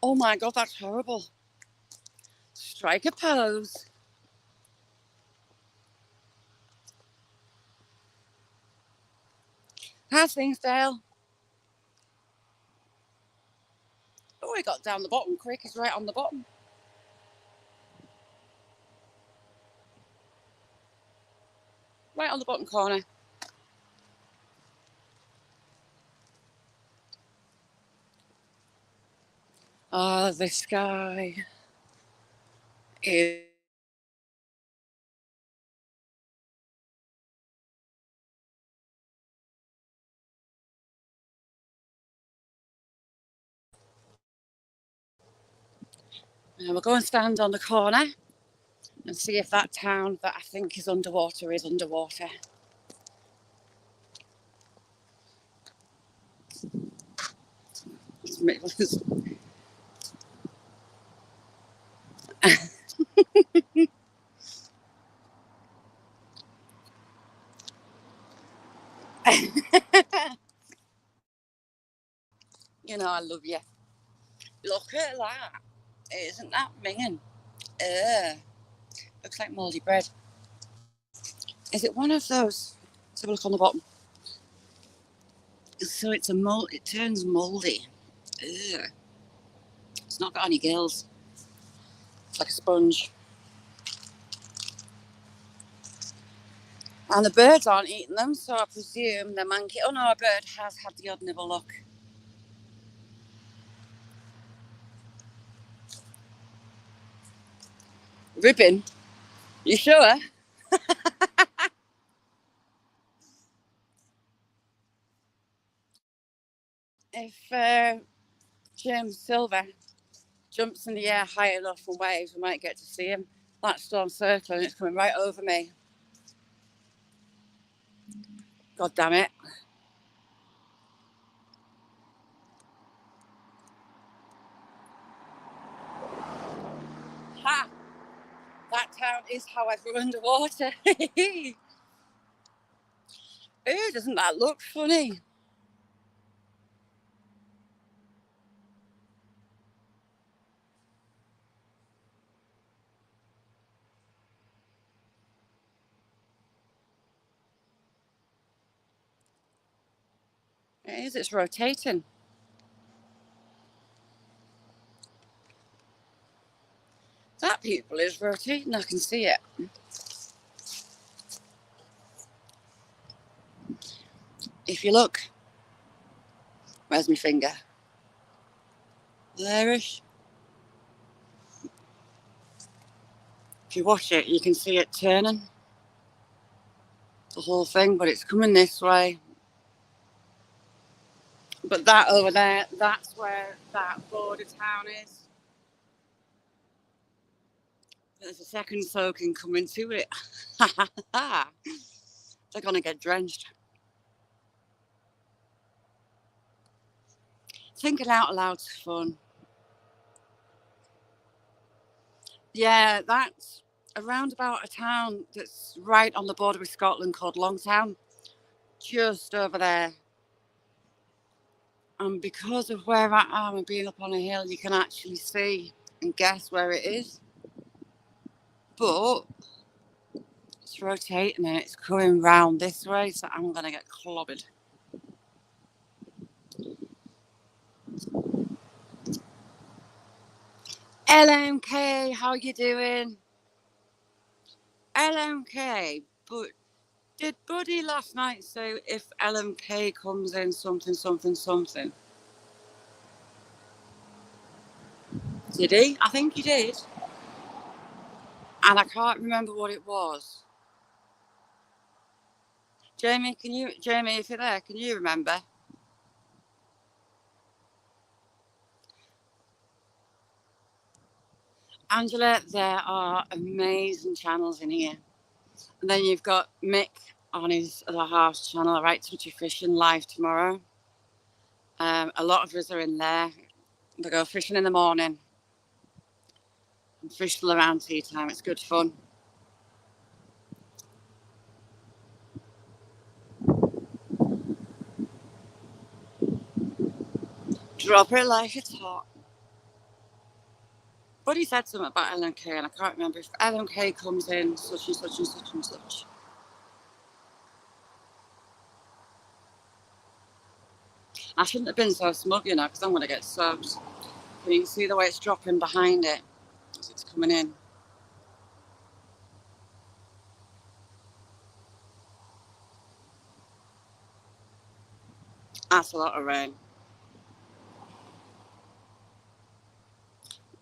Oh my God, that's horrible. Strike a pose. How's things, Dale? Oh, he got down the bottom quick. He's right on the bottom. Right on the bottom corner. Oh, the sky is... And we'll go and stand on the corner and see if that town that I think is underwater is underwater. You know, I love you. Look at that. Isn't that minging? Looks like mouldy bread. Is it one of those? Let's have a look on the bottom. So it's a mold. It turns mouldy. It's not got any gills. It's like a sponge. And the birds aren't eating them, so I presume they're manky. Oh no, a bird has had the odd nibble. Look. Ribbon? You sure? If James Silver jumps in the air high enough and waves, we might get to see him. That storm circling, it's coming right over me. God damn it. Ha! That town is, however, underwater. Ooh, doesn't that look funny? It is, it's rotating. That pupil is rotating, I can see it. If you look, where's my finger? There-ish. If you watch it, you can see it turning. The whole thing, but it's coming this way. But that over there, that's where that border town is. There's a second soaking coming to it. They're going to get drenched. Thinking out loud's fun. Yeah, that's around about a town that's right on the border with Scotland called Longtown. Just over there. And because of where I am and being up on a hill, you can actually see and guess where it is. but it's rotating and it's coming round this way, so I'm going to get clobbered. LMK, how you doing? LMK, but did Buddy last night say if LMK comes in something, something, something? Did he? I think he did. And I can't remember what it was. Jamie, if you're there, can you remember? Angela, there are amazing channels in here. And then you've got Mick on his other half's channel, Right Touchy Fishing, live tomorrow. A lot of us are in there. They go fishing in the morning and fish till around tea time. It's good fun. Drop it like it's hot. But he said something about LMK, and I can't remember if LMK comes in such and such and such and such. I shouldn't have been so smug, you know, because I'm going to get soaked. Can you see the way it's dropping behind it as it's coming in? That's a lot of rain.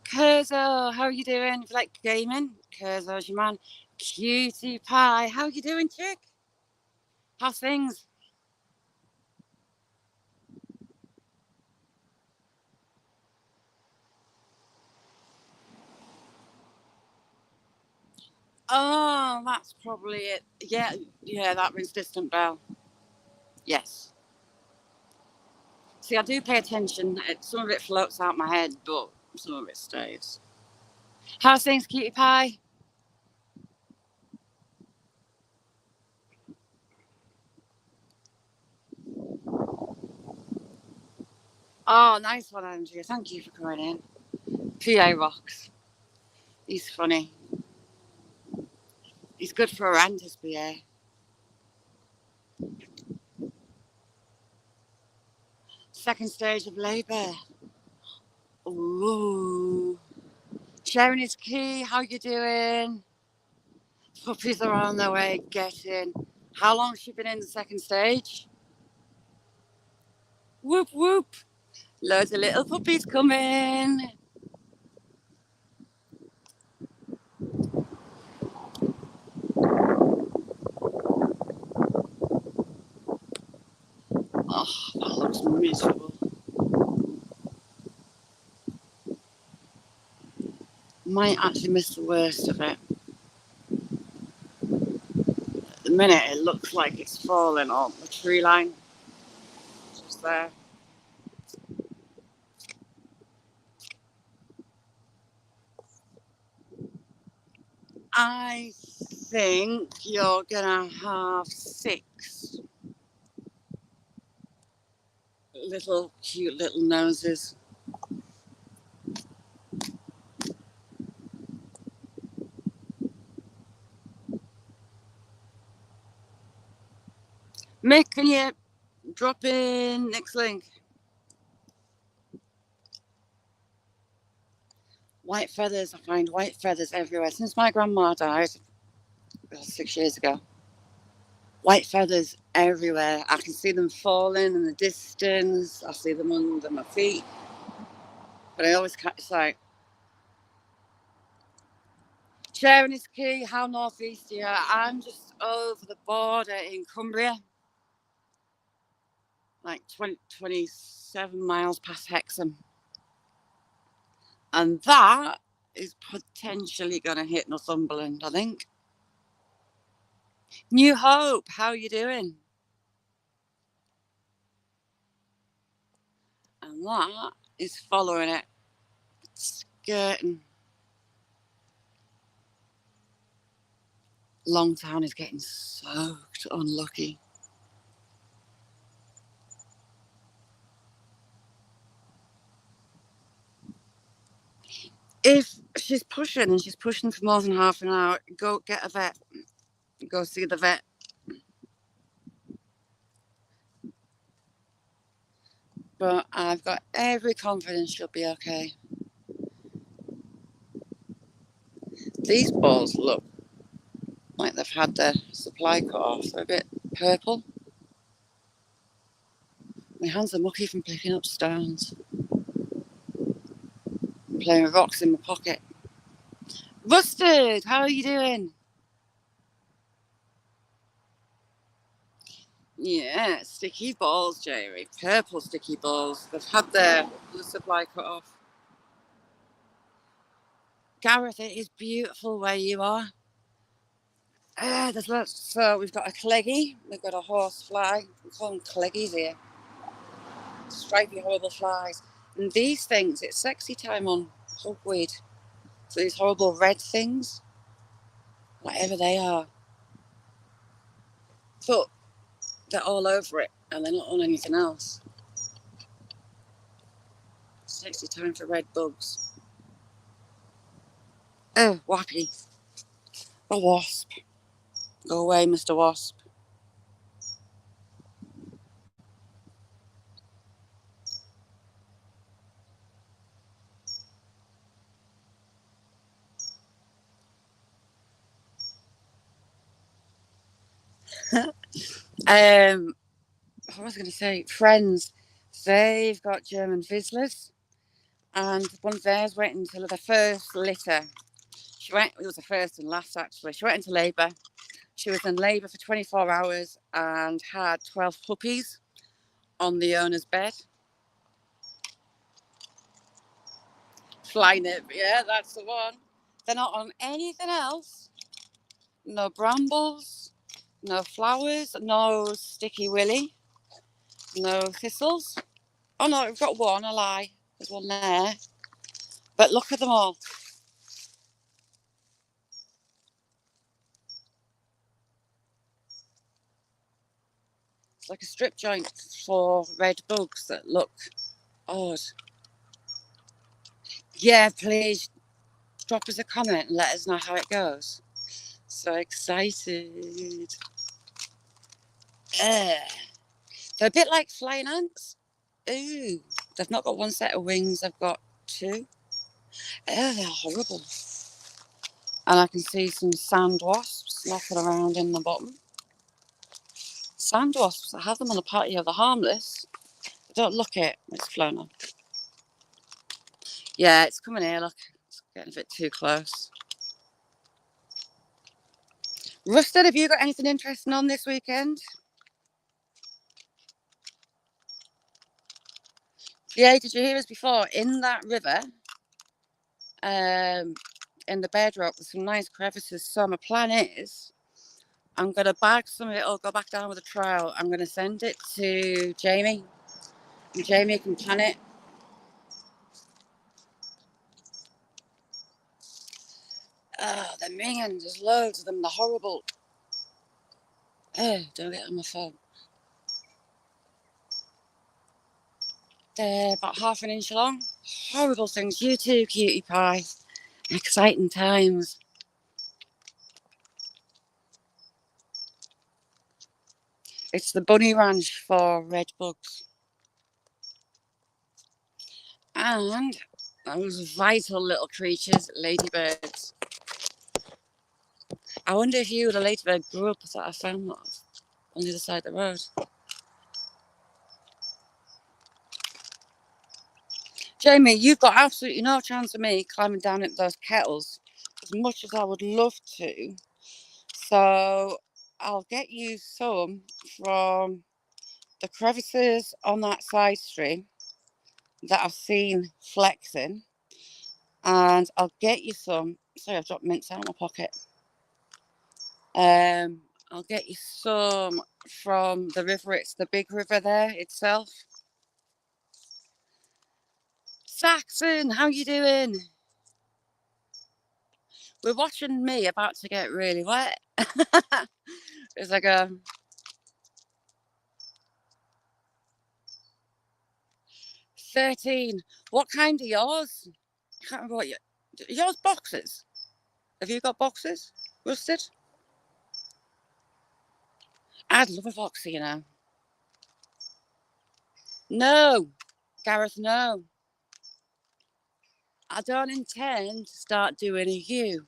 Kurzo, how are you doing? If you like gaming, Kurzo's your man. Cutie Pie, how are you doing, chick? How's things? Oh, that's probably it. Yeah, that rings distant bell. Yes. See, I do pay attention. Some of it floats out my head, but some of it stays. How's things, Cutie Pie? Oh, nice one, Andrea. Thank you for coming in. PA rocks. He's funny. He's good for a rant, his PA. Second stage of labour. Ooh. Sharon is key. How you doing? Puppies are on their way. Getting. How long has she been in the second stage? Whoop whoop. Loads of little puppies coming. Oh, that looks miserable. Might actually miss the worst of it. At the minute, it looks like it's falling on the tree line. Just there. I think you're gonna have 6 little cute little noses. Mick, can you drop in next link? White feathers. I find white feathers everywhere. Since my grandma died 6 years ago, white feathers everywhere. I can see them falling in the distance. I see them under my feet. But I always catch sight. Sharing is key. How northeast are you? I'm just over the border in Cumbria. Like 27 miles past Hexham. And that is potentially going to hit Northumberland, I think. New Hope, how are you doing? And that is following it. Skirting. Longtown is getting soaked. Unlucky. If she's pushing and she's pushing for more than half an hour. Go get a vet. Go see the vet. But I've got every confidence she'll be okay. These balls look like they've had their supply cut off. They're a bit purple. My hands are mucky from picking up stones. I'm playing with rocks in my pocket. Rusted, how are you doing? Yeah, sticky balls, Jerry. Purple sticky balls. They've had their supply cut off. Gareth, it is beautiful where you are. There's lots. So we've got a cleggy, we've got a horsefly. We call them cleggies here. Stripy, horrible flies. And these things, it's sexy time on hogweed. So these horrible red things, whatever they are. But they're all over it and they're not on anything else. Sexy time for red bugs. Oh, wappy. A wasp. Go away, Mr. Wasp. What was I going to say? Friends, they've got German Vizslers, and one of theirs went into the first litter. It was the first and last actually. She went into labour. She was in labour for 24 hours and had 12 puppies on the owner's bed. Flying it, yeah, that's the one. They're not on anything else. No brambles, no flowers, no sticky willy, no thistles. Oh no, we've got one, I lie. There's one there. But look at them all. It's like a strip joint for red bugs that look odd. Yeah, please drop us a comment and let us know how it goes. So excited. They're a bit like flying ants. Ooh, they've not got one set of wings, they've got two. Oh, they're horrible. And I can see some sand wasps knocking around in the bottom. Sand wasps, I have them on the patio, they're harmless. Don't look it, it's flown on. Yeah, it's coming here, look. It's getting a bit too close. Rusted, have you got anything interesting on this weekend? Yeah, did you hear us before? In that river, in the bedrock, there's some nice crevices. So my plan is, I'm going to bag some of it or go back down with a trowel. I'm going to send it to Jamie. And Jamie can pan it. Oh, they're minging. There's loads of them. They're horrible. Oh, don't get on my phone. They're about half an inch long. Horrible things. You too, cutie pie. Exciting times. It's the bunny ranch for red bugs. And those vital little creatures, ladybirds. I wonder if you, the ladybird, grew up that I found that on the other side of the road. Jamie, you've got absolutely no chance of me climbing down into those kettles as much as I would love to. So I'll get you some from the crevices on that side stream that I've seen flexing. And I'll get you some. Sorry, I've dropped mints out of my pocket. I'll get you some from the river. It's the big river there itself. Saxon, how you doing? We're watching me about to get really wet. It's like a 13. What kind are yours? I can't remember what Yours boxes? Have you got boxes? Rusted? I'd love a boxer, you know. No, Gareth, no. I don't intend to start doing a U.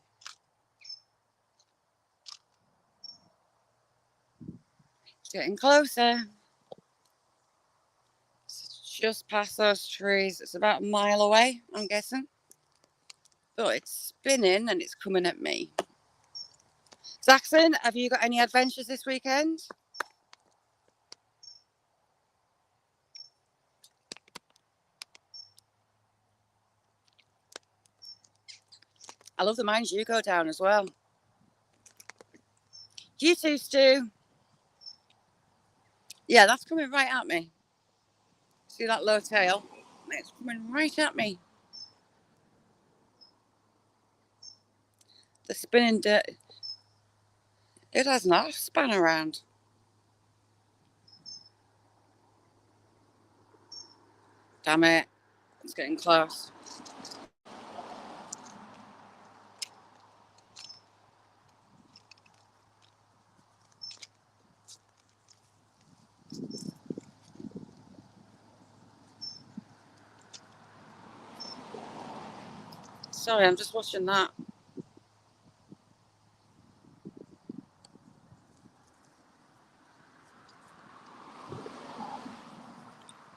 It's getting closer. It's just past those trees. It's about a mile away, I'm guessing. But it's spinning and it's coming at me. Saxon, have you got any adventures this weekend? I love the mines you go down as well. You too, Stu. Yeah, that's coming right at me. See that low tail? It's coming right at me. The spinning dirt. It has not spun around. Damn it. It's getting close. Sorry, I'm just watching that.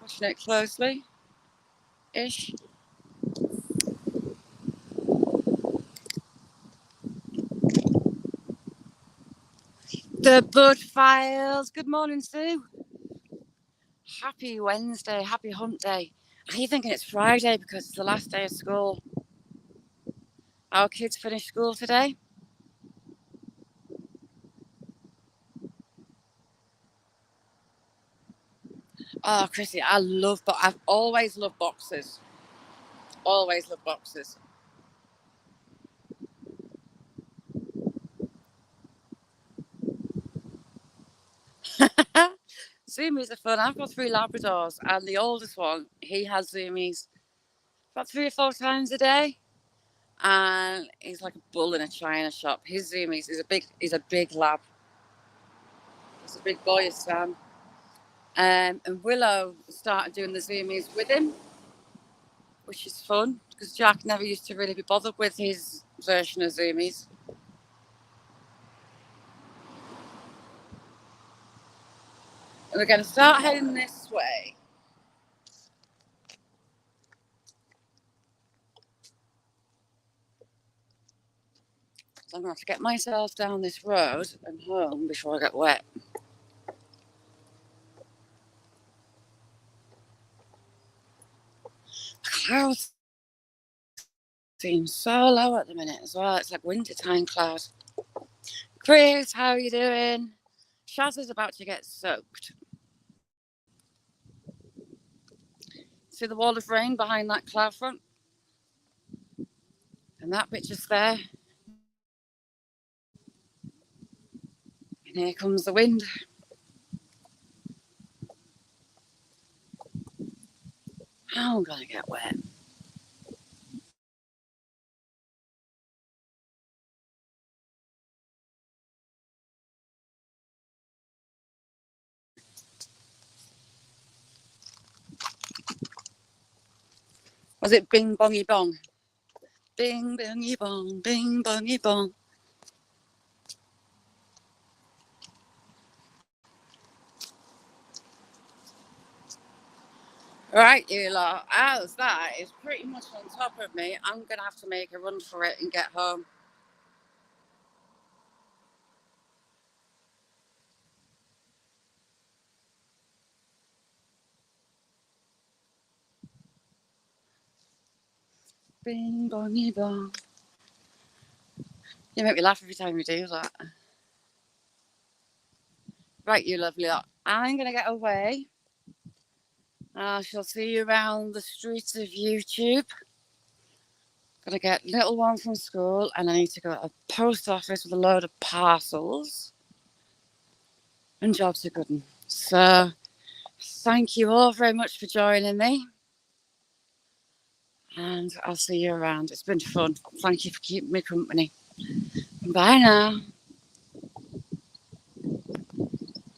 Watching it closely. Ish. The Bud Files. Good morning, Sue. Happy Wednesday. Happy hump day. Are you thinking it's Friday because it's the last day of school? Our kids finished school today. Oh, Chrissy, I've always loved boxes. Always loved boxes. Zoomies are fun. I've got 3 Labradors, and the oldest one, he has zoomies about 3 or 4 times a day, and he's like a bull in a china shop. His zoomies he's a big lab. He's a big boy, Sam. And Willow started doing the zoomies with him, which is fun because Jack never used to really be bothered with his version of zoomies. And we're going to start heading this way. So I'm going to have to get myself down this road and home before I get wet. The clouds seem so low at the minute as well. It's like wintertime cloud. Chris, how are you doing? Shaz is about to get soaked. See the wall of rain behind that cloud front? And that bit just there. And here comes the wind. I'm going to get wet. Was it bing bongy bong? Bing bongy bong, bing bongy bong. Right, you lot. As that is pretty much on top of me, I'm going to have to make a run for it and get home. Bing bongy bong. You make me laugh every time you do that. Right, you lovely lot. I'm going to get away. I shall see you around the streets of YouTube. Got to get little one from school, and I need to go to a post office with a load of parcels. And jobs are good. So, thank you all very much for joining me. and I'll see you around. It's been fun. Thank you for keeping me company. Bye now.